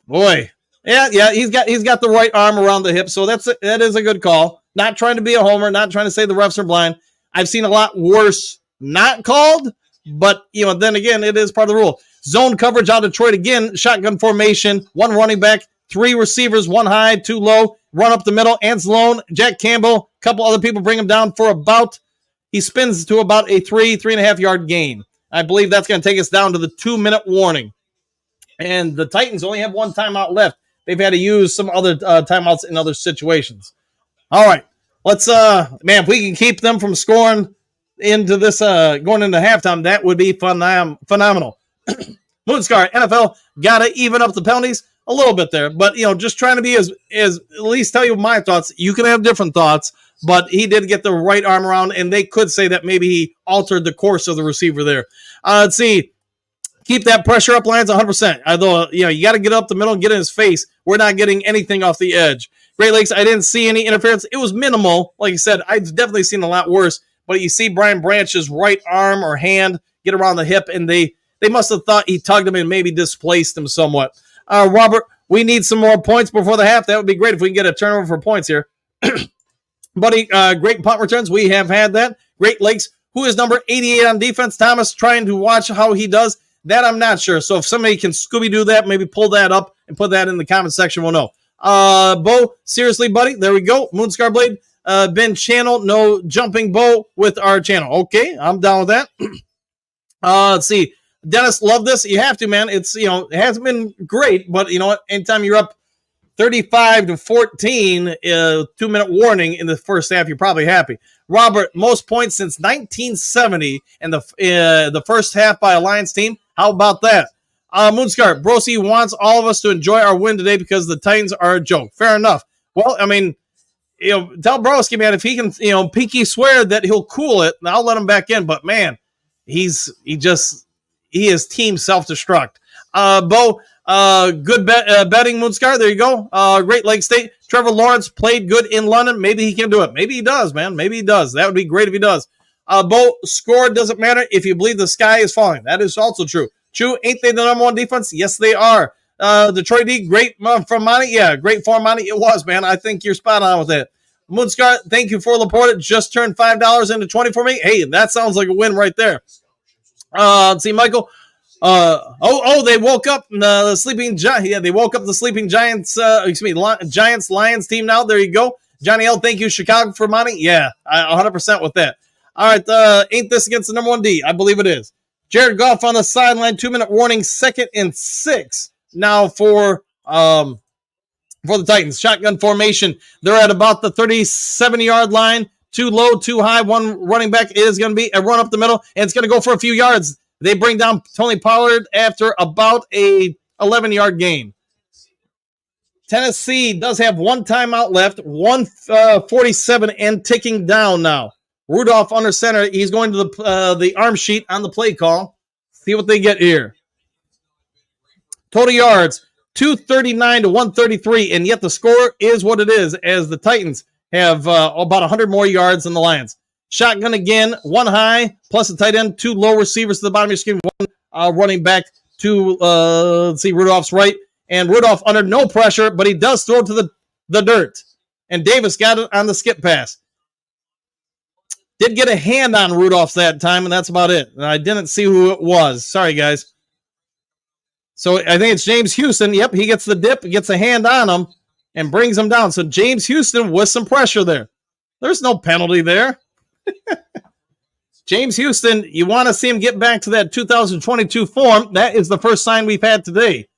Speaker 8: Boy. Yeah, he's got the right arm around the hip, so that is a good call. Not trying to be a homer, not trying to say the refs are blind. I've seen a lot worse not called, but then again, it is part of the rule. Zone coverage out of Detroit again. Shotgun formation, 1 running back, 3 receivers, 1 high, 2 low, run up the middle. Anzalone, Jack Campbell, a couple other people bring him down for he spins to about a 3.5 yard gain. I believe that's going to take us down to the 2-minute warning. And the Titans only have 1 timeout left. They've had to use some other timeouts in other situations. All right, let's, if we can keep them from scoring into this, going into halftime, that would be phenomenal. Moonscar, NFL got to even up the penalties a little bit there, but just trying to be as at least tell you my thoughts. You can have different thoughts, but he did get the right arm around, and they could say that maybe he altered the course of the receiver there. Let's see. Keep that pressure up, Lions, 100%. Although, you got to get up the middle and get in his face. We're not getting anything off the edge. Great Lakes, I didn't see any interference. It was minimal. Like I said, I've definitely seen a lot worse, but you see Brian Branch's right arm or hand get around the hip, and they must have thought he tugged him and maybe displaced him somewhat. Robert, we need some more points before the half. That would be great if we can get a turnover for points here. Buddy, great punt returns. We have had that. Great Lakes, who is number 88 on defense? Thomas, trying to watch how he does. That I'm not sure. So if somebody can Scooby-Doo that, maybe pull that up and put that in the comment section, we'll know. Bo, seriously, buddy. There we go. Moonscar Blade, Ben Channel, no jumping Bo with our channel. Okay, I'm down with that. Let's see. Dennis, love this. You have to, man. It's, it hasn't been great, but you know what? Anytime you're up 35-14, 2-minute warning in the first half, you're probably happy. Robert, most points since 1970 in the first half by a Lions team. How about that? Moonscar, Brosi wants all of us to enjoy our win today because the Titans are a joke. Fair enough. Well, I mean, tell Broski, man, if he can, pinky swear that he'll cool it, I'll let him back in. But man, he is team self-destruct. Bo, good betting, Moonscar. There you go. Great Lake State. Trevor Lawrence played good in London. Maybe he can do it. Maybe he does, man. Maybe he does. That would be great if he does. Bo, score doesn't matter if you believe the sky is falling. That is also true. True, ain't they the number 1 defense? Yes, they are. Detroit D, great from Monty. Yeah, great for Monty. It was, man. I think you're spot on with it. Moonscar, thank you for Laporta. Just turned $5 into 20 for me. Hey, that sounds like a win right there. Let's see, Michael. They woke up the sleeping giant. Yeah, they woke up the sleeping Giants. Giants Lions team now. There you go. Johnny L, thank you, Chicago for money. Yeah, 100% with that. All right, ain't this against the number 1 D? I believe it is. Jared Goff on the sideline, 2-minute warning, 2nd and 6 now for the Titans. Shotgun formation. They're at about the 37-yard line. 2 low, 2 high. 1 running back is going to be a run up the middle, and it's going to go for a few yards. They bring down Tony Pollard after about a 11-yard gain. Tennessee does have 1 timeout left, 1:47 and ticking down now. Rudolph under center. He's going to the arm sheet on the play call. See what they get here. Total yards, 239 to 133, and yet the score is what it is, as the Titans have about 100 more yards than the Lions. Shotgun again, one high, plus a tight end, two low receivers to the bottom of your screen, one running back to, Rudolph's right. And Rudolph under no pressure, but he does throw to the dirt. And Davis got it on the skip pass. Did get a hand on Rudolph that time, and that's about it. And I didn't see who it was. Sorry, guys. So I think it's James Houston. Yep, he gets the dip, gets a hand on him, and brings him down. So James Houston with some pressure there. There's no penalty there. James Houston, you want to see him get back to that 2022 form. That is the first sign we've had today.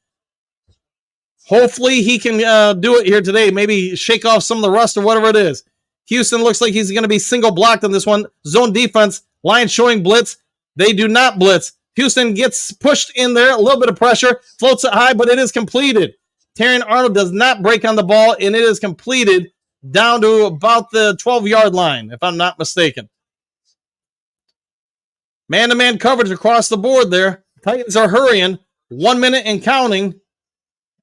Speaker 8: Hopefully he can do it here today. Maybe shake off some of the rust or whatever it is. Houston looks like he's going to be single blocked on this one. Zone defense. Lions showing blitz. They do not blitz. Houston gets pushed in there. A little bit of pressure. Floats it high, but it is completed. Terrion Arnold does not break on the ball, and it is completed down to about the 12-yard line, if I'm not mistaken. Man-to-man coverage across the board there. Titans are hurrying. 1 minute and counting.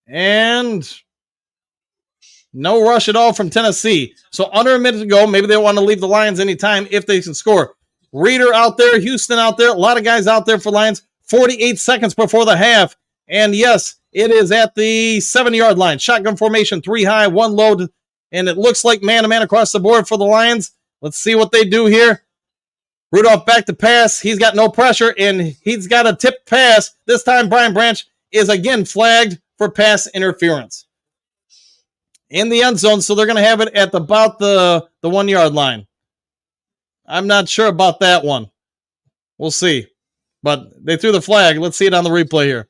Speaker 8: And no rush at all from Tennessee. So under a minute to go. Maybe they want to leave the Lions anytime if they can score. Reader out there. Houston out there. A lot of guys out there for Lions. 48 seconds before the half. And yes, it is at the 7-yard line. Shotgun formation. 3 high, 1 low. And it looks like man-to-man across the board for the Lions. Let's see what they do here. Rudolph back to pass. He's got no pressure, and he's got a tip pass. This time, Brian Branch is again flagged for pass interference in the end zone, so they're going to have it at about the 1-yard line. I'm not sure about that one. We'll see. But they threw the flag. Let's see it on the replay here.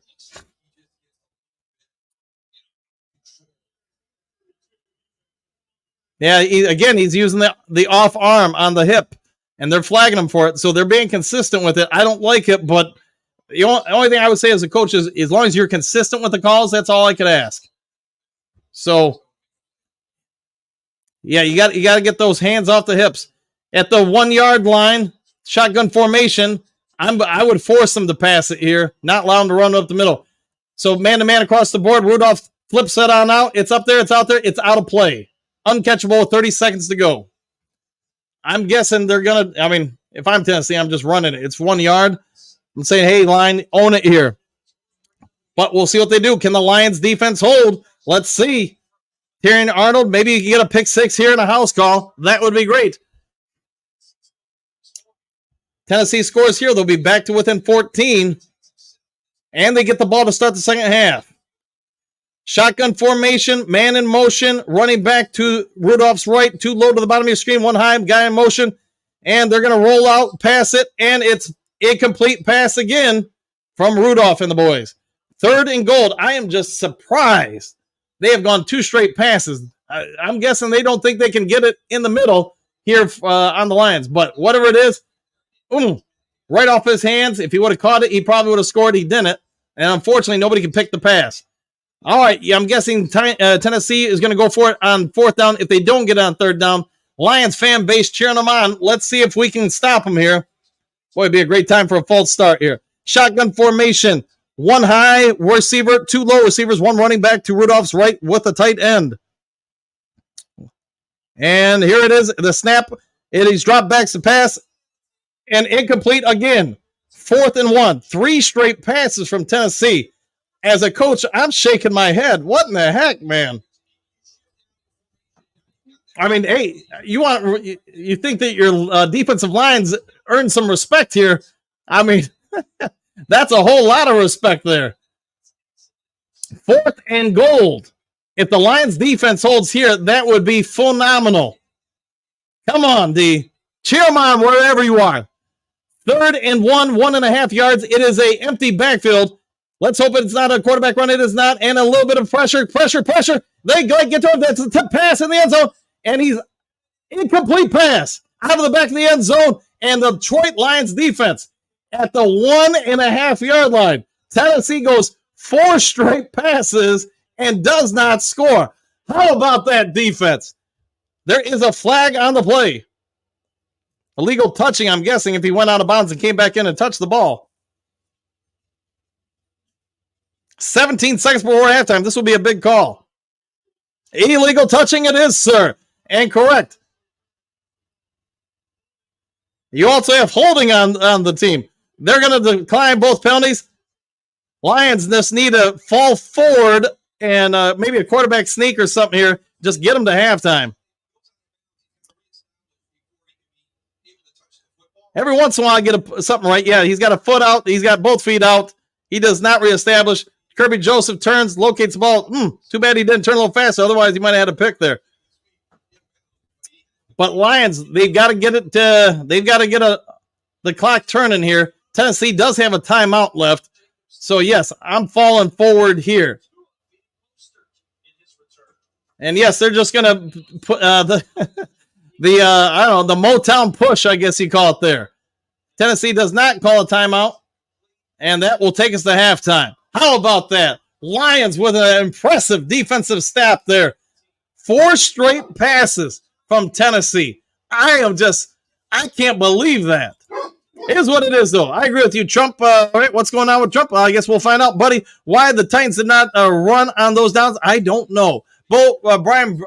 Speaker 8: Yeah, he's using the off arm on the hip. And they're flagging him for it, so they're being consistent with it. I don't like it, but the only thing I would say as a coach is as long as you're consistent with the calls, that's all I could ask. So, yeah, you got to get those hands off the hips. At the 1-yard line, shotgun formation, I would force them to pass it here, not allow them to run up the middle. So man-to-man across the board, Rudolph flips it on out. It's up there, it's out there, it's out of play. Uncatchable, 30 seconds to go. I'm guessing they're going to, if I'm Tennessee, I'm just running it. It's 1 yard. I'm saying, hey, line, own it here. But we'll see what they do. Can the Lions defense hold? Let's see. Terrion Arnold, maybe you can get a pick 6 here in a house call. That would be great. Tennessee scores here. They'll be back to within 14. And they get the ball to start the second half. Shotgun formation, man in motion, running back to Rudolph's right, 2 low to the bottom of your screen, 1 high, guy in motion, and they're going to roll out, pass it, and it's incomplete pass again from Rudolph and the boys. 3rd and goal. I am just surprised they have gone 2 straight passes. I'm guessing they don't think they can get it in the middle here on the Lions, but whatever it is, right off his hands. If he would have caught it, he probably would have scored. He didn't, and unfortunately, nobody can pick the pass. All right, I'm guessing Tennessee is going to go for it on 4th down. If they don't get it on 3rd down, Lions fan base cheering them on. Let's see if we can stop them here. Boy, it'd be a great time for a false start here. Shotgun formation, 1 high receiver, 2 low receivers, 1 running back to Rudolph's right with a tight end. And here it is, the snap. He's dropped back to pass, and incomplete again. 4th and 1. 3 straight passes from Tennessee. As a coach, I'm shaking my head. What in the heck, man? Hey, you think that your defensive lines earn some respect here? That's a whole lot of respect there. 4th and goal. If the Lions defense holds here, that would be phenomenal. Come on, D. Cheer them on wherever you are. 3rd and 1, 1.5 yards. It is a empty backfield. Let's hope it's not a quarterback run. It is not. And a little bit of pressure. They get to him. That's a tip pass in the end zone. And he's incomplete pass out of the back of the end zone. And the Detroit Lions defense at the 1.5 yard line. Tennessee goes 4 straight passes and does not score. How about that defense? There is a flag on the play. Illegal touching, I'm guessing, if he went out of bounds and came back in and touched the ball. 17 seconds before halftime. This will be a big call. Illegal touching it is, sir. And correct. You also have holding on the team. They're going to decline both penalties. Lions just need to fall forward and maybe a quarterback sneak or something here. Just get them to halftime. Every once in a while, I get something right. Yeah, he's got a foot out. He's got both feet out. He does not reestablish. Kirby Joseph turns, locates the ball. Too bad he didn't turn a little faster. Otherwise, he might have had a pick there. But Lions, they've got to get it. They've got to get the clock turning here. Tennessee does have a timeout left. So, yes, I'm falling forward here. And, yes, they're just going to put the Motown push, I guess you call it there. Tennessee does not call a timeout, and that will take us to halftime. How about that? Lions with an impressive defensive staff there. 4 straight passes from Tennessee. I can't believe that. It is what it is, though. I agree with you, Trump. All right, what's going on with Trump? I guess we'll find out, buddy. Why the Titans did not run on those downs, I don't know. Brian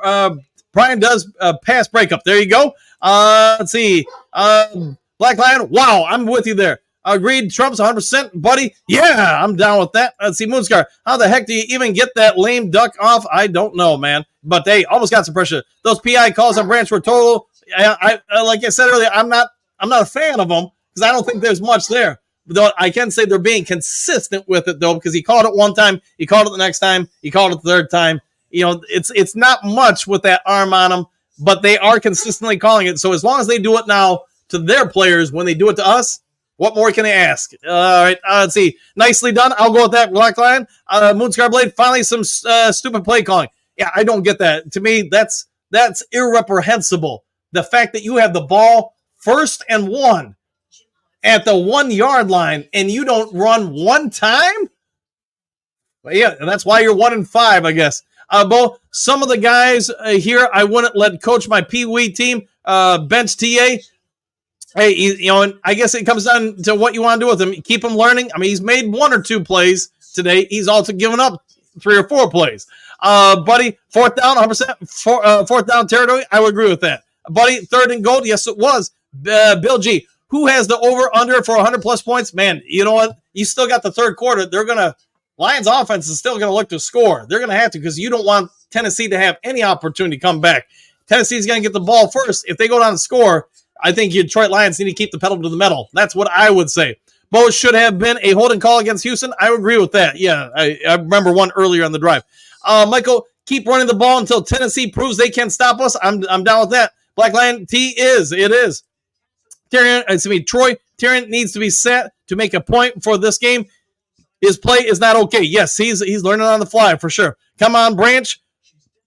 Speaker 8: does pass breakup. There you go. Let's see. Black Lion. Wow, I'm with you there. Agreed. Trump's 100%, buddy. Yeah, I'm down with that. Let's see. Moonscar. How the heck do you even get that lame duck off? I don't know, man. But they almost got some pressure. Those PI calls on Branch were total. I like I said earlier, I'm not a fan of them because I don't think there's much there. Though I can say they're being consistent with it, though, because he called it one time, he called it the next time, he called it the third time. You know, it's not much with that arm on them, but they are consistently calling it. So as long as they do it now to their players, when they do it to us, what more can they ask? All right, let's see. Nicely done. I'll go with that, Black Lion. Moonscar Blade, finally some stupid play calling. Yeah, I don't get that. To me, that's irreprehensible. The fact that you have the ball 1st and 1 at the 1 yard line and you don't run one time? But yeah, that's why you're 1-5, I guess. Bo, some of the guys here, I wouldn't let coach my Pee Wee team, bench TA. Hey, and I guess it comes down to what you want to do with him. Keep him learning. I mean, he's made 1 or 2 plays today. He's also given up 3 or 4 plays. Buddy, 4th down, 100%. 4th down territory. I would agree with that. Buddy, 3rd and goal. Yes, it was. Bill G. Who has the over-under for 100-plus points? Man, you know what? You still got the third quarter. Lions offense is still going to look to score. They're going to have to because you don't want Tennessee to have any opportunity to come back. Tennessee's going to get the ball first. If they go down and score, I think you Detroit Lions need to keep the pedal to the metal. That's what I would say. Both should have been a holding call against Houston. I agree with that. Yeah, I remember one earlier on the drive. Michael, keep running the ball until Tennessee proves they can stop us. I'm down with that. Black Lion, it is. Troy Tyrion needs to be set to make a point for this game. His play is not okay. Yes, he's learning on the fly for sure. Come on, Branch.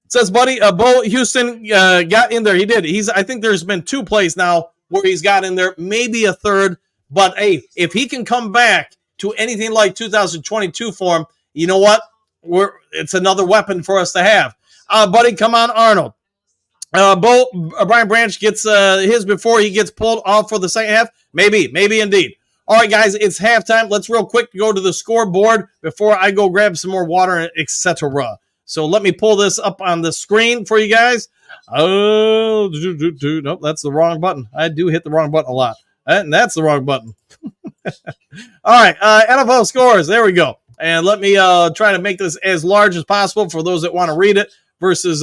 Speaker 8: Says, buddy, Bo Houston got in there. He did. I think there's been 2 plays now where he's got in there, maybe a third. But, hey, if he can come back to anything like 2022 form, you know what? It's another weapon for us to have. Buddy, come on, Arnold. Brian Branch gets his before he gets pulled off for the second half. Maybe indeed. All right, guys, it's halftime. Let's real quick go to the scoreboard before I go grab some more water, etc. So let me pull this up on the screen for you guys. Oh, nope, that's the wrong button. I do hit the wrong button a lot. And that's the wrong button. All right, NFL scores. There we go. And let me try to make this as large as possible for those that want to read it versus,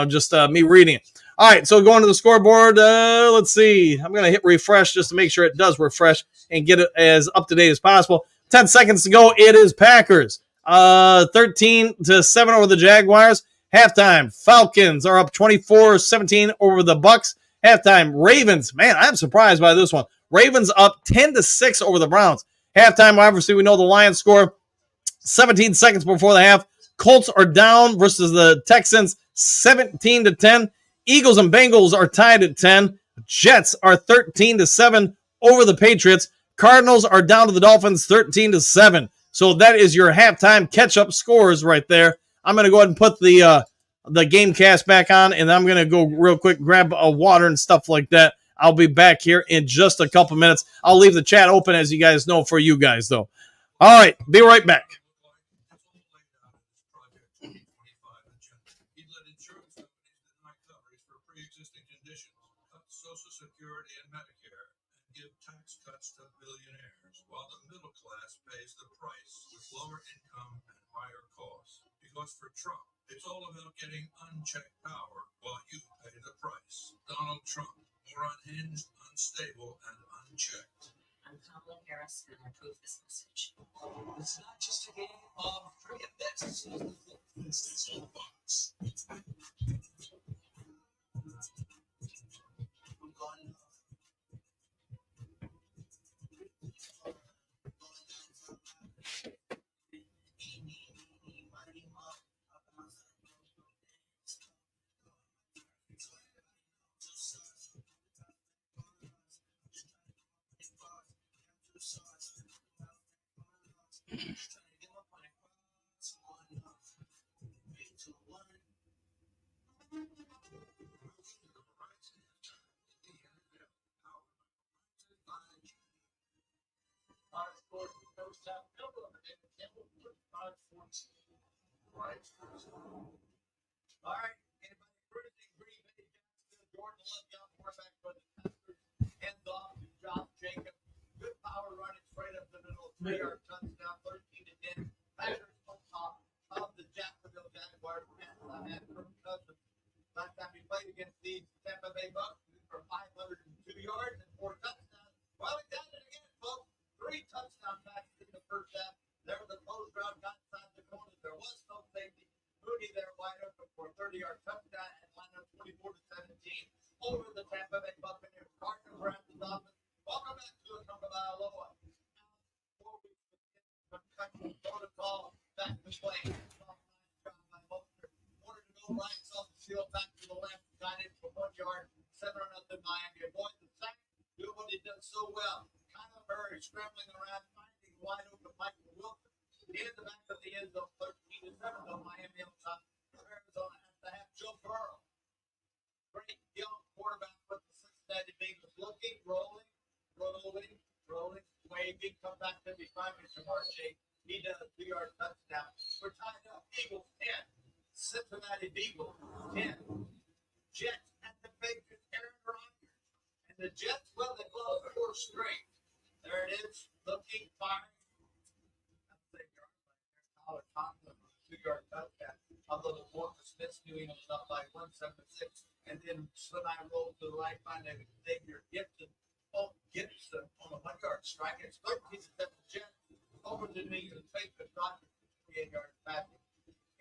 Speaker 8: just me reading it. All right, so going to the scoreboard, let's see. I'm going to hit refresh just to make sure it does refresh and get it as up-to-date as possible. 10 seconds to go. It is Packers. 13-7 over the Jaguars. Halftime, Falcons are up 24-17 over the Bucks. Halftime, Ravens. Man, I'm surprised by this one. Ravens up 10-6 over the Browns. Halftime, obviously, we know the Lions score 17 seconds before the half. Colts are down versus the Texans 17-10. Eagles and Bengals are tied at 10. Jets are 13-7 over the Patriots. Cardinals are down to the Dolphins 13-7. So that is your halftime catch-up scores right there. I'm going to go ahead and put the game cast back on, and I'm going to go real quick, grab a water and stuff like that. I'll be back here in just a couple minutes. I'll leave the chat open, as you guys know, for you guys, though. All right, be right back.
Speaker 9: Social Security and Medicare and give tax cuts to billionaires, while the middle class pays the price with lower income and higher costs. Because for Trump, it's all about getting unchecked power while you pay the price. Donald Trump, more unhinged, unstable, and unchecked.
Speaker 10: I'm Kamala Harris, and I approve this message. It's not just a game of cricket. This is a box.
Speaker 9: All right, anybody predicting Green Bay, Jacksonville, Jordan Love, young quarterback for the Packers, hands off to Josh Jacobs. Good power running straight up the middle, 3-yard touchdown, 13-10. Packers on top of the Jacksonville Jaguars. And had Kirk Cousins. Last time he played against the Tampa Bay Bucks for 502 yards and 4 touchdowns. Well, he done it again, folks. 3 touchdown passes in the first half. There was a close route, got inside the corner. There was no safety. Mooney there wide open for a 30-yard touchdown and line up 24-17 over the Tampa Bay Buccaneers. Cardinals are at the offense. Welcome back to a Aloha. 4 weeks of concussion protocol back to play. Wanted to go right, saw the field back to the left, got in for 1 yard, 7-0 Miami. Avoid the sack, do what he does so well. Kyler Murray scrambling around, finding wide open Michael Wilson. In the back of the end zone, 13-7, Miami on top. Arizona has to have Joe Burrow. Great young quarterback with the Cincinnati Bengals. Looking, rolling, waving, come back to me, 5 minutes of Marche. He does a 2-yard touchdown. We're tied up. Eagles 10. Cincinnati Bengals 10. Jets at the Patriots, Aaron Rodgers. And the Jets, well, they lost 4 straight. There it is. Looking, firing. Thompson, 2-yard touchdown. Although the Borka Smith New England was up by 176, and then Slimai rolled to the right, finding Xavier Gibson. Gibson on a 1-yard strike. It's 13-7 Jets over the New England Patriots. Rodgers 28 yards passing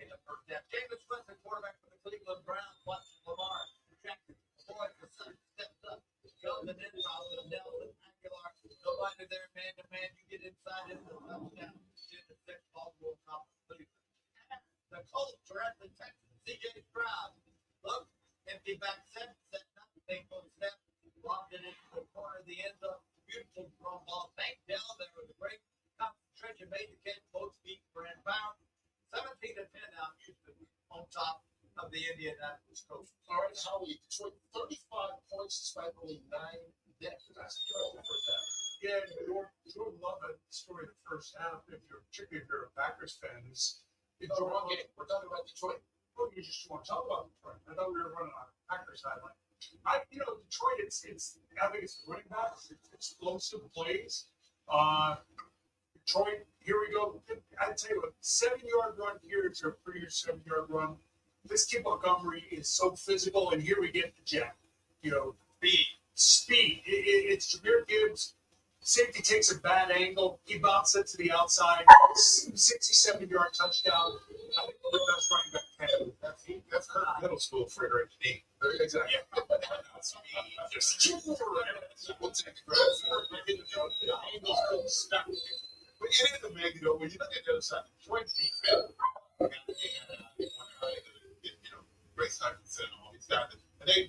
Speaker 9: in the first half. Jameis Winston, quarterback for the Cleveland Browns, watching Lamar Jackson. Boy, the sun steps up. Goes and in route to Nelson Aguilar. Nobody there, man to man. You get inside into the touchdown. The Colts are at the Texans. C.J. Stroud. Look, empty back set nothing. Thankful step. Locked it into the corner of the end zone. Beautiful throw ball. Thank Dell there with a great concentration. Made the catch. Both feet for and bound. 17-10 now. Houston on top of the Indianapolis Colts.
Speaker 11: All right, Howie, Detroit 35 points despite only 9 deaths. That's the first half.
Speaker 9: Yeah, Jordan Love had the story of the first half. Particularly if you're a Packers fan,
Speaker 11: we're talking about Detroit.
Speaker 9: Oh, you just want to talk about Detroit? I thought we were running on a Packers highlight. Detroit. I think it's the running backs. It's explosive plays. Detroit. Here we go. I'd tell you, a 7-yard run here to a pretty 7-yard run. This kid Montgomery is so physical, and here we get the Jet. Speed. It's Jameer Gibbs. Safety takes a bad angle. He bounces it to the outside. 67-yard touchdown. I think the best running back can. That's Kirk Middle School for Eric D. Exactly. We'll take the credit for it. The angle's still stuck. But it is amazing, though, when you look at the other side, Detroit defense, Ray Stephenson and all these guys. And they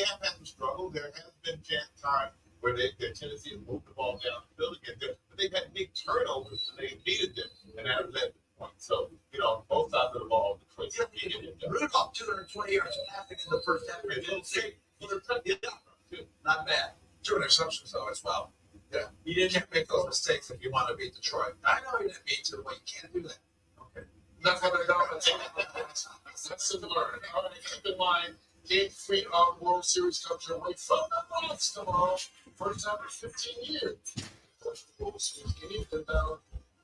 Speaker 9: have had some struggle. There has been time where their tendency to move the ball down the field against them, but they've had big turnovers, and they needed them, and that has led to the point. So, both sides of the ball, Detroit.
Speaker 11: Rudolph, 220 yards passing in the first half.
Speaker 9: Not bad.
Speaker 11: make those mistakes if you want to beat Detroit. I know you didn't mean to, but you can't do that. Okay. Not coming down. That's to learn. All right, keep in mind, Game 3 of World Series comes your way from the Mets tomorrow. First time in 15 years. First World Series game, then down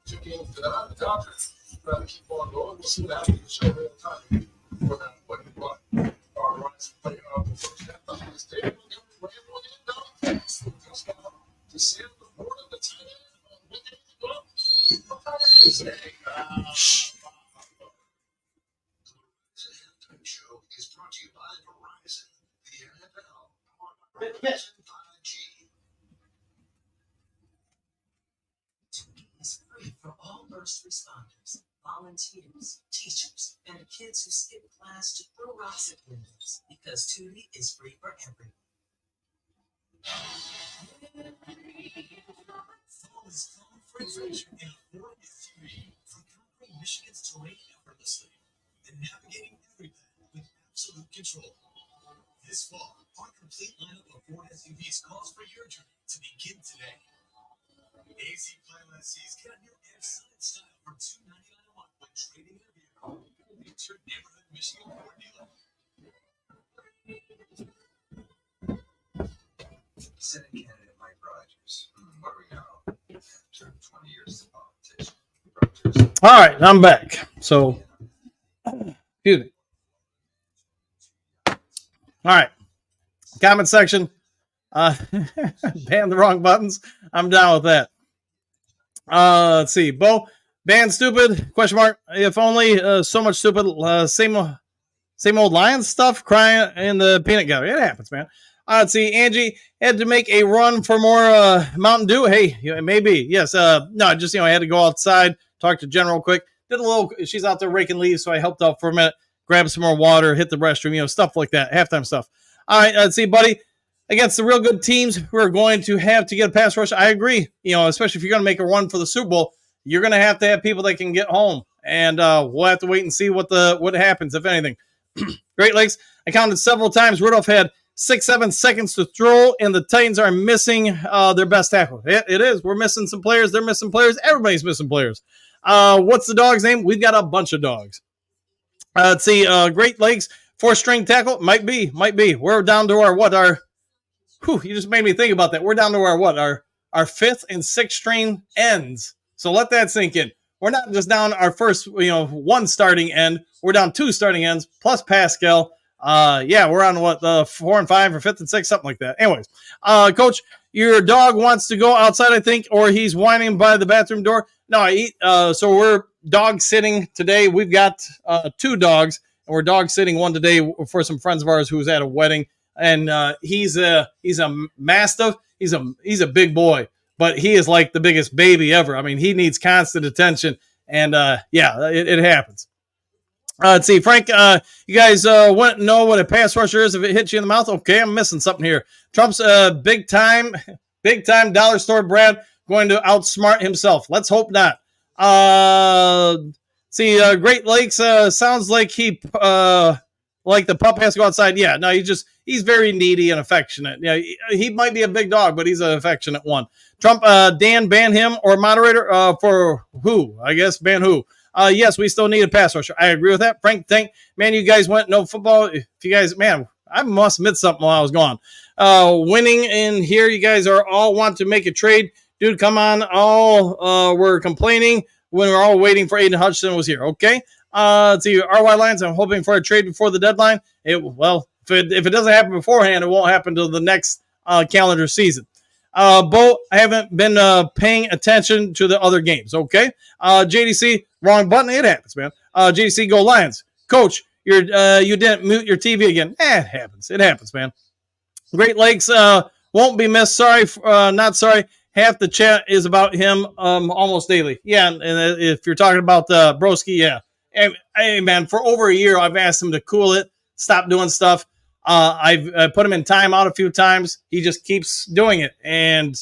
Speaker 11: 2 games to none. The Dodgers try to keep on going. We'll see what happens. Show real time for that. But our runs play out the first half of this day. We're going to ramble in down. Just got to sail the board of the tight end. When they go up, the halftime show is brought to you by Verizon, the NFL, powered by 5G. Is free for all first responders, volunteers, teachers, and kids who skip class to throw rocks at windows, because Tubi is free for everyone. Fall is calm for adventure in a Ford SUV from conquering Michigan's terrain effortlessly and navigating every path with absolute control. This fall, our complete lineup of Ford SUVs calls for your journey to begin today. AZ Platinum C's get a new excellent style for $299 a month when trading in a vehicle. It's your neighborhood Michigan Ford dealer. Senate candidate Mike Rogers. What do we know? Turned 20 years as a politician.
Speaker 8: All right, I'm back. So, excuse me. All right, comment section. Ban the wrong buttons. I'm down with that. Let's see. Bo, ban stupid? Question mark. If only so much stupid. Same old Lions stuff. Crying in the peanut gallery. It happens, man. Let's see. Angie had to make a run for more Mountain Dew. Hey, maybe. Yes. No, just, I had to go outside, talk to Jen real quick. Did a little, she's out there raking leaves, so I helped out for a minute, grab some more water, hit the restroom, stuff like that. Halftime stuff. All right. Let's see, buddy. Against the real good teams, we're going to have to get a pass rush. I agree. Especially if you're going to make a run for the Super Bowl, you're going to have people that can get home. And we'll have to wait and see what happens, if anything. Great Lakes, I counted several times. Rudolph had 6-7 seconds to throw, and the Titans are missing their best tackle. It is. We're missing some players. They're missing players. Everybody's missing players. What's the dog's name? We've got a bunch of dogs. Let's see. Great Lakes, 4-string tackle. Might be. We're down to our you just made me think about that. We're down to our 5th and 6th string ends. So let that sink in. We're not just down our first, 1 starting end. We're down 2 starting ends plus Pascal. We're on the 4 and 5 or 5th and 6th, something like that. Anyways, Coach, your dog wants to go outside, I think, or he's whining by the bathroom door. No, so we're dog sitting today. We've got 2 dogs, and we're dog sitting one today for some friends of ours who's at a wedding. And he's a mastiff. He's a big boy, but he is like the biggest baby ever. I mean, he needs constant attention, and it happens. Let's see, Frank. You guys want to know what a pass rusher is if it hits you in the mouth? Okay, I'm missing something here. Trump's big time dollar store Brad going to outsmart himself. Let's hope not. Great Lakes sounds like like the pup has to go outside. Yeah, no, he's very needy and affectionate. Yeah, he might be a big dog, but he's an affectionate one. Trump, Dan, ban him or moderator for who? I guess ban who? Yes, we still need a pass rusher. I agree with that. Frank, man, you guys went no football. If you guys, man, I must admit something while I was gone. Winning in here, you guys are all want to make a trade. Dude, come on. All were complaining when we were all waiting for Aiden Hutchinson was here. Okay. Let's see, RY Lions, I'm hoping for a trade before the deadline. If it doesn't happen beforehand, it won't happen until the next calendar season. Bo, I haven't been paying attention to the other games, okay? JDC, wrong button. It happens, man. JDC, go Lions. Coach, you didn't mute your TV again. It happens. It happens, man. Great Lakes won't be missed. Sorry, not sorry. Half the chat is about him almost daily. Yeah, and if you're talking about Broski, yeah. Hey, man, for over a year, I've asked him to cool it, stop doing stuff. I've put him in timeout a few times. He just keeps doing it. And,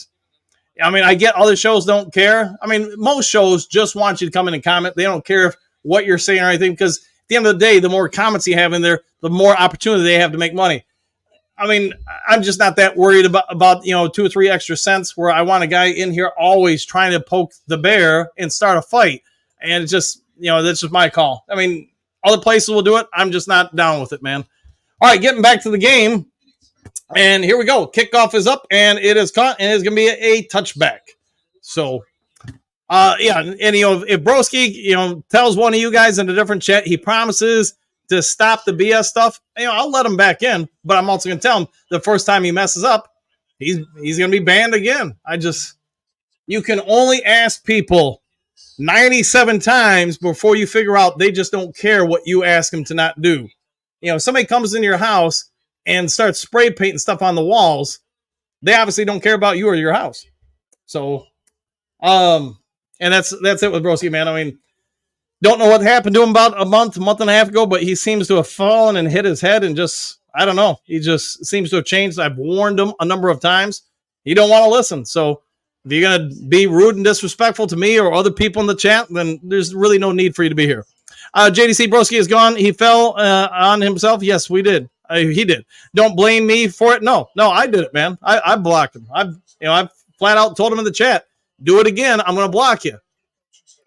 Speaker 8: I get other shows don't care. Most shows just want you to come in and comment. They don't care what you're saying or anything because at the end of the day, the more comments you have in there, the more opportunity they have to make money. I mean, I'm just not that worried about 2 or 3 extra cents where I want a guy in here always trying to poke the bear and start a fight. And it's just, that's just my call. I mean, other places will do it. I'm just not down with it, man. All right, getting back to the game. And here we go. Kickoff is up, and it is caught, and it's going to be a touchback. So, and if Broski, tells one of you guys in a different chat, he promises to stop the BS stuff, I'll let him back in, but I'm also going to tell him the first time he messes up, he's going to be banned again. You can only ask people 97 times before you figure out they just don't care what you ask them to not do. If somebody comes into your house and starts spray painting stuff on the walls, they obviously don't care about you or your house. So, and that's it with Broski, man. I mean, don't know what happened to him about a month and a half ago, but he seems to have fallen and hit his head and I don't know. He just seems to have changed. I've warned him a number of times. He don't want to listen. So if you're going to be rude and disrespectful to me or other people in the chat, then there's really no need for you to be here. JDC Broski is gone. He fell on himself. Yes, we did. He did. Don't blame me for it. No, I did it, man. I blocked him. I flat out told him in the chat, do it again. I'm going to block you.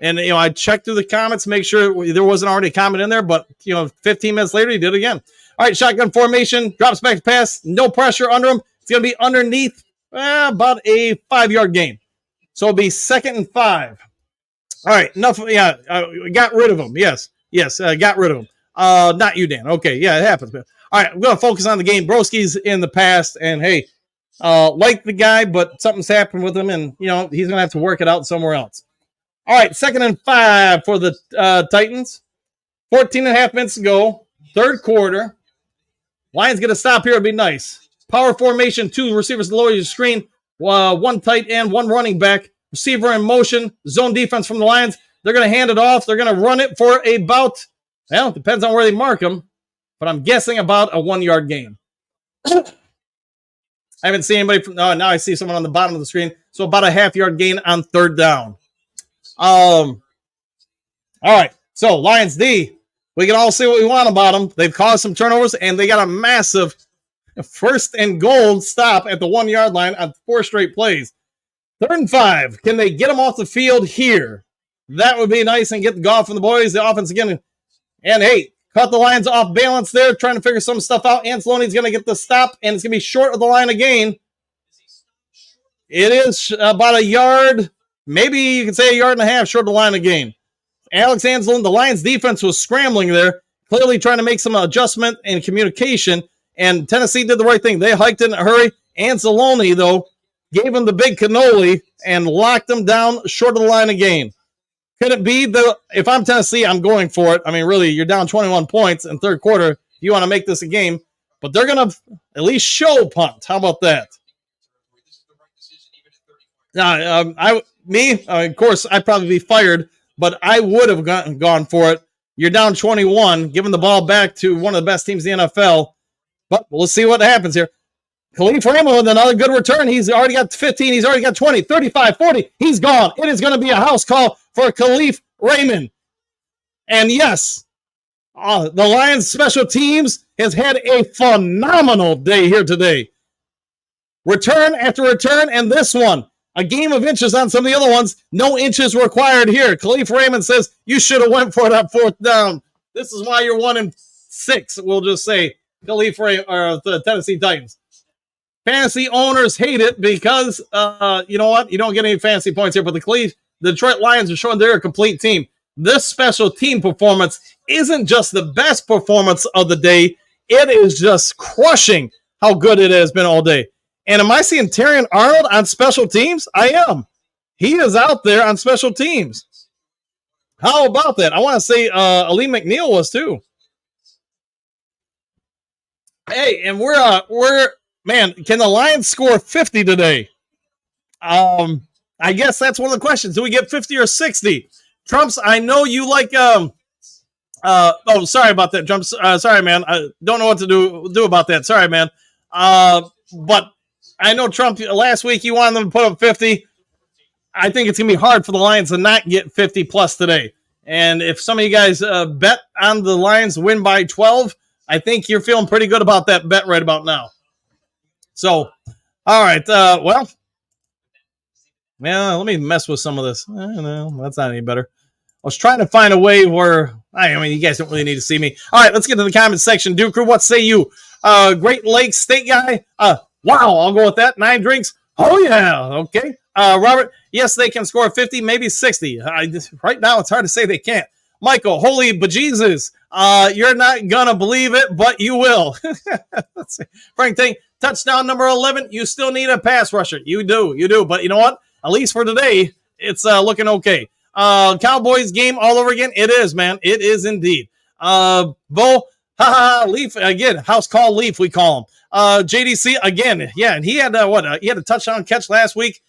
Speaker 8: And, I checked through the comments, make sure there wasn't already a comment in there, but, 15 minutes later, he did it again. All right, shotgun formation, drops back to pass, no pressure under him. It's going to be underneath about a 5-yard gain. So it'll be 2nd and 5. All right, enough. Yeah, got rid of him. Yes, got rid of him. Not you, Dan. Okay, yeah, it happens, man. All right, I'm going to focus on the game. Broski's in the past, and, hey, like the guy, but something's happened with him, and, he's going to have to work it out somewhere else. All right, 2nd and 5 for the Titans. 14 and a half minutes to go. Third quarter. Lions get a stop here. It'd be nice. Power formation, 2 receivers to lower your screen. 1 tight end, 1 running back. Receiver in motion. Zone defense from the Lions. They're going to hand it off. They're going to run it for about, depends on where they mark them, but I'm guessing about a 1-yard gain. I haven't seen anybody. Now I see someone on the bottom of the screen. So about a half-yard gain on 3rd down. All right, so Lions D, we can all see what we want about them. They've caused some turnovers, and they got a massive 1st and goal stop at the 1-yard line on 4 straight plays. 3rd and 5, can they get them off the field here? That would be nice and get the golf from the boys. The offense again, and hey, caught the Lions off balance there, trying to figure some stuff out. Anceloni's going to get the stop, and it's going to be short of the line again. It is about a yard. Maybe you could say a yard and a half short of the line again. Alex Anzalone, the Lions defense was scrambling there, clearly trying to make some adjustment and communication, and Tennessee did the right thing. They hiked in a hurry. Anzalone, though, gave him the big cannoli and locked him down short of the line again. Could it be if I'm Tennessee, I'm going for it. I mean, really, you're down 21 points in 3rd quarter. You want to make this a game, but they're going to at least show punt. How about that? Now, of course, I'd probably be fired, but I would have gone for it. You're down 21, giving the ball back to one of the best teams in the NFL. But we'll see what happens here. Khalif Raymond with another good return. He's already got 15. He's already got 20, 35, 40. He's gone. It is going to be a house call for Khalif Raymond. And yes, the Lions special teams has had a phenomenal day here today. Return after return, and this one, a game of inches on some of the other ones. No inches required here. Khalif Raymond says you should have went for that 4th down. This is why you're 1-6. We'll just say Khalif Raymond or the Tennessee Titans. Fantasy owners hate it because you know what? You don't get any fantasy points here. But the Detroit Lions are showing they're a complete team. This special team performance isn't just the best performance of the day. It is just crushing how good it has been all day. And am I seeing Terrion Arnold on special teams? I am. He is out there on special teams. How about that? I want to say Ali McNeil was too. Hey, and we're man, can the Lions score 50 today? I guess that's one of the questions. Do we get 50 or 60? Trumps, I know you like sorry about that, Trumps. Sorry, man. I don't know what to do about that. Sorry, man. But I know Trump last week you wanted them to put up 50. I think it's going to be hard for the Lions to not get 50 plus today. And if some of you guys bet on the Lions win by 12, I think you're feeling pretty good about that bet right about now. So, all right. Well, let me mess with some of this. No, that's not any better. I was trying to find a way where, I mean, you guys don't really need to see me. All right, let's get to the comments section. Duke Crew, what say you? Great Lakes State guy. Wow, I'll go with that. 9 drinks. Oh, yeah. Okay. Robert, yes, they can score 50, maybe 60. Right now, it's hard to say they can't. Michael, holy bejesus. You're not going to believe it, but you will. Let's see. Frank Tank, touchdown number 11. You still need a pass rusher. You do. But you know what? At least for today, it's looking okay. Cowboys game all over again. It is, man. It is indeed. Bo, Leaf again. House call Leaf, we call him. JDC again. Yeah, and he had he had a touchdown catch last week.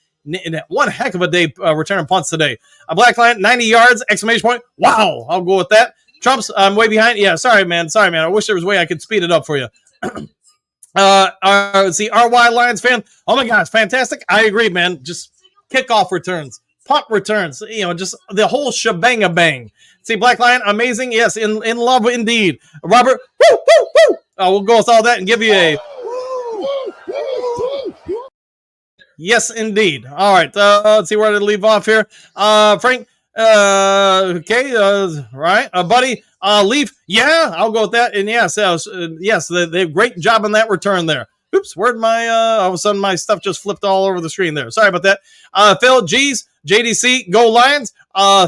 Speaker 8: One heck of a day returning punts today. A Black Lion, 90 yards, exclamation point. Wow, I'll go with that. Trump's, I'm way behind. Yeah, sorry, man. I wish there was a way I could speed it up for you. Let's see, RY Lions fan. Oh my gosh, fantastic. I agree, man. Just kickoff returns, punt returns, just the whole shebang bang. See, Black Lion, amazing. Yes, in love indeed. Robert, woo, woo, woo. We'll go with all that and give you a yes, indeed. All right. Let's see where to leave off here. Frank. Okay. Right. Buddy. Leaf. Yeah, I'll go with that. And yes, they have great job on that return there. Oops. Where'd my all of a sudden my stuff just flipped all over the screen there. Sorry about that. Phil. G's. JDC. Go Lions.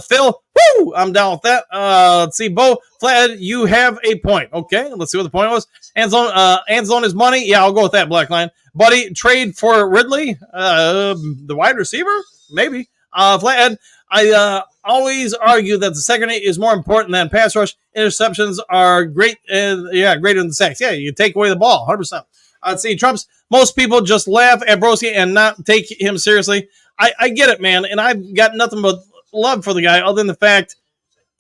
Speaker 8: Phil. Woo! I'm down with that. Let's see. Bo. Flathead. You have a point. Okay. Let's see what the point was. End zone is money. Yeah, I'll go with that. Black Line. Buddy, trade for Ridley, the wide receiver, maybe. Flathead, I always argue that the secondary is more important than pass rush. Interceptions are great, greater than sacks. Yeah, you take away the ball, 100%. Let's see, Trump's, most people just laugh at Broski and not take him seriously. I get it, man, and I've got nothing but love for the guy other than the fact,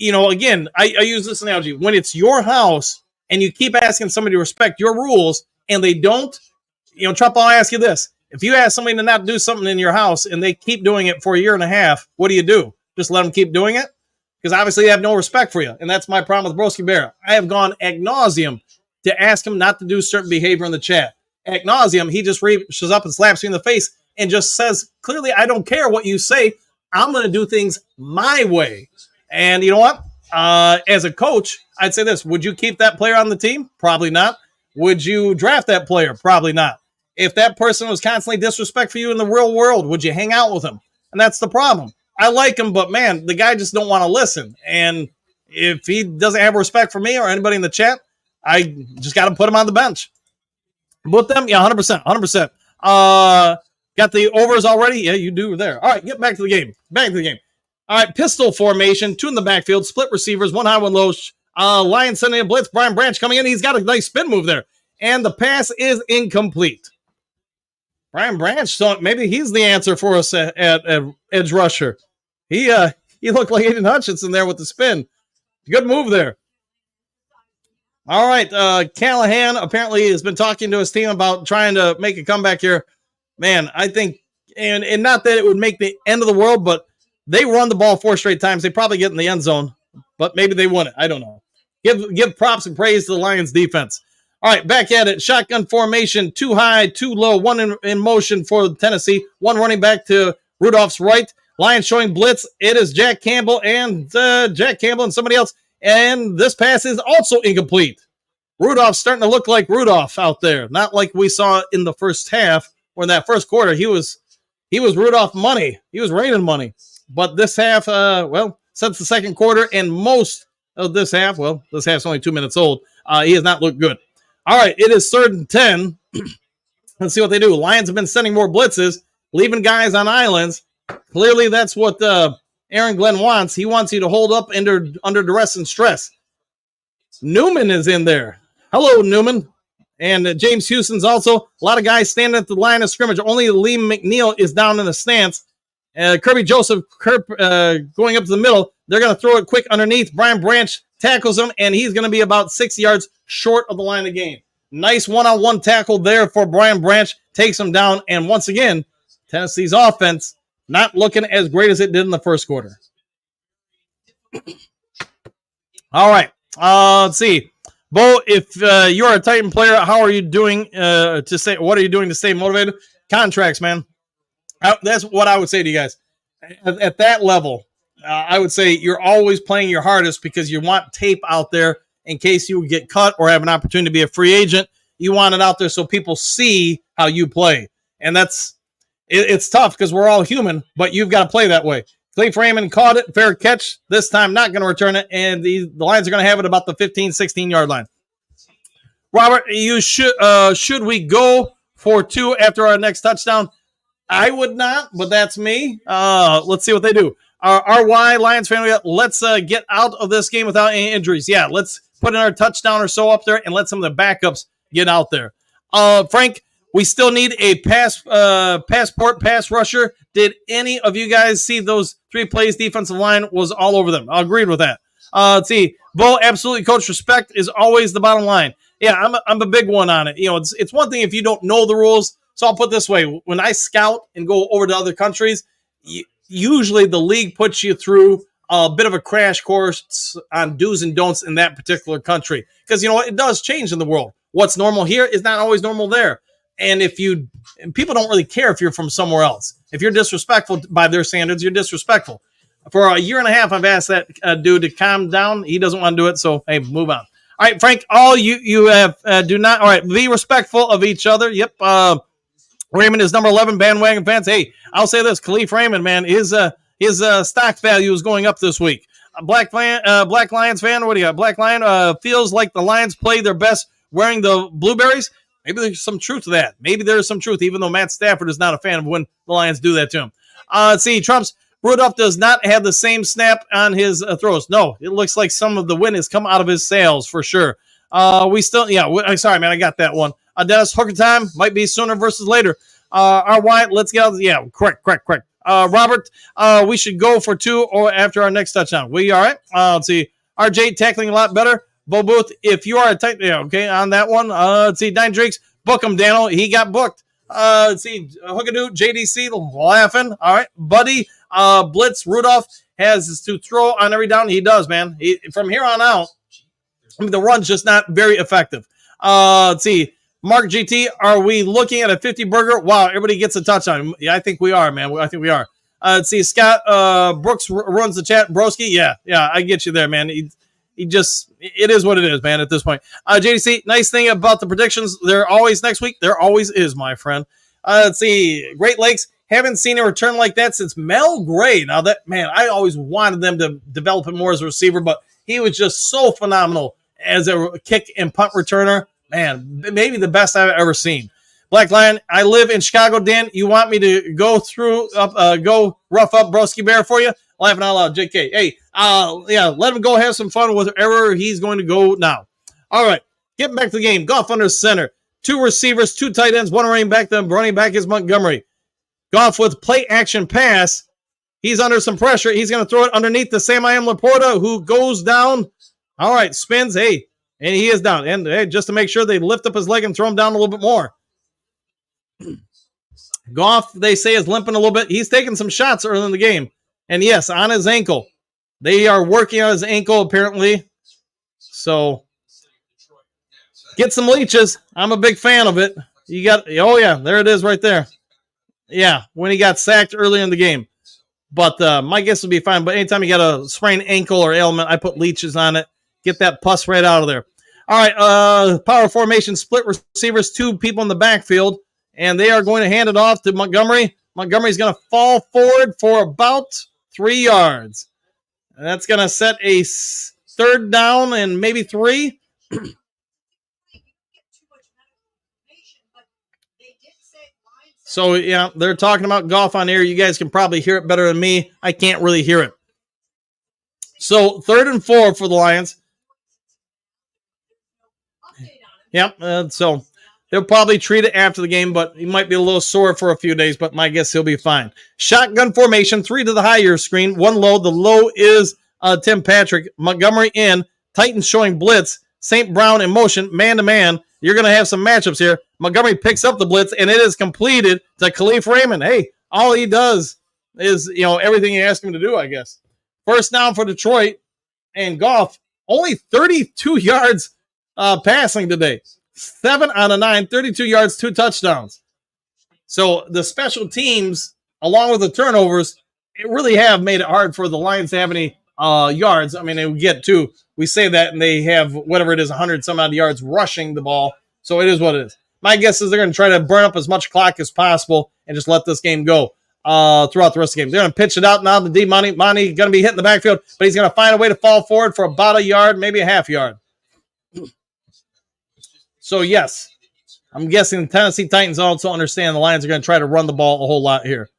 Speaker 8: again, I use this analogy. When it's your house and you keep asking somebody to respect your rules and they don't, Trump, I'll ask you this. If you ask somebody to not do something in your house and they keep doing it for a year and a half, what do? Just let them keep doing it? Because obviously they have no respect for you. And that's my problem with Broski Bear. I have gone ad nauseum to ask him not to do certain behavior in the chat. Ad nauseum, he just reaches up and slaps me in the face and just says, clearly, I don't care what you say. I'm going to do things my way. And you know what? As a coach, I'd say this. Would you keep that player on the team? Probably not. Would you draft that player? Probably not. If that person was constantly disrespectful for you in the real world, would you hang out with him? And that's the problem. I like him, but man, the guy just don't want to listen. And if he doesn't have respect for me or anybody in the chat, I just got to put him on the bench. With them, yeah, 100%, 100%. Got the overs already? Yeah, you do there. All right, get back to the game. All right, pistol formation, 2 in the backfield, split receivers, 1 high, 1 low. Lions sending a blitz. Brian Branch coming in. He's got a nice spin move there. And the pass is incomplete. Brian Branch, so maybe he's the answer for us at edge rusher. He looked like Aiden Hutchinson there with the spin. Good move there. All right, Callahan apparently has been talking to his team about trying to make a comeback here. Man, I think, and not that it would make the end of the world, but they run the ball 4 straight times. They probably get in the end zone, but maybe they won it. I don't know. Give props and praise to the Lions defense. All right, back at it. Shotgun formation, 2 high, 2 low, 1 in motion for Tennessee, 1 running back to Rudolph's right. Lions showing blitz. It is Jack Campbell and somebody else. And this pass is also incomplete. Rudolph's starting to look like Rudolph out there, not like we saw in the first half, or in that first quarter. He was Rudolph money. He was raining money. But this half, since the second quarter and most of this half, this half's only 2 minutes old, he has not looked good. All right, it is 3rd and 10. Let's see what they do. Lions have been sending more blitzes, leaving guys on islands. Clearly, that's what Aaron Glenn wants. He wants you to hold up under duress and stress. Newman is in there. Hello, Newman. And James Houston's also. A lot of guys standing at the line of scrimmage. Only Liam McNeil is down in the stance. Kirby Joseph going up to the middle. They're going to throw it quick underneath. Brian Branch tackles him, and he's going to be about 6 yards short of the line of game. Nice one-on-one tackle there for Brian Branch. Takes him down, and once again, Tennessee's offense not looking as great as it did in the first quarter. All right. Let's see. Bo, if you're a Titan player, how are you doing what are you doing to stay motivated? Contracts, man. That's what I would say to you guys. At that level, I would say you're always playing your hardest because you want tape out there in case you get cut or have an opportunity to be a free agent. You want it out there so people see how you play. And it's tough because we're all human, but you've got to play that way. Clay Freeman caught it, fair catch. This time not going to return it, and the Lions are going to have it about the 15, 16-yard line. Robert, you should we go for 2 after our next touchdown? I would not, but that's me. Let's see what they do. RY, Lions fan, let's get out of this game without any injuries. Yeah, let's put in our touchdown or so up there and let some of the backups get out there. Frank, we still need a passport pass rusher. Did any of you guys see those 3 plays? Defensive line was all over them. I agreed with that. Let's see. Bo, absolutely, coach. Respect is always the bottom line. Yeah, I'm a big one on it. You know, it's one thing if you don't know the rules. So I'll put it this way. When I scout and go over to other countries, usually the league puts you through a bit of a crash course on do's and don'ts in that particular country. Because, you know what? It does change in the world. What's normal here is not always normal there. And people don't really care if you're from somewhere else. If you're disrespectful by their standards, you're disrespectful. For a year and a half, I've asked that dude to calm down. He doesn't want to do it. So, hey, move on. All right, Frank, all you have do not. All right, be respectful of each other. Yep. Raymond is number 11 bandwagon fans. Hey, I'll say this: Khalif Raymond, man, his stock value is going up this week. Black Lions fan, what do you got? Black Lion feels like the Lions play their best wearing the blueberries. Maybe there's some truth to that. Maybe there's some truth, even though Matt Stafford is not a fan of when the Lions do that to him. Let's see, Trump's Rudolph does not have the same snap on his throws. No, it looks like some of the wind has come out of his sails for sure. Sorry, man, I got that one. Dennis, hooker time might be sooner versus later. RY, let's get out. Yeah, correct. Robert, we should go for 2 or after our next touchdown. We all right? Let's see. RJ tackling a lot better. Bo Booth, if you are a tight, okay, on that one. Let's see. Dine Drakes, book him, Daniel. He got booked. Let's see. Hookadoo, JDC, laughing. All right, Buddy, Blitz, Rudolph has to throw on every down. He does, man. From here on out, the run's just not very effective. Let's see. Mark GT, are we looking at a 50 burger? Wow, everybody gets a touchdown. Yeah, I think we are, man. I think we are. Let's see. Scott Brooks runs the chat. Broski, yeah, I get you there, man. It is what it is, man, at this point. JDC, nice thing about the predictions. They're always next week. There always is, my friend. Let's see. Great Lakes, haven't seen a return like that since Mel Gray. Now, that, man, I always wanted them to develop him more as a receiver, but he was just so phenomenal as a kick and punt returner. Man, maybe the best I've ever seen. Black Lion, I live in Chicago. Dan, you want me to go rough up Broski Bear for you? Laughing out loud, JK. Hey, let him go have some fun with wherever he's going to go now. All right, getting back to the game. Goff under center. 2 receivers, 2 tight ends, 1 running back. The running back is Montgomery. Goff with play action pass. He's under some pressure. He's going to throw it underneath the Sam I Am Laporta, who goes down. All right, spins. Hey. And he is down. And hey, just to make sure they lift up his leg and throw him down a little bit more. Goff, they say, is limping a little bit. He's taking some shots early in the game. And yes, on his ankle. They are working on his ankle, apparently. So, get some leeches. I'm a big fan of it. You got, oh yeah, there it is right there. Yeah, when he got sacked early in the game. But my guess would be fine. But anytime you got a sprained ankle or ailment, I put leeches on it. Get that pus right out of there. All right, power formation, split receivers, 2 people in the backfield, and they are going to hand it off to Montgomery. Montgomery's going to fall forward for about 3 yards. And that's going to set a 3rd down and maybe 3. So, yeah, they're talking about Goff on air. You guys can probably hear it better than me. I can't really hear it. So, 3rd and 4 for the Lions. Yep, so they'll probably treat it after the game, but he might be a little sore for a few days, but my guess he'll be fine. Shotgun formation, 3 to the higher screen, 1 low. The low is Tim Patrick. Montgomery in. Titans showing blitz. St. Brown in motion, man-to-man. You're going to have some matchups here. Montgomery picks up the blitz, and it is completed to Khalif Raymond. Hey, all he does is, everything you ask him to do, I guess. First down for Detroit, and Goff, only 32 yards passing today. 7 out of 9, 32 yards, 2 touchdowns. So the special teams, along with the turnovers, it really have made it hard for the Lions to have any yards. I mean, they would get 2. We say that, and they have whatever it is, 100 some odd yards rushing the ball. So it is what it is. My guess is they're going to try to burn up as much clock as possible and just let this game go throughout the rest of the game. They're going to pitch it out now to D. Monty going to be hitting the backfield, but he's going to find a way to fall forward for about a yard, maybe a half yard. So, yes, I'm guessing the Tennessee Titans also understand the Lions are going to try to run the ball a whole lot here.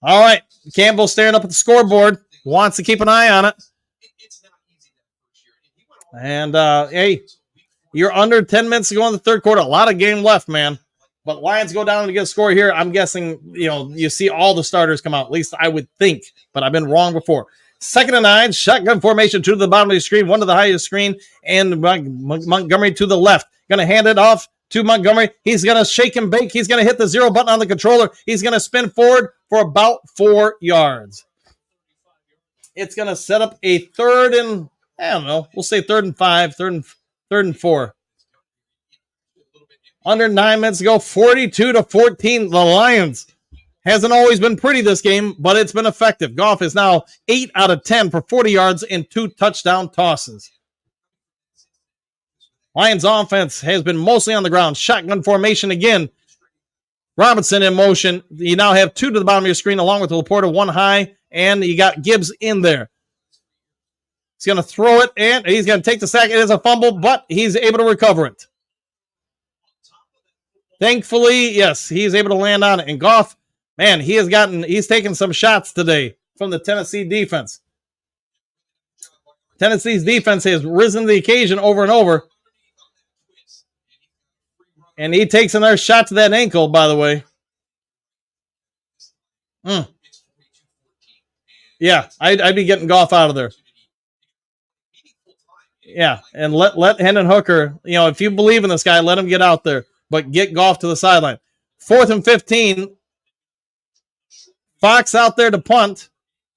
Speaker 8: All right, Campbell staring up at the scoreboard, wants to keep an eye on it. And, hey, you're under 10 minutes to go in the third quarter. A lot of game left, man. But Lions go down and get a score here. I'm guessing, you see all the starters come out. At least I would think, but I've been wrong before. 2nd and 9, shotgun formation, 2 to the bottom of the screen, 1 to the highest screen, and Montgomery to the left. Going to hand it off to Montgomery. He's going to shake and bake. He's going to hit the 0 button on the controller. He's going to spin forward for about 4 yards. It's going to set up a 3rd and, I don't know, we'll say 3rd and 5, 3rd and 4. Under 9 minutes to go, 42-14. The Lions hasn't always been pretty this game, but it's been effective. Goff is now 8 out of 10 for 40 yards and 2 touchdown tosses. Lions offense has been mostly on the ground. Shotgun formation again. Robinson in motion. You now have 2 to the bottom of your screen along with the Laporta, 1 high, and you got Gibbs in there. He's going to throw it, and he's going to take the sack. It is a fumble, but he's able to recover it. Thankfully, yes, he's able to land on it. And Goff, man, he's taken some shots today from the Tennessee defense. Tennessee's defense has risen to the occasion over and over. And he takes another shot to that ankle, by the way. Yeah, I'd be getting Goff out of there. Yeah, and let Hendon Hooker, if you believe in this guy, let him get out there. But get Goff to the sideline. 4th and 15. Fox out there to punt,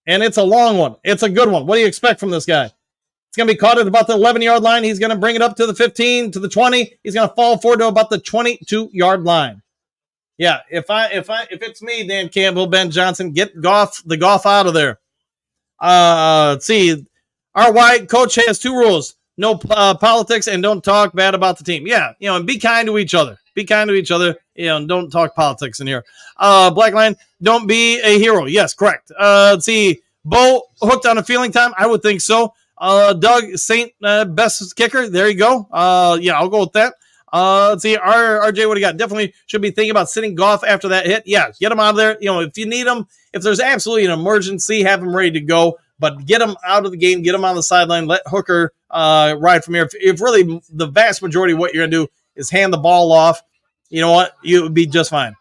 Speaker 8: and it's a long one. It's a good one. What do you expect from this guy? It's going to be caught at about the 11-yard line. He's going to bring it up to the 15, to the 20. He's going to fall forward to about the 22-yard line. Yeah, if it's me, Dan Campbell, Ben Johnson, get the Goff out of there. Let's see. Our white coach has 2 rules. No politics and don't talk bad about the team. Yeah, and be kind to each other. Be kind to each other. And don't talk politics in here. Black line, don't be a hero. Yes, correct. Let's see. Bo hooked on a feeling time. I would think so. Doug Saint, best kicker. There you go. Yeah, I'll go with that. Let's see. RJ, what do you got? Definitely should be thinking about sitting Goff after that hit. Yeah, get him out of there. If you need him, if there's absolutely an emergency, have him ready to go. But get him out of the game. Get him on the sideline. Let Hooker ride from here. If really the vast majority of what you're going to do is hand the ball off, you know what? You would be just fine.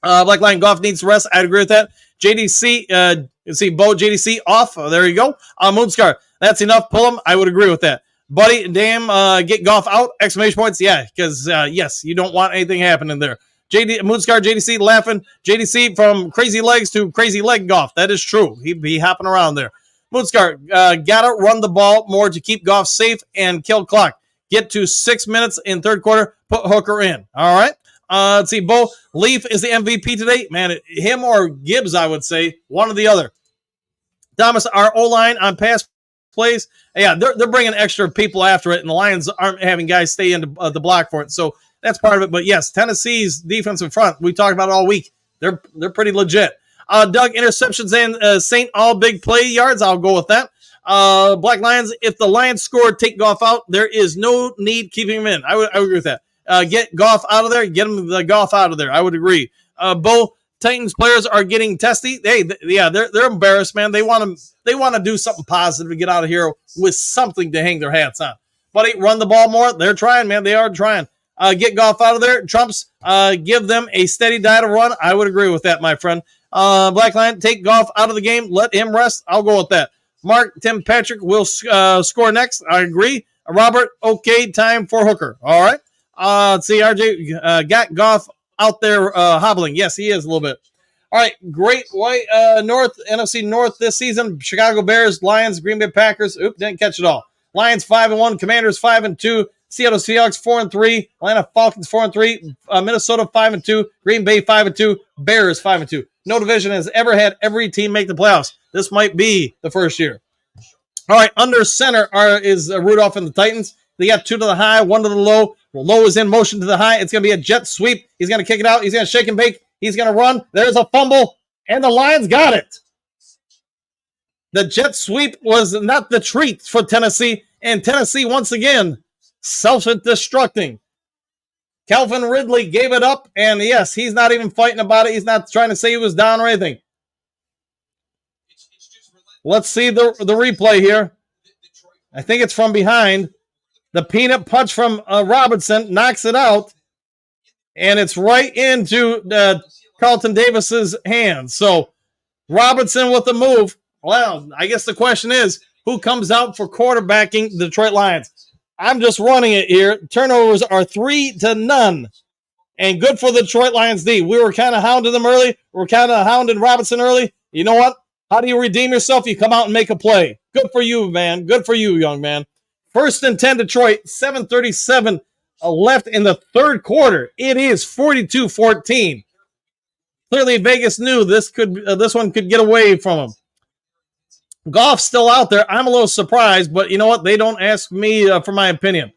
Speaker 8: Black line, Goff needs to rest. I'd agree with that. JDC, you see Bo JDC off. Oh, there you go. Moonscar, that's enough. Pull him. I would agree with that. Buddy, damn, get Goff out. Exclamation points. Yeah, because, yes, you don't want anything happening there. Moonscar, JDC laughing. JDC from crazy legs to crazy leg Goff. That is true. He be hopping around there. Moonscar, gotta run the ball more to keep Goff safe and kill clock. Get to 6 minutes in third quarter. Put Hooker in. All right. Let's see. Bo Leaf is the MVP today. Man, him or Gibbs, I would say. One or the other. Thomas, our O-line on pass plays. Yeah, they're bringing extra people after it, and the Lions aren't having guys stay in the block for it. So that's part of it. But, yes, Tennessee's defensive front, we talked about it all week. They're pretty legit. Doug, interceptions and Saint all big play yards. I'll go with that. Black Lions, if the Lions score, take Goff out. There is no need keeping him in. I would agree with that. Get Goff out of there. Get him the Goff out of there. I would agree. Bo, Titans players are getting testy. Hey, they're embarrassed, man. They want to do something positive to get out of here with something to hang their hats on. Buddy, run the ball more. They're trying, man. They are trying. Get Goff out of there. Trumps, give them a steady diet of run. I would agree with that, my friend. Black Lion, take Goff out of the game. Let him rest. I'll go with that. Mark, Tim Patrick will score next. I agree. Robert, okay, time for Hooker. All right. Let's see, RJ got Goff out there hobbling. Yes, he is a little bit. All right, great white North, NFC North this season. Chicago Bears, Lions, Green Bay Packers. Oop, didn't catch it all. Lions 5-1, Commanders 5-2, Seattle Seahawks 4-3, Atlanta Falcons 4-3, Minnesota 5-2, Green Bay 5-2, Bears 5-2. No division has ever had every team make the playoffs. This might be the first year. All right, under center is Rudolph and the Titans. They got 2 to the high, 1 to the low. Low is in motion to the high. It's going to be a jet sweep. He's going to kick it out. He's going to shake and bake. He's going to run. There's a fumble, and the Lions got it. The jet sweep was not the treat for Tennessee, and Tennessee, once again, self-destructing. Calvin Ridley gave it up, and yes, he's not even fighting about it. He's not trying to say he was down or anything. Let's see the replay here. I think it's from behind. The peanut punch from Robinson knocks it out, and it's right into Carlton Davis's hands. So Robinson with the move. Well, I guess the question is, who comes out for quarterbacking the Detroit Lions? I'm just running it here. Turnovers are 3-0. And good for the Detroit Lions D. We were kind of hounding them early. We're kind of hounding Robinson early. You know what? How do you redeem yourself? You come out and make a play. Good for you, man. Good for you, young man. 1st and 10 Detroit, 7:37 left in the third quarter. It is 42-14. Clearly, Vegas knew this one could get away from them. Goff's still out there. I'm a little surprised, but you know what? They don't ask me for my opinion.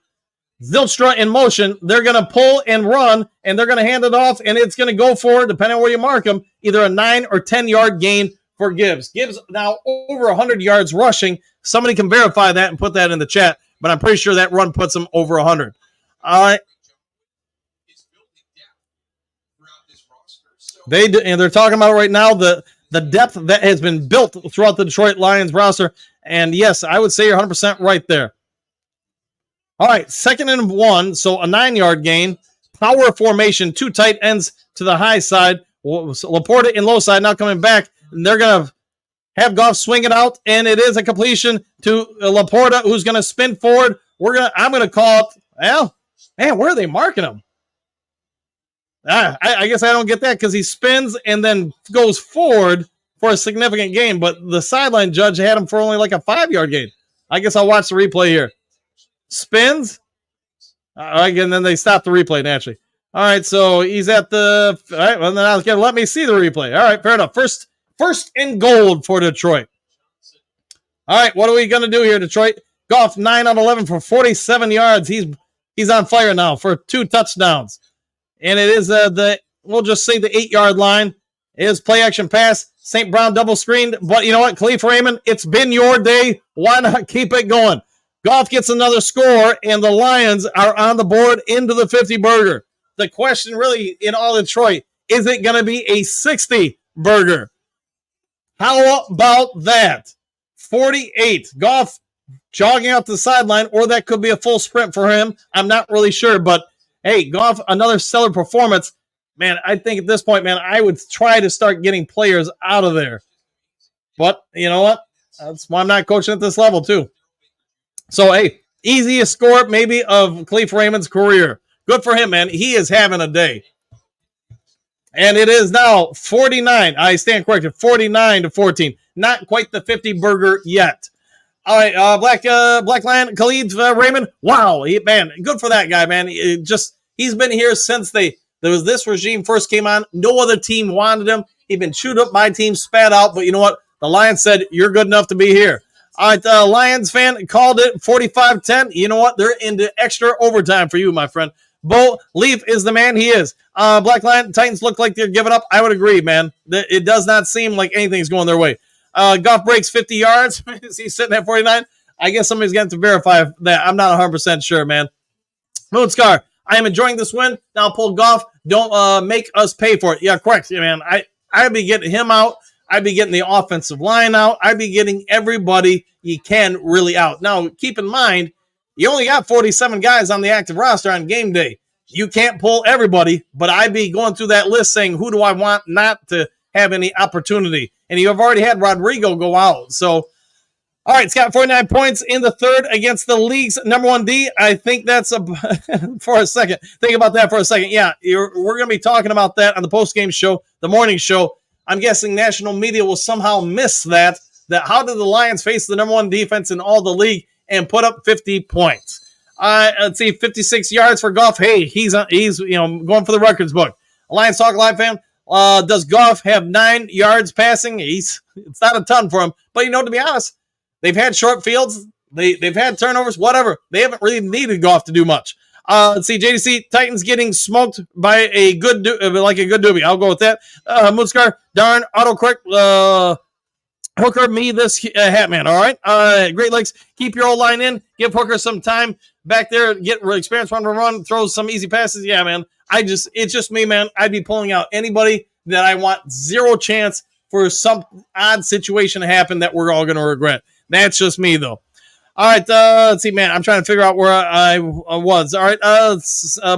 Speaker 8: Zylstra in motion. They're going to pull and run, and they're going to hand it off, and it's going to go for, depending on where you mark them, either a 9 or 10-yard gain for Gibbs. Gibbs now over 100 yards rushing. Somebody can verify that and put that in the chat, but I'm pretty sure that run puts him over 100. All right. They're talking about right now the depth that has been built throughout the Detroit Lions roster. And yes, I would say you're 100% right there. All right, 2nd and 1, so a 9-yard gain. Power formation, 2 tight ends to the high side. Laporta in low side, now coming back. And they're going to have Goff swing it out, and it is a completion to Laporta, who's going to spin forward. I'm going to call it. Well, man, where are they marking him? I guess I don't get that because he spins and then goes forward for a significant gain, but the sideline judge had him for only like a 5-yard gain. I guess I'll watch the replay here. Spins. And then they stop the replay naturally. All right, so he's at the. All right, well, then again, let me see the replay. All right, fair enough. First and goal for Detroit. All right, what are we going to do here, Detroit? Goff 9 on 11 for 47 yards. He's on fire now for 2 touchdowns. And it is we'll just say the 8-yard line. It is play action pass. St. Brown double screened. But you know what, Khalif Raymond, it's been your day. Why not keep it going? Goff gets another score, and the Lions are on the board into the 50-burger. The question really in all Detroit, is it going to be a 60-burger? How about that? 48. Goff jogging out the sideline, or that could be a full sprint for him. I'm not really sure, but hey, Goff, another stellar performance. Man, I think at this point, man, I would try to start getting players out of there. But you know what? That's why I'm not coaching at this level, too. So, hey, easiest score maybe of Khalif Raymond's career. Good for him, man. He is having a day. And it is now 49. I stand corrected. 49-14. Not quite the 50-burger yet. All right, Black Lion, Khalif Raymond. Wow, man, good for that guy, man. He's been here since this regime first came on. No other team wanted him. He'd been chewed up. My team spat out. But you know what? The Lions said, you're good enough to be here. All right, Lions fan called it 45-10. You know what? They're into extra overtime for you, my friend. Bo Leaf is the man he is. Black Lion, Titans look like they're giving up. I would agree, man. It does not seem like anything's going their way. Goff breaks 50 yards. Is he sitting at 49? I guess somebody's going to verify that. I'm not 100% sure, man. Moonscar, I am enjoying this win. Now pull Goff. Don't make us pay for it. Yeah, correct. Yeah, man. I'd be getting him out. I'd be getting the offensive line out. I'd be getting everybody you can really out. Now, keep in mind, you only got 47 guys on the active roster on game day. You can't pull everybody, but I'd be going through that list saying, who do I want not to have any opportunity? And you have already had Rodrigo go out. So, all right, Scott, 49 points in the third against the league's number 1 D. I think that's for a second. Think about that for a second. Yeah, we're going to be talking about that on the postgame show, the morning show. I'm guessing national media will somehow miss that how did the Lions face the number 1 defense in all the league and put up 50 points. Let's see, 56 yards for Goff. Hey, he's going for the records book. Alliance Talk Live fan, does Goff have 9 yards passing? It's not a ton for him, but to be honest, they've had short fields, they've had turnovers, whatever. They haven't really needed Goff to do much. Let's see, JDC, Titans getting smoked by a good doobie. I'll go with that. Moonscar, darn, autocorrect, Hooker, me this Hatman, all right? Great Lakes, keep your old line in. Give Hooker some time back there. Get experience run, throws some easy passes. Yeah, man. It's just me, man. I'd be pulling out anybody that I want zero chance for some odd situation to happen that we're all going to regret. That's just me, though. All right, let's see, man. I'm trying to figure out where I was. All right,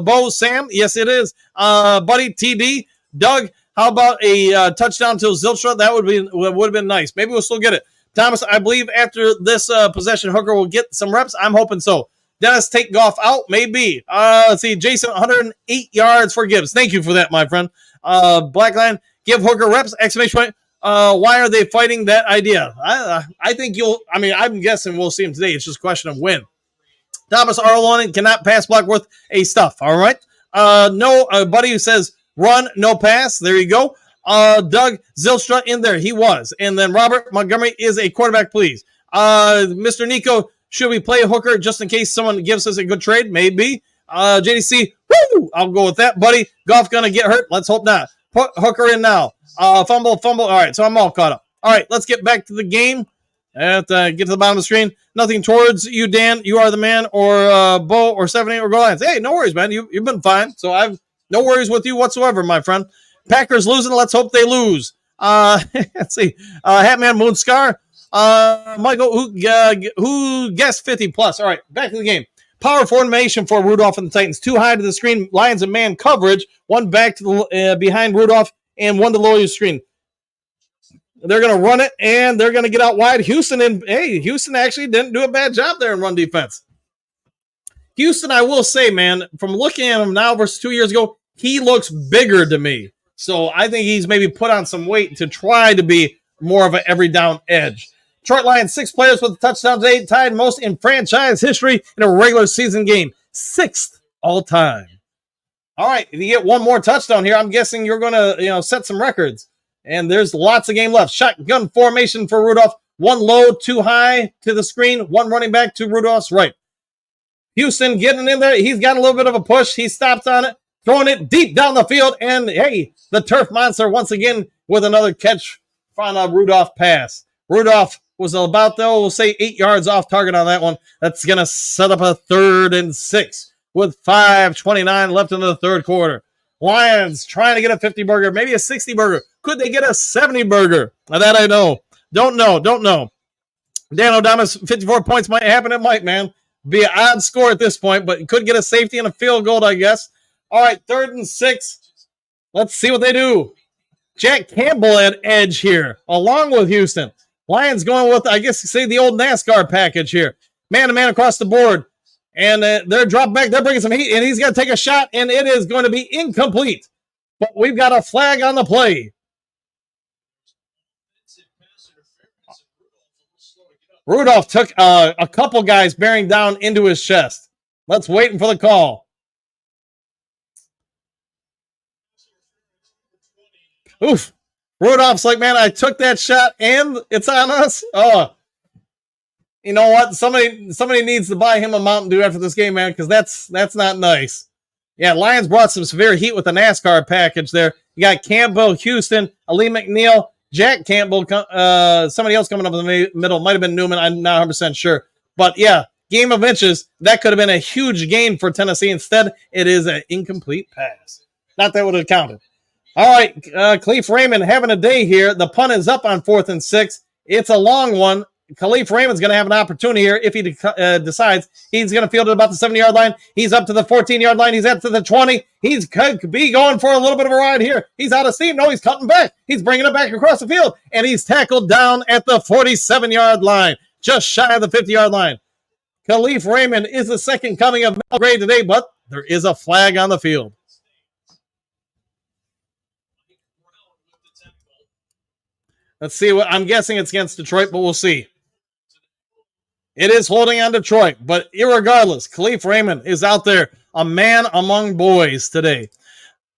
Speaker 8: Bo, Sam, yes, it is. Buddy, TD, Doug, how about a touchdown to Zilstra? That would have been nice. Maybe we'll still get it. Thomas, I believe after this possession, Hooker will get some reps. I'm hoping so. Dennis, take Goff out? Maybe. Let's see, Jason, 108 yards for Gibbs. Thank you for that, my friend. Blackline, give Hooker reps, exclamation point. Why are they fighting that idea? I think I'm guessing we'll see him today. It's just a question of when. Thomas Arlonin cannot pass block worth a stuff. All right. No, buddy who says run, no pass. There you go. Doug Zilstra in there. He was. And then Robert Montgomery is a quarterback, please. Mr. Nico, should we play Hooker just in case someone gives us a good trade? Maybe. JDC, woo! I'll go with that, buddy. Goff gonna get hurt? Let's hope not. Put Hooker in now. Fumble. All right, so I'm all caught up. All right, let's get back to the game. Get to the bottom of the screen. Nothing towards you, Dan. You are the man, or Bo, or 78, or Go Lions. Hey, no worries, man. You've been fine. So I've no worries with you whatsoever, my friend. Packers losing. Let's hope they lose. Let's see. Hatman Moonscar. Michael, who guessed 50 plus? All right, back to the game. Power formation for Rudolph and the Titans. 2 high to the screen. Lions and man coverage. 1 back to the behind Rudolph, and 1 to lower your screen. They're going to run it, and they're going to get out wide. Houston actually didn't do a bad job there in run defense. Houston, I will say, man, from looking at him now versus 2 years ago, he looks bigger to me. So I think he's maybe put on some weight to try to be more of an every down edge. Detroit Lions, 6 players with touchdowns, 8, tied most in franchise history in a regular season game. 6th all time. All right, if you get 1 more touchdown here, I'm guessing you're going to set some records. And there's lots of game left. Shotgun formation for Rudolph. 1 low, 2 high to the screen. 1 running back to Rudolph's right. Houston getting in there. He's got a little bit of a push. He stopped on it, throwing it deep down the field. And, hey, the turf monster once again with another catch on a Rudolph pass. Rudolph was about, we'll say 8 yards off target on that one. That's going to set up a 3rd and 6 with 5:29 left in the third quarter. Lions trying to get a 50 burger, maybe a 60 burger. Could they get a 70 burger? Now that I know. Don't know. Dan O'Damas, 54 points might happen. It might, man. Be an odd score at this point, but could get a safety and a field goal, I guess. All right, 3rd and 6. Let's see what they do. Jack Campbell at edge here, along with Houston. Lions going with, I guess you say, the old NASCAR package here. Man-to-man across the board. And they're dropping back. They're bringing some heat, and he's going to take a shot, and it is going to be incomplete. But we've got a flag on the play. Rudolph took a couple guys bearing down into his chest. Let's wait for the call. Oof. Rudolph's like, man, I took that shot, and it's on us. Oh. You know what? Somebody needs to buy him a Mountain Dew after this game, man, because that's not nice. Yeah, Lions brought some severe heat with the NASCAR package there. You got Campbell, Houston, Ali McNeil, Jack Campbell, somebody else coming up in the middle. Might have been Newman. I'm not 100% sure. But, yeah, game of inches. That could have been a huge gain for Tennessee. Instead, it is an incomplete pass. Not that would have counted. All right, Khalif Raymond having a day here. The punt is up on 4th and 6. It's a long one. Khalif Raymond's going to have an opportunity here if he decides. He's going to field it about the 70-yard line. He's up to the 14-yard line. He's up to the 20. He's could be going for a little bit of a ride here. He's out of steam. No, he's cutting back. He's bringing it back across the field, and he's tackled down at the 47-yard line, just shy of the 50-yard line. Khalif Raymond is the second coming of Mel Gray today, but there is a flag on the field. Let's see what I'm guessing it's against Detroit, but we'll see. It is holding on Detroit, but irregardless, Khalif Raymond is out there, a man among boys today.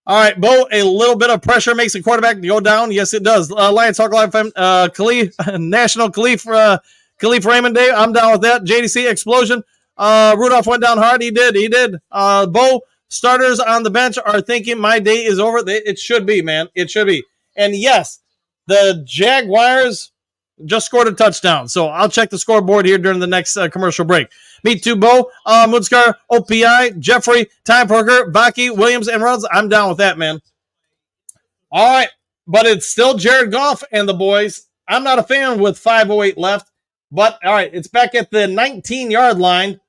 Speaker 8: All right, Bo, a little bit of pressure makes the quarterback go down. Yes, it does. Lions Talk Live, Khalif, National Khalif Raymond Day. I'm down with that. JDC explosion. Rudolph went down hard. He did. Bo, starters on the bench are thinking my day is over. It should be, man. It should be. And yes, the Jaguars just scored a touchdown. So I'll check the scoreboard here during the next commercial break. Me too, Bo, Moonskar, OPI, Jeffrey, Time Parker, Baki, Williams, and Reynolds. I'm down with that, man. All right, but it's still Jared Goff and the boys. I'm not a fan with 5:08 left, but all right, it's back at the 19-yard line.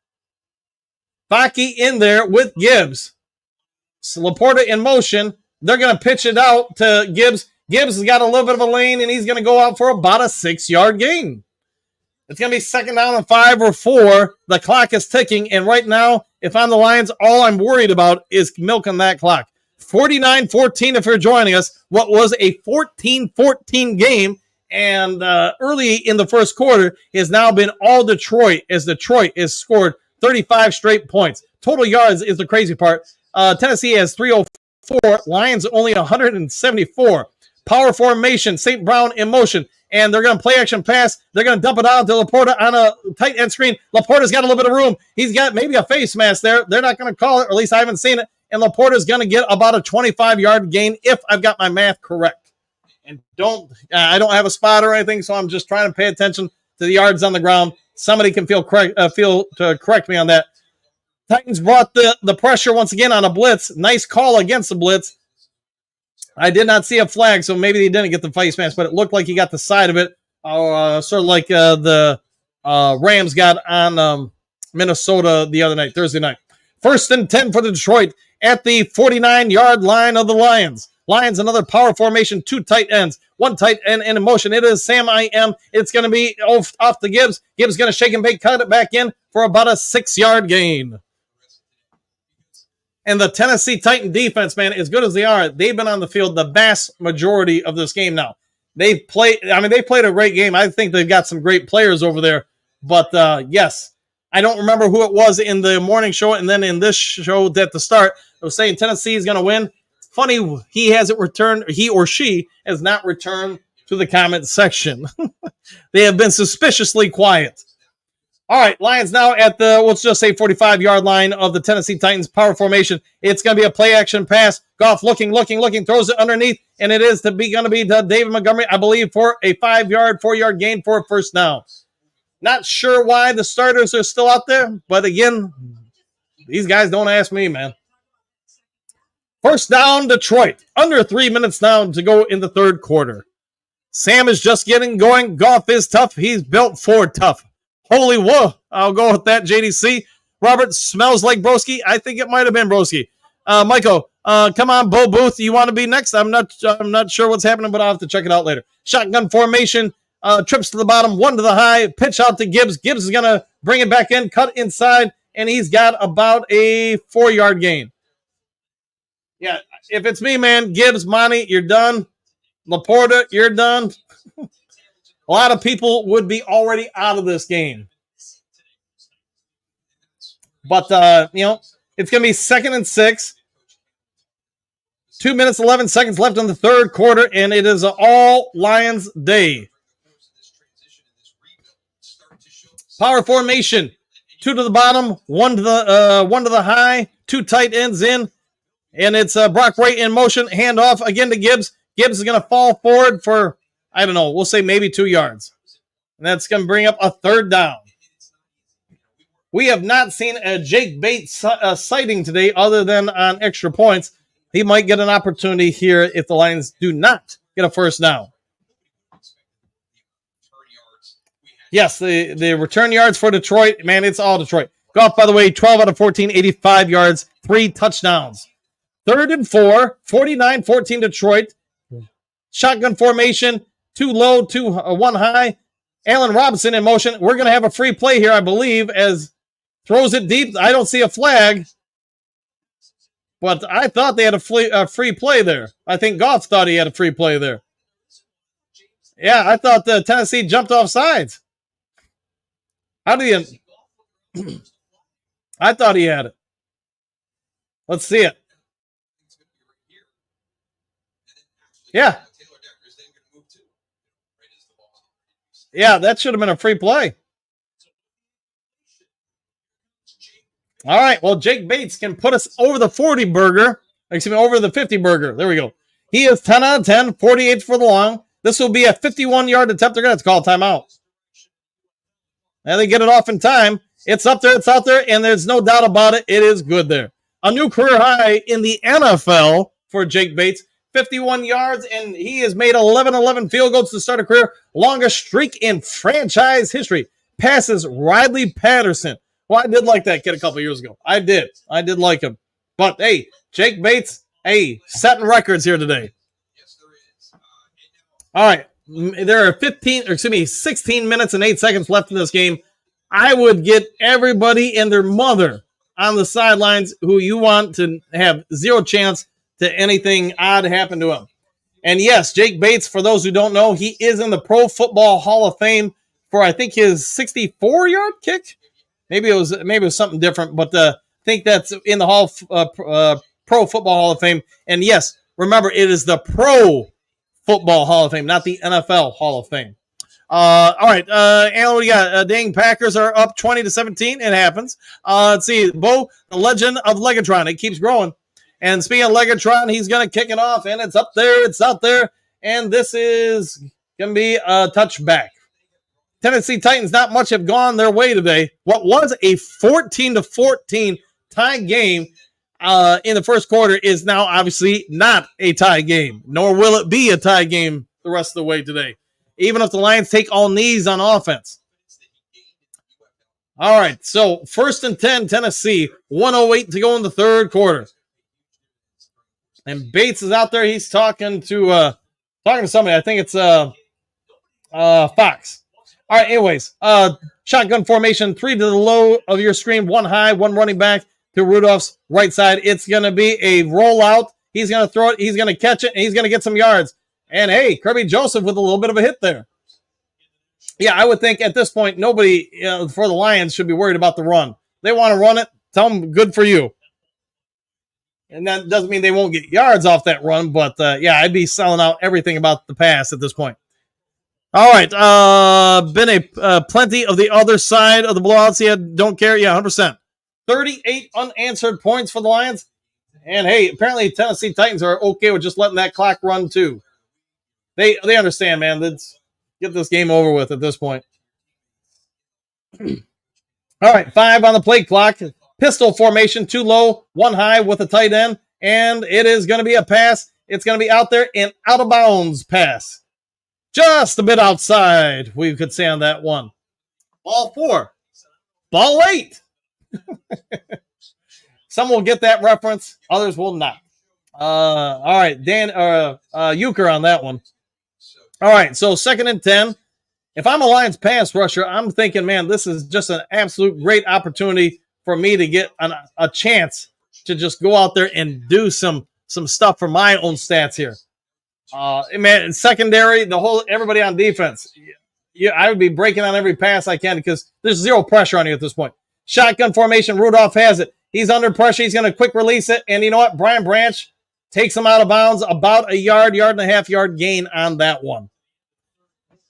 Speaker 8: Baki in there with Gibbs. So Laporta in motion. They're going to pitch it out to Gibbs. Gibbs has got a little bit of a lane, and he's going to go out for about a 6-yard gain. It's going to be 2nd down and 5 or 4. The clock is ticking, and right now, if I'm the Lions, all I'm worried about is milking that clock. 49-14 if you're joining us. What was a 14-14 game, and early in the first quarter has now been all Detroit, as Detroit has scored 35 straight points. Total yards is the crazy part. Tennessee has 304. Lions only 174. Power formation, St. Brown in motion, and they're going to play action pass. They're going to dump it out to Laporta on a tight end screen. Laporta's got a little bit of room. He's got maybe a face mask there. They're not going to call it, or at least I haven't seen it, and Laporta's going to get about a 25-yard gain if I've got my math correct. And I don't have a spot or anything, so I'm just trying to pay attention to the yards on the ground. Somebody can feel to correct me on that. Titans brought the pressure once again on a blitz. Nice call against the blitz. I did not see a flag, so maybe he didn't get the face mask, but it looked like he got the side of it, sort of like the Rams got on Minnesota the other night, Thursday night. 1st and 10 for the Detroit at the 49-yard line of the Lions. Lions, another power formation, 2 tight ends, 1 tight end in motion. It is Sam I.M. It's going to be off the Gibbs. Gibbs going to shake and bake, cut it back in for about a 6-yard gain. And the Tennessee Titan defense, man, as good as they are, they've been on the field the vast majority of this game now. They played a great game. I think they've got some great players over there. But, yes, I don't remember who it was in the morning show and then in this show at the start. I was saying Tennessee is going to win. Funny, he or she has not returned to the comment section. They have been suspiciously quiet. All right, Lions now at the, let's just say 45-yard line of the Tennessee Titans power formation. It's going to be a play-action pass. Goff looking, throws it underneath, and it is going to be to David Montgomery, I believe, for a 4-yard gain for a 1st down. Not sure why the starters are still out there, but again, these guys don't ask me, man. 1st down, Detroit. Under 3 minutes now to go in the 3rd quarter. Sam is just getting going. Goff is tough. He's built for tough. Holy whoa. I'll go with that, JDC. Robert, smells like Broski. I think it might have been Broski. Michael, come on, Bo Booth. You want to be next? I'm not sure what's happening, but I'll have to check it out later. Shotgun formation. Trips to the bottom, 1 to the high. Pitch out to Gibbs. Gibbs is going to bring it back in, cut inside, and he's got about a 4-yard gain. Yeah, if it's me, man, Gibbs, Monty, you're done. Laporta, you're done. A lot of people would be already out of this game. But, it's going to be 2nd and 6. 2 minutes, 11 seconds left in the 3rd quarter, and it is an all Lions day. Power formation. 2 to the bottom, 1 to the high, 2 tight ends in. And it's Brock Wright in motion. Handoff again to Gibbs. Gibbs is going to fall forward for, I don't know, we'll say maybe 2 yards. And that's going to bring up a 3rd down. We have not seen a Jake Bates sighting today other than on extra points. He might get an opportunity here if the Lions do not get a 1st down. Yes, the return yards for Detroit, man, it's all Detroit. Goff, by the way, 12 out of 14, 85 yards, 3 touchdowns. 3rd and 4, 49-14 Detroit. Shotgun formation, 2 low, 1 high. Allen Robinson in motion. We're going to have a free play here, I believe, as throws it deep. I don't see a flag, but I thought they had a free play there. I think Goff thought he had a free play there. Yeah, I thought Tennessee jumped off sides. How did he? I thought he had it. Let's see it. Yeah. Yeah, that should have been a free play. All right, well, Jake Bates can put us over the 40 burger. Excuse me, over the 50 burger. There we go. He is 10 out of 10, 48 for the long. This will be a 51-yard attempt. They're going to have to call a timeout. And they get it off in time. It's up there, it's out there, and there's no doubt about it. It is good there. A new career high in the NFL for Jake Bates. 51 yards, and he has made 11 field goals to start a career. Longest streak in franchise history. Passes Riley Patterson. Well, I did like that kid a couple years ago. I did like him. But, hey, Jake Bates, hey, setting records here today. All right. There are 16 minutes and 8 seconds left in this game. I would get everybody and their mother on the sidelines who you want to have zero chance to anything odd happen to him. And yes, Jake Bates, for those who don't know, he is in the Pro Football Hall of Fame for, I think, his 64-yard kick. Maybe it was something different, but I think that's in the Pro Football Hall of Fame. And yes, remember, it is the Pro Football Hall of Fame, not the NFL Hall of Fame. All right, Alan, what do you got? Dang, Packers are up 20-17. It happens. Let's see, Bo, the legend of Legatron. It keeps growing. And speaking of Legatron, he's going to kick it off, and it's up there, it's out there, and this is going to be a touchback. Tennessee Titans, not much have gone their way today. What was a 14-14 tie game in the first quarter is now obviously not a tie game, nor will it be a tie game the rest of the way today, even if the Lions take all knees on offense. All right, so 1st and 10, Tennessee, 1:08 to go in the third quarter. And Bates is out there. He's talking to somebody. I think it's Fox. All right, anyways, shotgun formation, 3 to the low of your screen, 1 high, 1 running back to Rudolph's right side. It's going to be a rollout. He's going to throw it. He's going to catch it, and he's going to get some yards. And, hey, Kirby Joseph with a little bit of a hit there. Yeah, I would think at this point nobody for the Lions should be worried about the run. They want to run it. Tell them good for you. And that doesn't mean they won't get yards off that run, but, yeah, I'd be selling out everything about the pass at this point. All right, been plenty of the other side of the blowouts. Yeah, don't care. Yeah, 100%. 38 unanswered points for the Lions. And, hey, apparently Tennessee Titans are okay with just letting that clock run, too. They understand, man. Let's get this game over with at this point. All right, 5 on the play clock. Pistol formation, 2 low, 1 high with a tight end. And it is going to be a pass. It's going to be out there, an out-of-bounds pass. Just a bit outside, we could say on that one. Ball 4. Ball 8. Some will get that reference. Others will not. All right, Dan Euchre on that one. All right, so 2nd and 10. If I'm a Lions pass rusher, I'm thinking, man, this is just an absolute great opportunity for me to get a chance to just go out there and do some stuff for my own stats here. Man, secondary, everybody on defense. Yeah, I would be breaking on every pass I can because there's zero pressure on you at this point. Shotgun formation, Rudolph has it. He's under pressure. He's going to quick release it. And you know what? Brian Branch takes him out of bounds. About a yard and a half yard gain on that one.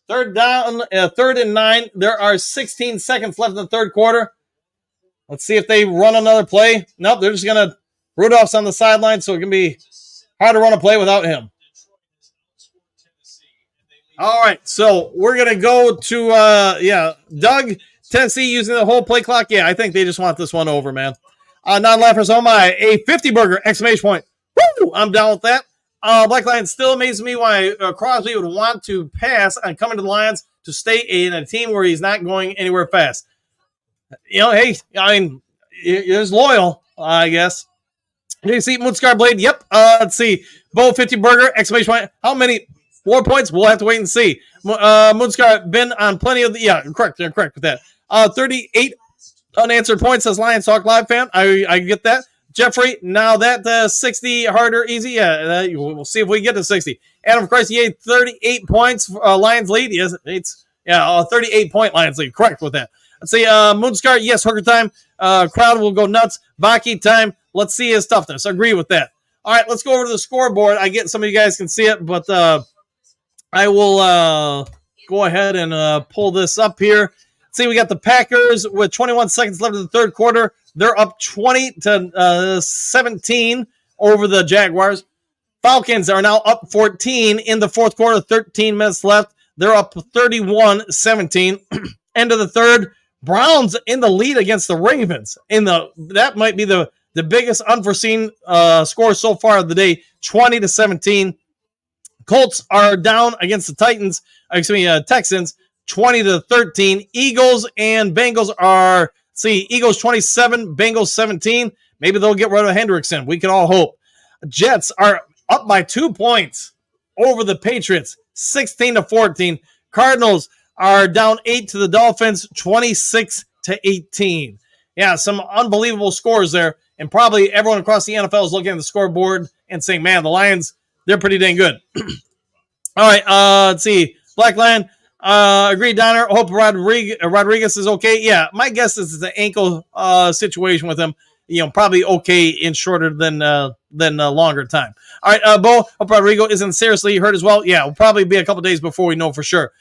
Speaker 8: 3rd down, 3rd and 9. There are 16 seconds left in the third quarter. Let's see if they run another play. Nope, they're just going to. Rudolph's on the sideline, so it can be hard to run a play without him. All right, so we're going to go to, Doug, Tennessee using the whole play clock. Yeah, I think they just want this one over, man. Non-laughers, oh my, a 50-burger, exclamation point. Woo, I'm down with that. Black Lions still amazes me why Crosby would want to pass on coming to the Lions to stay in a team where he's not going anywhere fast. You know, hey, I mean, he's loyal, I guess. Do you see Moonscar Blade? Yep. Let's see. Bo 50-burger, exclamation point. How many 4 points? We'll have to wait and see. Moonscar been on plenty of the, yeah, correct with that. 38 unanswered points, says Lions Talk Live fan. I get that. Jeffrey, now that 60 harder, easy. Yeah, we'll see if we get to 60. Adam Christ, 38 points. Lions lead. Yes, it's Yeah, 38-point Lions lead. Correct with that. Let's see. Moonscar, yes. Hooker time. Crowd will go nuts. Baki time. Let's see his toughness. Agree with that. All right, let's go over to the scoreboard. I get some of you guys can see it, but I will go ahead and pull this up here. See, we got the Packers with 21 seconds left in the third quarter. They're up 20-17 over the Jaguars. Falcons are now up 14 in the fourth quarter, 13 minutes left. They're up 31-17. End of the third. Browns in the lead against the Ravens. That might be the biggest unforeseen score so far of the day, 20-17. Colts are down against the Texans, 20-13. Eagles and Bengals are, Eagles 27, Bengals 17. Maybe they'll get rid of Hendrickson. We can all hope. Jets are up by 2 points over the Patriots, 16-14. Cardinals are down 8 to the Dolphins, 26-18. Yeah, some unbelievable scores there. And probably everyone across the NFL is looking at the scoreboard and saying, man, the Lions, they're pretty dang good. All right, let's see. Black Lion, agreed, Donner. Hope Rodriguez is okay. Yeah, my guess is it's an ankle situation with him. Probably okay in shorter than longer time. All right, Bo, hope Rodrigo isn't seriously hurt as well. Yeah, it'll probably be a couple days before we know for sure.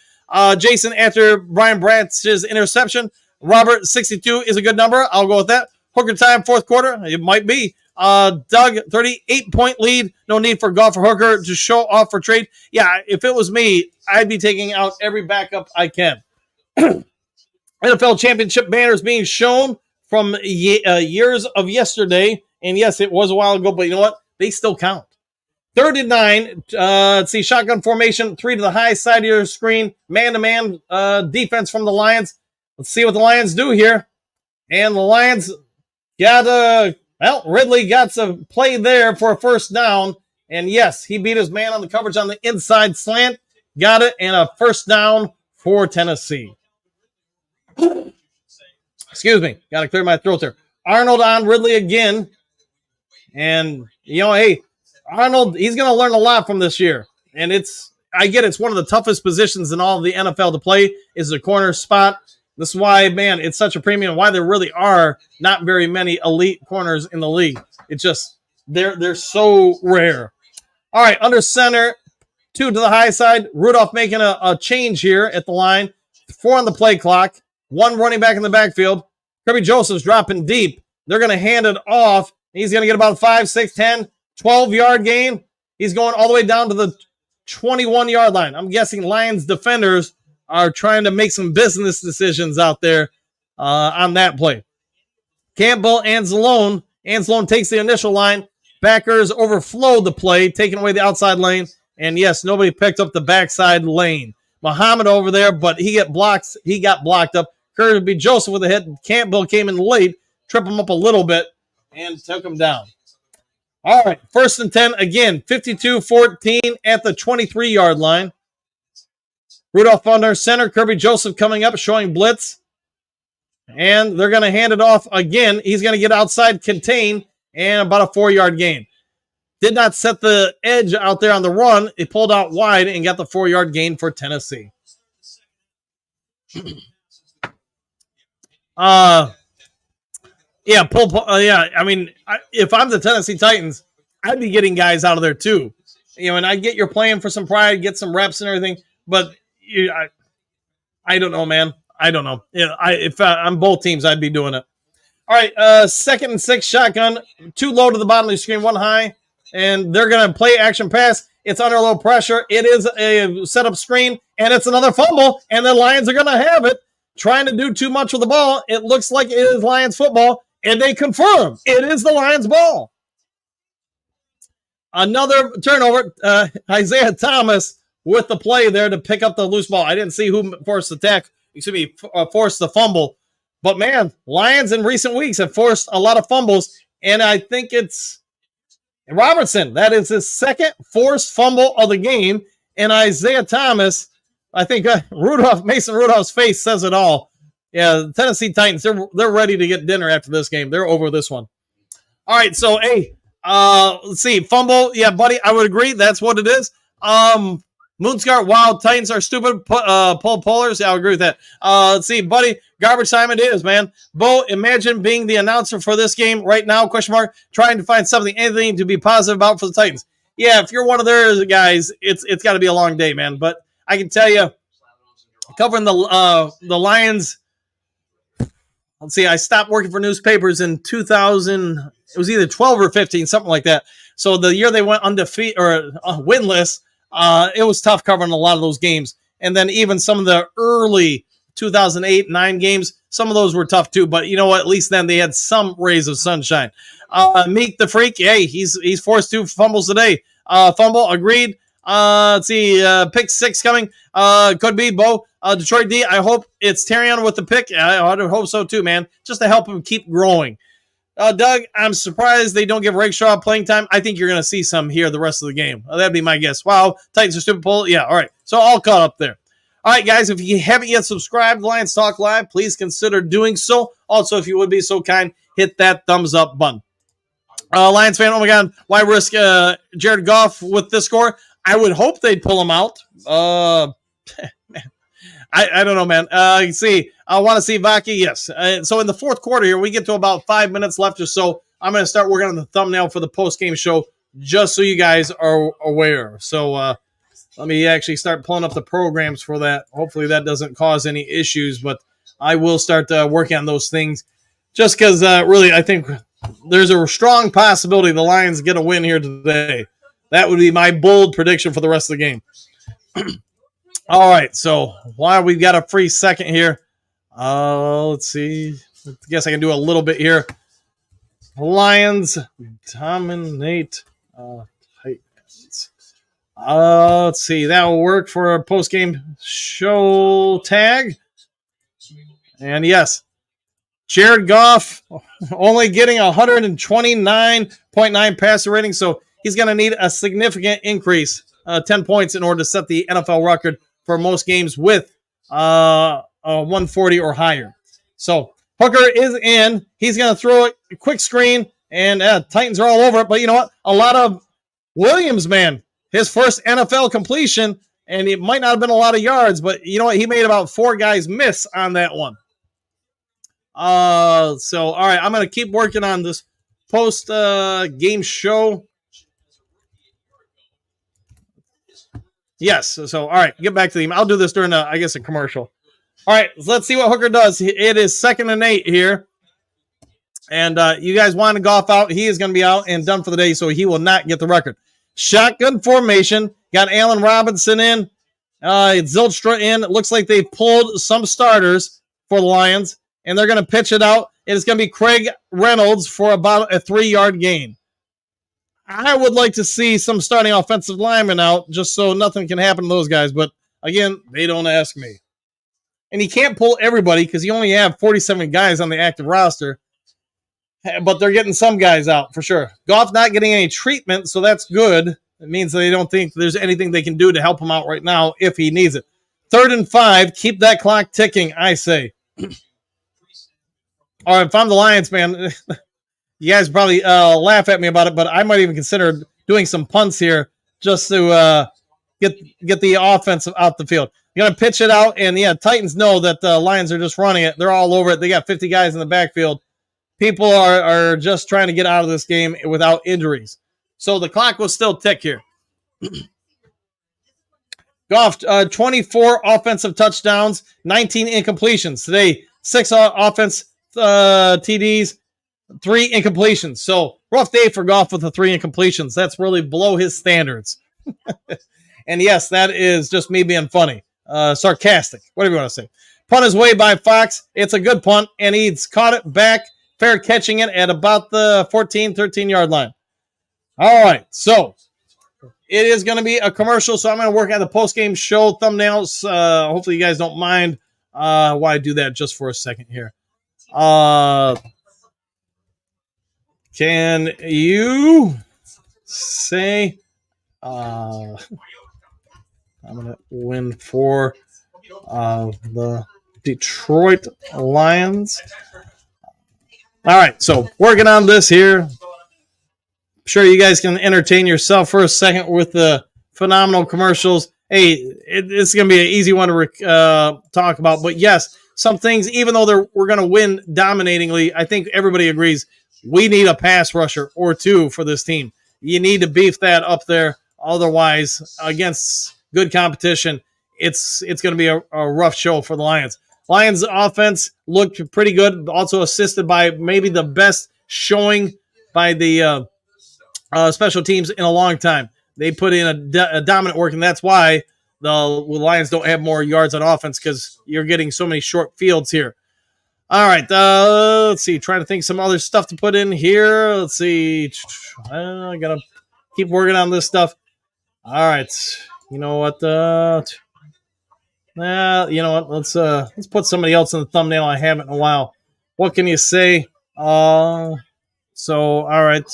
Speaker 8: Jason, after Brian Branch's interception, Robert, 62 is a good number. I'll go with that. Hooker time, fourth quarter. It might be. Doug, 38-point lead. No need for Goff or Hooker to show off for trade. Yeah, if it was me, I'd be taking out every backup I can. NFL championship banners being shown from years of yesterday. And yes, it was a while ago, but you know what? They still count. 3rd and 9. Let's see. Shotgun formation. 3 to the high side of your screen. Man-to-man defense from the Lions. Let's see what the Lions do here. And the Lions got Ridley got some play there for a first down. And yes, he beat his man on the coverage on the inside slant. Got it. And a first down for Tennessee. Excuse me. Got to clear my throat there. Arnold on Ridley again. And, hey, Arnold, he's going to learn a lot from this year. And it's one of the toughest positions in all of the NFL to play is the corner spot. This is why, man, it's such a premium, why there really are not very many elite corners in the league. It's just, they're so rare. All right, under center, 2 to the high side. Rudolph making a change here at the line. 4 on the play clock. 1 running back in the backfield. Kirby Joseph's dropping deep. They're going to hand it off. He's going to get about 5, 6, 10, 12-yard gain. He's going all the way down to the 21-yard line. I'm guessing Lions defenders are trying to make some business decisions out there on that play. Campbell, Anzalone. Anzalone takes the initial line. Backers overflow the play, taking away the outside lane. And yes, nobody picked up the backside lane. Muhammad over there, but he got blocked up. Kirby Joseph with a hit. Campbell came in late, tripped him up a little bit, and took him down. All right, 1st and 10, again, 52-14 at the 23-yard line. Rudolph under center, Kirby Joseph coming up, showing blitz. And they're going to hand it off again. He's going to get outside, contain, and about a 4-yard gain. Did not set the edge out there on the run. It pulled out wide and got the 4-yard gain for Tennessee. I mean, if I'm the Tennessee Titans, I'd be getting guys out of there too. And I get you're playing for some pride, get some reps and everything, but I don't know, man. I don't know. If I'm both teams, I'd be doing it. All right, 2nd and 6 shotgun, 2 low to the bottom of the screen, 1 high, and they're going to play action pass. It's under low pressure. It is a setup screen, and it's another fumble, and the Lions are going to have it. Trying to do too much with the ball. It looks like it is Lions football, and they confirm it is the Lions ball. Another turnover. Isaiah Thomas with the play there to pick up the loose ball. I didn't see who forced the forced the fumble. But, man, Lions in recent weeks have forced a lot of fumbles, and I think it's Robertson. That is his 2nd forced fumble of the game, and Isaiah Thomas, I think Mason Rudolph's face says it all. Yeah, the Tennessee Titans, they're ready to get dinner after this game. They're over this one. All right, so, hey, let's see. Fumble, yeah, buddy, I would agree. That's what it is. Moonscar, wow, Titans are stupid. Polars, yeah, I'll agree with that. Let's see, buddy, garbage time it is, man. Bo, imagine being the announcer for this game right now, question mark, trying to find anything to be positive about for the Titans. Yeah, if you're one of their guys, it's got to be a long day, man. But I can tell you, covering the Lions, let's see, I stopped working for newspapers in 2000, it was either 12 or 15, something like that. So the year they went undefeated or winless, it was tough covering a lot of those games. And then even some of the early 2008-9 games, some of those were tough too. But you know what? At least then they had some rays of sunshine. Meek the Freak, hey, he's forced 2 fumbles today. Fumble, agreed. Let's see, pick 6 coming. Could be Bo. Detroit D, I hope it's Terrion with the pick. I would hope so too, man. Just to help him keep growing. Doug, I'm surprised they don't give Rakestraw playing time. I think you're going to see some here the rest of the game. That'd be my guess. Wow, Titans are stupid pull. Yeah, all right. So all caught up there. All right, guys, if you haven't yet subscribed to Lions Talk Live, please consider doing so. Also, if you would be so kind, hit that thumbs up button. Lions fan, oh my God, why risk Jared Goff with this score? I would hope they'd pull him out. I don't know, man. You see, I want to see Vaki. Yes. So in the fourth quarter here, we get to about 5 minutes left or so. I'm going to start working on the thumbnail for the post-game show just so you guys are aware. So let me actually start pulling up the programs for that. Hopefully that doesn't cause any issues, but I will start working on those things just because really I think there's a strong possibility the Lions get a win here today. That would be my bold prediction for the rest of the game. All right, so while we've got a free second here, let's see. I guess I can do a little bit here. Lions dominate Titans. Let's see. That will work for a post-game show tag. And yes, Jared Goff only getting 129.9 passer rating, so he's going to need a significant increase, 10 points, in order to set the NFL record for most games with 140 or higher. So Hooker is in. He's going to throw a quick screen, and Titans are all over it. But you know what? A lot of Williams, man, his first NFL completion, and it might not have been a lot of yards, but you know what? He made about 4 guys miss on that one. So, all right, I'm going to keep working on this post-game show. Yes. So, all right, get back to the game. I'll do this during, a commercial. All right, let's see what Hooker does. It is 2nd and 8 here. And you guys want to golf out. He is going to be out and done for the day, so he will not get the record. Shotgun formation. Got Allen Robinson in. Zylstra in. It looks like they pulled some starters for the Lions, and they're going to pitch it out. It is going to be Craig Reynolds for about a 3-yard gain. I would like to see some starting offensive linemen out just so nothing can happen to those guys. But, again, they don't ask me. And he can't pull everybody because you only have 47 guys on the active roster. But they're getting some guys out for sure. Goff not getting any treatment, so that's good. It means they don't think there's anything they can do to help him out right now if he needs it. 3rd and 5. Keep that clock ticking, I say. All right, if I'm the Lions, man, you guys probably laugh at me about it, but I might even consider doing some punts here just to get the offense out the field. You're going to pitch it out, and, yeah, Titans know that the Lions are just running it. They're all over it. They got 50 guys in the backfield. People are just trying to get out of this game without injuries. So the clock will still tick here. Goff, 24 offensive touchdowns, 19 incompletions. Today, 6 offense TDs, 3 incompletions. So rough day for Goff with the 3 incompletions. That's really below his standards. And yes, that is just me being funny, sarcastic, whatever you want to say. Punt is way by Fox. It's a good punt, and he's caught it back, fair catching it at about the 14, 13-yard line. All right, so it is going to be a commercial, so I'm going to work on the post-game show thumbnails. Hopefully you guys don't mind why I do that just for a second here. Can you say I'm going to win for the Detroit Lions? All right, so working on this here. I'm sure you guys can entertain yourself for a second with the phenomenal commercials hey, it's going to be an easy one to talk about. But yes, some things, even though we're going to win dominatingly, I think everybody agrees we need a pass rusher or two for this team. You need to beef that up there. Otherwise, against good competition, it's going to be a rough show for the Lions. Lions offense looked pretty good, also assisted by maybe the best showing by the special teams in a long time. They put in a dominant work, and that's why the Lions don't have more yards on offense, because you're getting so many short fields here. All right, let's see. Trying to think some other stuff to put in here. Let's see. I got to keep working on this stuff. All right. You know what? You know what? Let's put somebody else in the thumbnail. I haven't in a while. What can you say? All right.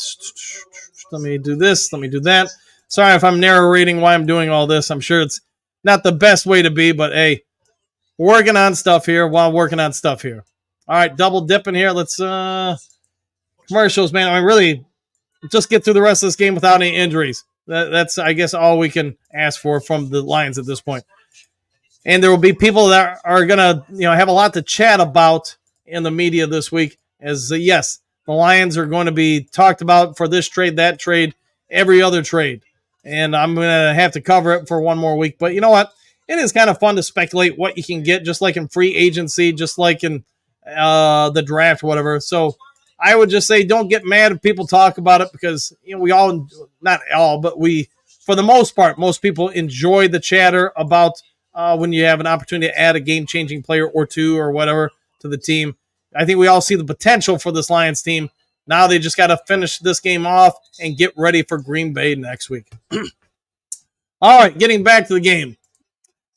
Speaker 8: Let me do this. Let me do that. Sorry if I'm narrating why I'm doing all this. I'm sure it's not the best way to be, but hey, working on stuff here while working on stuff here. All right, double dipping here. Let's commercials, man. I mean, really, just get through the rest of this game without any injuries. That's, I guess, all we can ask for from the Lions at this point. And there will be people that are gonna, have a lot to chat about in the media this week. As yes, the Lions are going to be talked about for this trade, that trade, every other trade, and I'm gonna have to cover it for one more week. But you know what? It is kind of fun to speculate what you can get, just like in free agency, just like in the draft, whatever. So I would just say don't get mad if people talk about it, because we all, not all, but we, for the most part, most people enjoy the chatter about when you have an opportunity to add a game-changing player or two or whatever to the team. I think we all see the potential for this Lions team. Now they just got to finish this game off and get ready for Green Bay next week. All right, getting back to the game.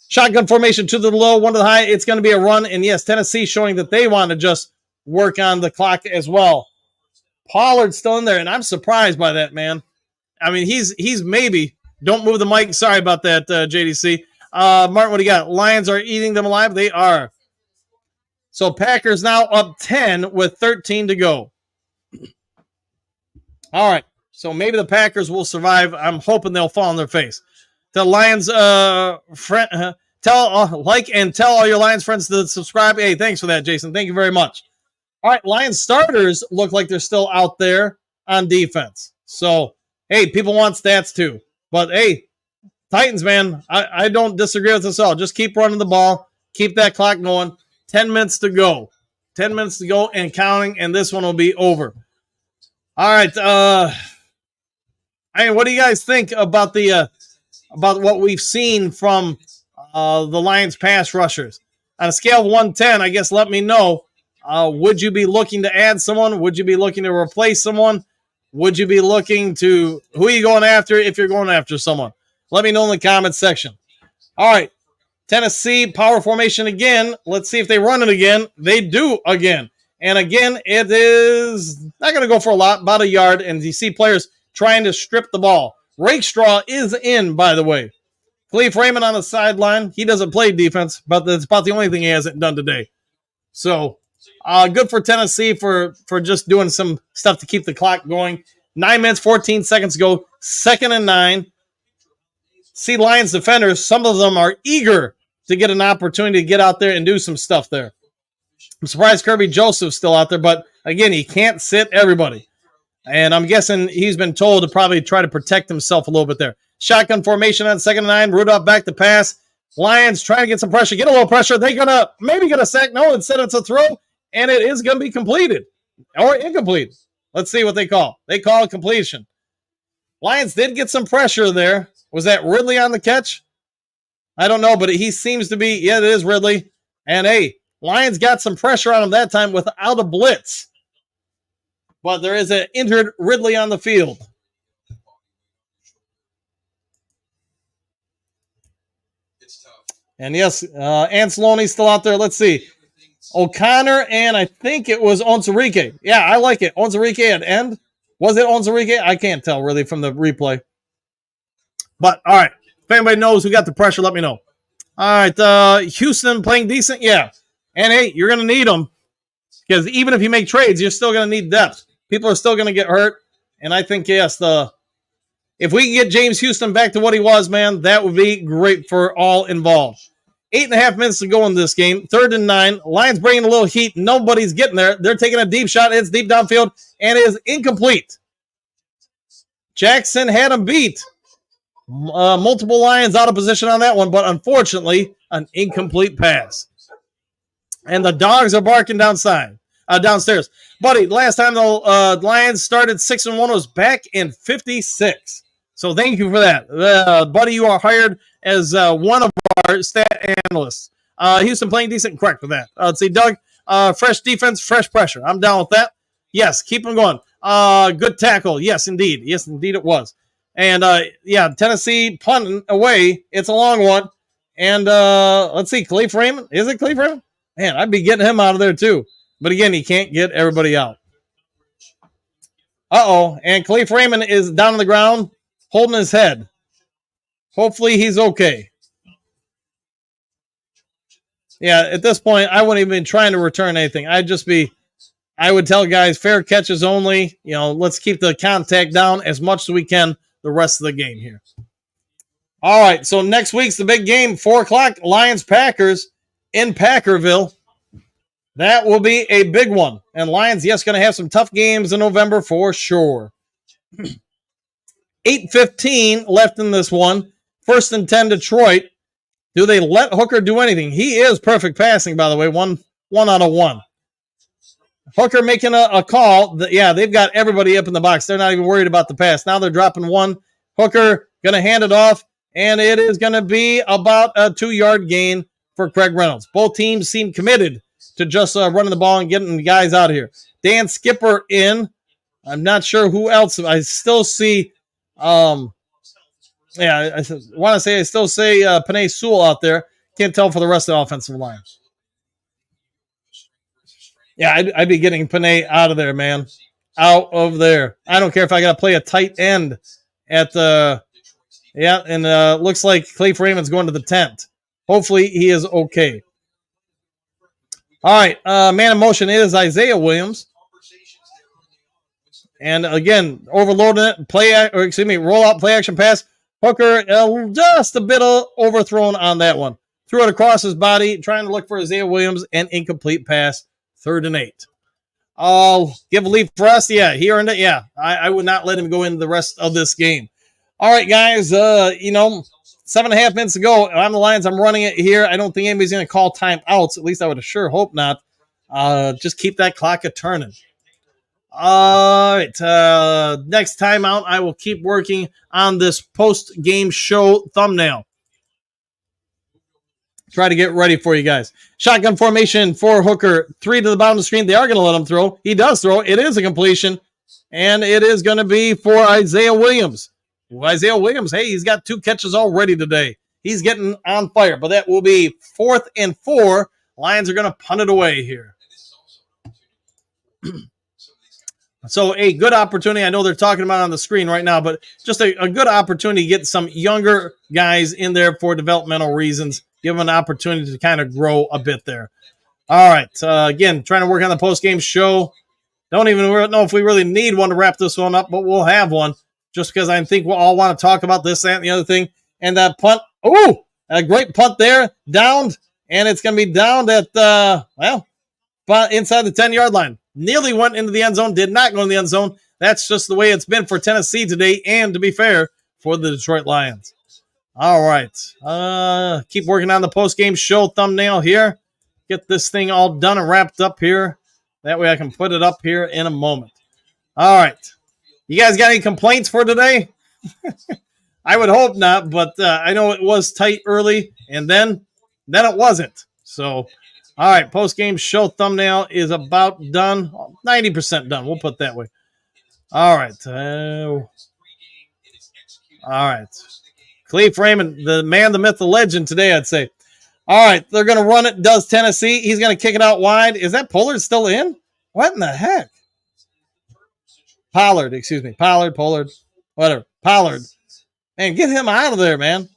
Speaker 8: Shotgun formation, two to the low, one to the high. It's going to be a run. And yes, Tennessee showing that they want to just work on the clock as well. Pollard's still in there, and I'm surprised by that, man. I mean, he's maybe. Don't move the mic. Sorry about that, JDC. Martin, what do you got? Lions are eating them alive. They are. So Packers now up 10 with 13 to go. All right. So maybe the Packers will survive. I'm hoping they'll fall on their face. The Lions, like and tell all your Lions friends to subscribe. Hey, thanks for that, Jason. Thank you very much. All right, Lions starters look like they're still out there on defense. So, hey, people want stats too. But, hey, Titans, man, I don't disagree with this at all. Just keep running the ball. Keep that clock going. 10 minutes to go. 10 minutes to go and counting, and this one will be over. All right. What do you guys think about about what we've seen from the Lions pass rushers? On a scale of 1 to 10, I guess let me know. Would you be looking to add someone? Would you be looking to replace someone? Would you be looking to, who are you going after if you're going after someone? Let me know in the comments section. All right, Tennessee, power formation again. Let's see if they run it again. They do again. And again, it is not going to go for a lot, about a yard, and you see players trying to strip the ball. Rakestraw is in, by the way. Khalif Raymond on the sideline. He doesn't play defense, but that's about the only thing he hasn't done today. So, good for Tennessee for just doing some stuff to keep the clock going. 9 minutes, 14 seconds to go. 2nd and 9. See Lions defenders, some of them are eager to get an opportunity to get out there and do some stuff there. I'm surprised Kirby Joseph's still out there, but again, he can't sit everybody. And I'm guessing he's been told to probably try to protect himself a little bit there. Shotgun formation on 2nd and 9. Rudolph back to pass. Lions trying to get some pressure. Get a little pressure. They're going to maybe get a sack. No, instead it's a throw. And it is going to be completed. Or incomplete. Let's see what they call. They call it completion. Lions did get some pressure there. Was that Ridley on the catch? I don't know, but he seems to be. Yeah, it is Ridley. And hey, Lions got some pressure on him that time without a blitz. But there is an injured Ridley on the field. And yes, Anceloni's still out there. Let's see. O'Connor and I think it was Onwuzurike. Yeah, I like it. Onwuzurike at end. Was it Onwuzurike? I can't tell really from the replay. But, all right. If anybody knows who got the pressure, let me know. All right. Houston playing decent? Yeah. And, hey, you're going to need them. Because even if you make trades, you're still going to need depth. People are still going to get hurt. And I think, yes, the If we can get James Houston back to what he was, man, that would be great for all involved. 8.5 minutes to go in this game. 3rd and 9. Lions bringing a little heat. Nobody's getting there. They're taking a deep shot. It's deep downfield and it is incomplete. Jackson had him beat. Multiple Lions out of position on that one, but unfortunately, an incomplete pass. And the dogs are barking downstairs. Buddy, last time the Lions started 6-1 was back in 56. So thank you for that. Buddy, you are hired as one of our stat analysts. Houston playing decent, correct with that. Let's see, Doug, fresh defense, fresh pressure. I'm down with that. Yes, keep them going. Good tackle. Yes, indeed. Yes, indeed it was. And, Tennessee punting away. It's a long one. And let's see, Khalif Raymond. Is it Khalif Raymond? Man, I'd be getting him out of there too. But again, he can't get everybody out. And Khalif Raymond is down on the ground, holding his head. Hopefully he's okay. Yeah, at this point, I wouldn't even be trying to return anything. I would tell guys, fair catches only. Let's keep the contact down as much as we can the rest of the game here. All right, so next week's the big game, 4 o'clock, Lions-Packers in Packerville. That will be a big one. And Lions, yes, going to have some tough games in November for sure. 8:15 left in this one. 1st and 10, Detroit. Do they let Hooker do anything? He is perfect passing, by the way. One out of 1. Hooker making a call. They've got everybody up in the box. They're not even worried about the pass. Now they're dropping 1. Hooker going to hand it off, and it is going to be about a 2-yard gain for Craig Reynolds. Both teams seem committed to just running the ball and getting the guys out of here. Dan Skipper in. I'm not sure who else. I still see, I want to say I still say Penei Sewell out there. Can't tell for the rest of the offensive line. Yeah, I'd be getting Penei out of there, man. Out of there. I don't care if I got to play a tight end at the, looks like Khalif Raymond's going to the tent. Hopefully he is okay. All right, man in motion is Isaiah Williams. And again, overloading it, roll out play action pass. Hooker just a bit overthrown on that one. Threw it across his body, trying to look for Isaiah Williams, and incomplete pass, 3rd and 8. I'll give a leave for us. Yeah, he earned it. Yeah, I would not let him go into the rest of this game. All right, guys, 7.5 minutes to go. I'm the Lions. I'm running it here. I don't think anybody's going to call timeouts. At least I would sure hope not. Just keep that clock a-turning. All right. Next timeout, I will keep working on this post-game show thumbnail. Try to get ready for you guys. Shotgun formation for Hooker. 3 to the bottom of the screen. They are going to let him throw. He does throw. It is a completion. And it is going to be for Isaiah Williams. Isaiah Williams, hey, he's got 2 catches already today. He's getting on fire, but that will be 4th and 4. Lions are going to punt it away here. So a good opportunity. I know they're talking about it on the screen right now, but just a good opportunity to get some younger guys in there for developmental reasons. Give them an opportunity to kind of grow a bit there. All right. Again, trying to work on the post-game show. Don't even know if we really need one to wrap this one up, but we'll have one. Just because I think we'll all want to talk about this, that, and the other thing. And that punt, a great punt there, downed, and it's going to be downed at, but inside the 10-yard line. Nearly went into the end zone, did not go in the end zone. That's just the way it's been for Tennessee today, and to be fair, for the Detroit Lions. All right. Keep working on the post-game show thumbnail here. Get this thing all done and wrapped up here. That way I can put it up here in a moment. All right. You guys got any complaints for today? I would hope not, but I know it was tight early, and then it wasn't. So, all right, post-game show thumbnail is about done. 90% done. We'll put it that way. All right. All right. Khalif Raymond, the man, the myth, the legend today, I'd say. All right, they're going to run it. Does Tennessee. He's going to kick it out wide. Is that Pollard still in? What in the heck? Pollard, whatever. Pollard. Man, get him out of there, man.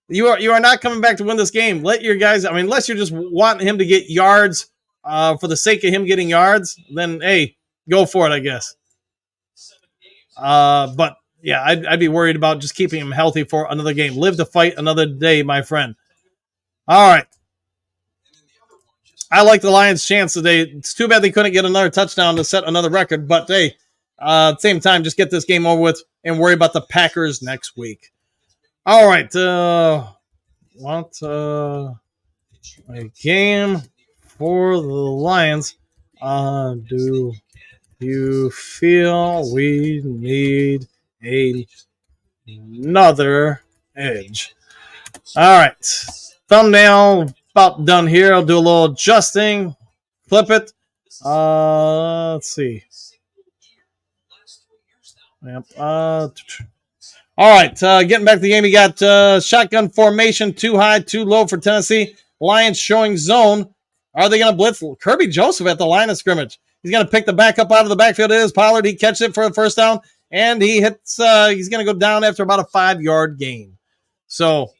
Speaker 8: You are not coming back to win this game. Let your guys, unless you're just wanting him to get yards for the sake of him getting yards, then, hey, go for it, I guess. But yeah, I'd be worried about just keeping him healthy for another game. Live to fight another day, my friend. All right. I like the Lions' chance today. It's too bad they couldn't get another touchdown to set another record, but hey, at the same time, just get this game over with and worry about the Packers next week. All right. A game for the Lions. Do you feel we need another edge? All right. Thumbnail about done here. I'll do a little adjusting. Flip it. Let's see. Yep. All right. Getting back to the game, we got shotgun formation, too high, too low for Tennessee. Lions showing zone. Are they going to blitz? Kirby Joseph at the line of scrimmage. He's going to pick the back up out of the backfield. It is Pollard. He catches it for a first down, and he hits. He's going to go down after about a 5-yard gain. So,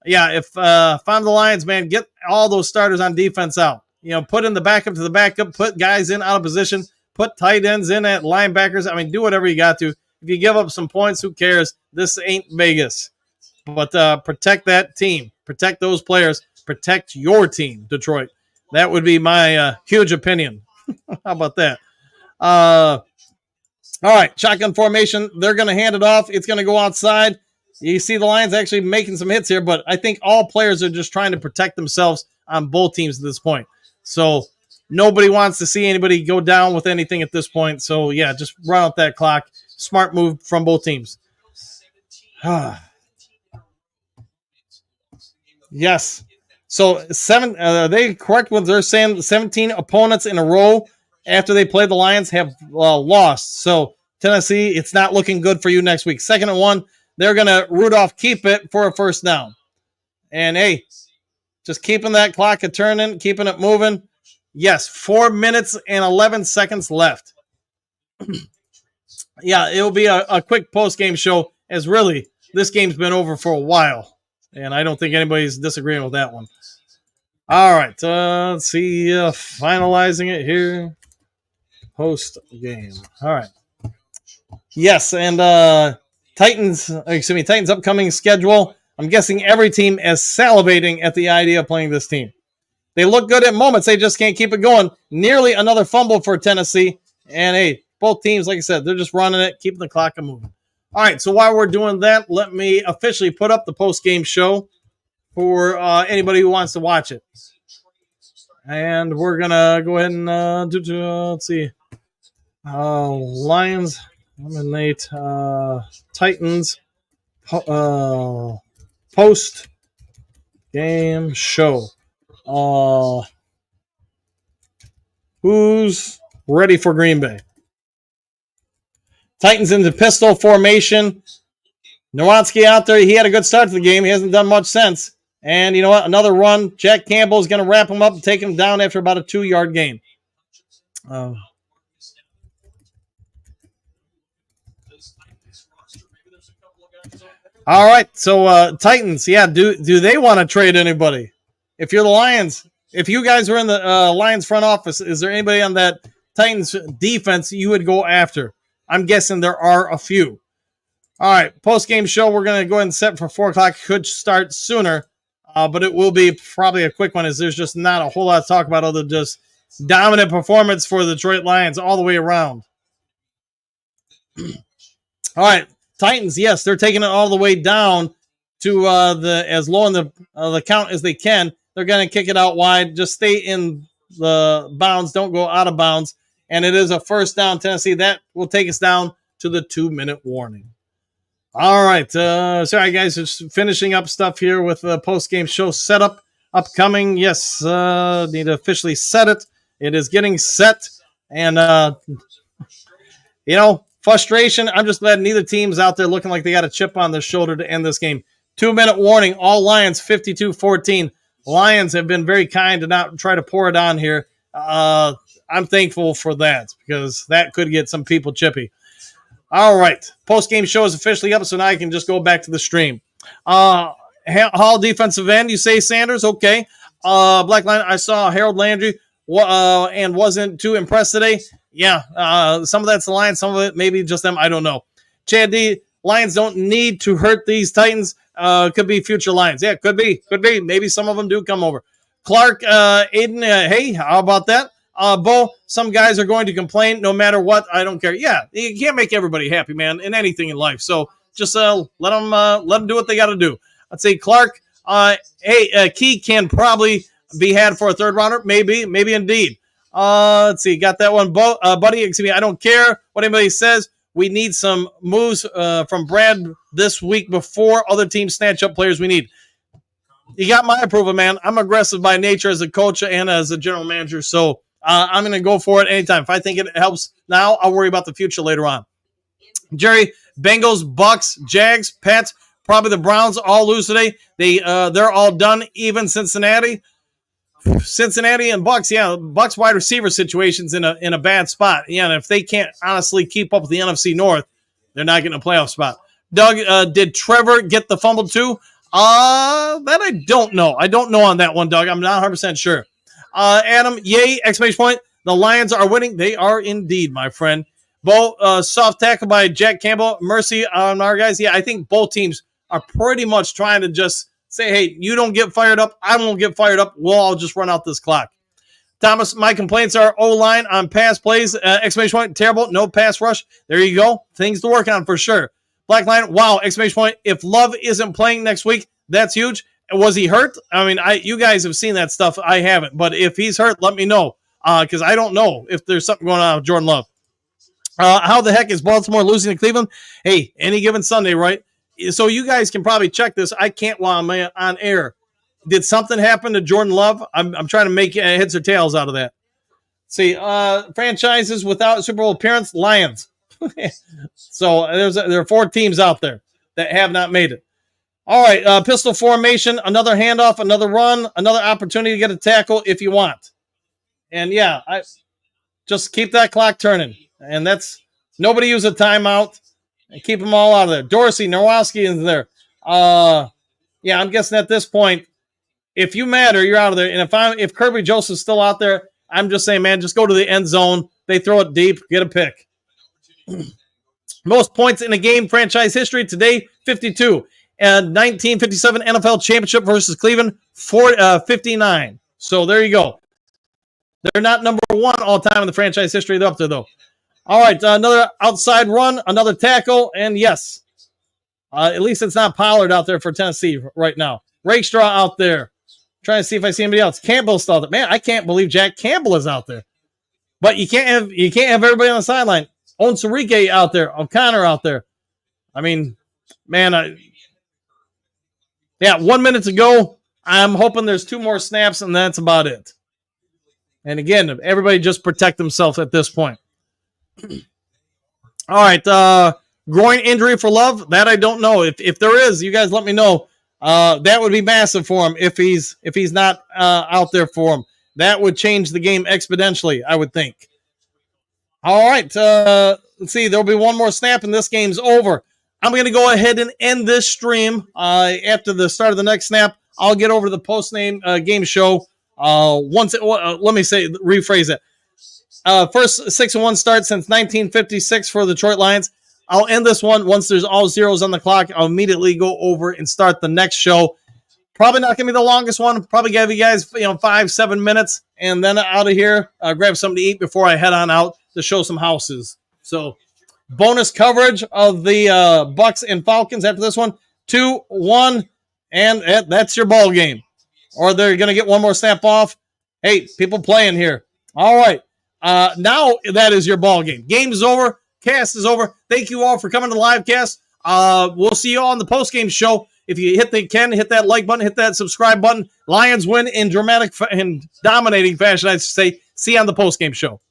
Speaker 8: yeah, if I'm the Lions, man, get all those starters on defense out. You know, put in the backup to the backup, put guys in out of position, put tight ends in at linebackers. I mean, do whatever you got to. If you give up some points, who cares? This ain't Vegas. But protect that team. Protect those players. Protect your team, Detroit. That would be my huge opinion. How about that? All right, shotgun formation. They're going to hand it off. It's going to go outside. You see the Lions actually making some hits here, but I think all players are just trying to protect themselves on both teams at this point. So nobody wants to see anybody go down with anything at this point. So, yeah, just run out that clock. Smart move from both teams. Yes. So, they correct what they're saying. 17 opponents in a row after they play the Lions have lost. So, Tennessee, it's not looking good for you next week. 2nd and 1. They're going to Rudolph keep it for a first down. And, hey, just keeping that clock a turning, keeping it moving. Yes, 4 minutes and 11 seconds left. Yeah, it'll be a quick post-game show, as really this game's been over for a while. And I don't think anybody's disagreeing with that one. All right, let's see. Finalizing it here. Post-game. All right. Yes, and Titans upcoming schedule. I'm guessing every team is salivating at the idea of playing this team. They look good at moments. They just can't keep it going. Nearly another fumble for Tennessee. And, hey, both teams, like I said, they're just running it, keeping the clock moving. All right, so while we're doing that, let me officially put up the post-game show for anybody who wants to watch it. And we're going to go ahead and let's see. Lions eliminate Titans post-game show. Who's ready for Green Bay? Titans into pistol formation. Nowatzki out there. He had a good start to the game. He hasn't done much since. And you know what? Another run. Jack Campbell is going to wrap him up and take him down after about a 2-yard gain. All right. So Titans, yeah. Do they want to trade anybody? If you're the Lions, if you guys were in the Lions front office, is there anybody on that Titans defense you would go after? I'm guessing there are a few. All right, post-game show, we're going to go ahead and set for 4 o'clock. Could start sooner, but it will be probably a quick one as there's just not a whole lot to talk about other than just dominant performance for the Detroit Lions all the way around. All right, Titans, yes, they're taking it all the way down to as low in the count as they can. They're going to kick it out wide. Just stay in the bounds. Don't go out of bounds. And it is a first down, Tennessee. That will take us down to the 2-minute warning. All right. Sorry, guys. Just finishing up stuff here with the post-game show setup upcoming. Yes, need to officially set it. It is getting set. And, frustration. I'm just glad neither team's out there looking like they got a chip on their shoulder to end this game. 2-minute warning. All Lions, 52-14. Lions have been very kind to not try to pour it on here. I'm thankful for that because that could get some people chippy. All right. Post-game show is officially up, so now I can just go back to the stream. Hall defensive end, you say, Sanders? Okay. Black Line, I saw Harold Landry and wasn't too impressed today. Yeah, some of that's the line, some of it maybe just them. I don't know. Chad D, Lions don't need to hurt these Titans. Could be future Lions. Yeah, could be. Maybe some of them do come over. Clark, Aiden, hey, how about that? Bo, some guys are going to complain no matter what. I don't care. Yeah, you can't make everybody happy, man, in anything in life. So just let them do what they got to do. I'd say Clark, Key can probably be had for a third rounder. Maybe indeed. Let's see, got that one. Buddy, excuse me, I don't care what anybody says. We need some moves from Brad this week before other teams snatch up players we need. You got my approval, man. I'm aggressive by nature as a coach and as a general manager, so I'm going to go for it anytime. If I think it helps now, I'll worry about the future later on. Jerry, Bengals, Bucks, Jags, Pats, probably the Browns all lose today. They're all done, even Cincinnati and Bucks. Yeah, Bucks wide receiver situation's in a bad spot. Yeah, and if they can't honestly keep up with the NFC North, they're not getting a playoff spot. Doug, did Trevor get the fumble too? That I don't know. I don't know on that one, Doug. I'm not 100% sure. Adam, yay, exclamation point. The Lions are winning. They are indeed, my friend. Bo, soft tackle by Jack Campbell. Mercy on our guys. Yeah, I think both teams are pretty much trying to just say, hey, you don't get fired up. I won't get fired up. We'll all just run out this clock. Thomas, my complaints are O-line on pass plays. Exclamation point, terrible. No pass rush. There you go. Things to work on for sure. Black Line, wow, exclamation point. If Love isn't playing next week, that's huge. Was he hurt? I mean, you guys have seen that stuff. I haven't. But if he's hurt, let me know. Because I don't know if there's something going on with Jordan Love. How the heck is Baltimore losing to Cleveland? Hey, any given Sunday, right? So you guys can probably check this. I can't while I'm on air. Did something happen to Jordan Love? I'm trying to make heads or tails out of that. See, franchises without Super Bowl appearance, Lions. So there are 4 teams out there that have not made it. All right, pistol formation, another handoff, another run, another opportunity to get a tackle if you want. And yeah, I just keep that clock turning. And that's nobody use a timeout and keep them all out of there. Dorsey, Nowowski is there. Yeah, I'm guessing at this point, if you matter, you're out of there. And if Kirby Joseph's still out there, I'm just saying, man, just go to the end zone. They throw it deep, get a pick. Most points in a game franchise history today, 52. And 1957 NFL Championship versus Cleveland, 59. So there you go. They're not number 1 all time in the franchise history. They're up there, though. All right, another outside run, another tackle, and yes. At least it's not Pollard out there for Tennessee right now. Rakestraw out there. Trying to see if I see anybody else. Campbell's still out there. Man, I can't believe Jack Campbell is out there. But you can't have everybody on the sideline. Onsarike out there. O'Connor out there. I mean, man, 1 minute to go. I'm hoping there's 2 more snaps, and that's about it. And again, everybody just protect themselves at this point. All right, groin injury for Love. That I don't know. If there is, you guys let me know. That would be massive for him if he's not out there for him. That would change the game exponentially, I would think. All right, let's see. There'll be 1 more snap, and this game's over. I'm going to go ahead and end this stream after the start of the next snap. I'll get over to the post-game game show. Rephrase it. First 6-1 start since 1956 for the Detroit Lions. I'll end this one once there's all zeros on the clock. I'll immediately go over and start the next show. Probably not going to be the longest one. Probably give you guys 5-7 minutes, and then out of here, grab something to eat before I head on out to show some houses. So bonus coverage of the Bucks and Falcons after this one. 2-1, and that's your ball game. Or they're going to get 1 more snap off. Hey, people playing here. All right. Now that is your ball game. Game is over. Cast is over. Thank you all for coming to the live cast. We'll see you all on the post-game show. If you hit that like button, hit that subscribe button. Lions win in dramatic and dominating fashion, I should say. See you on the post-game show.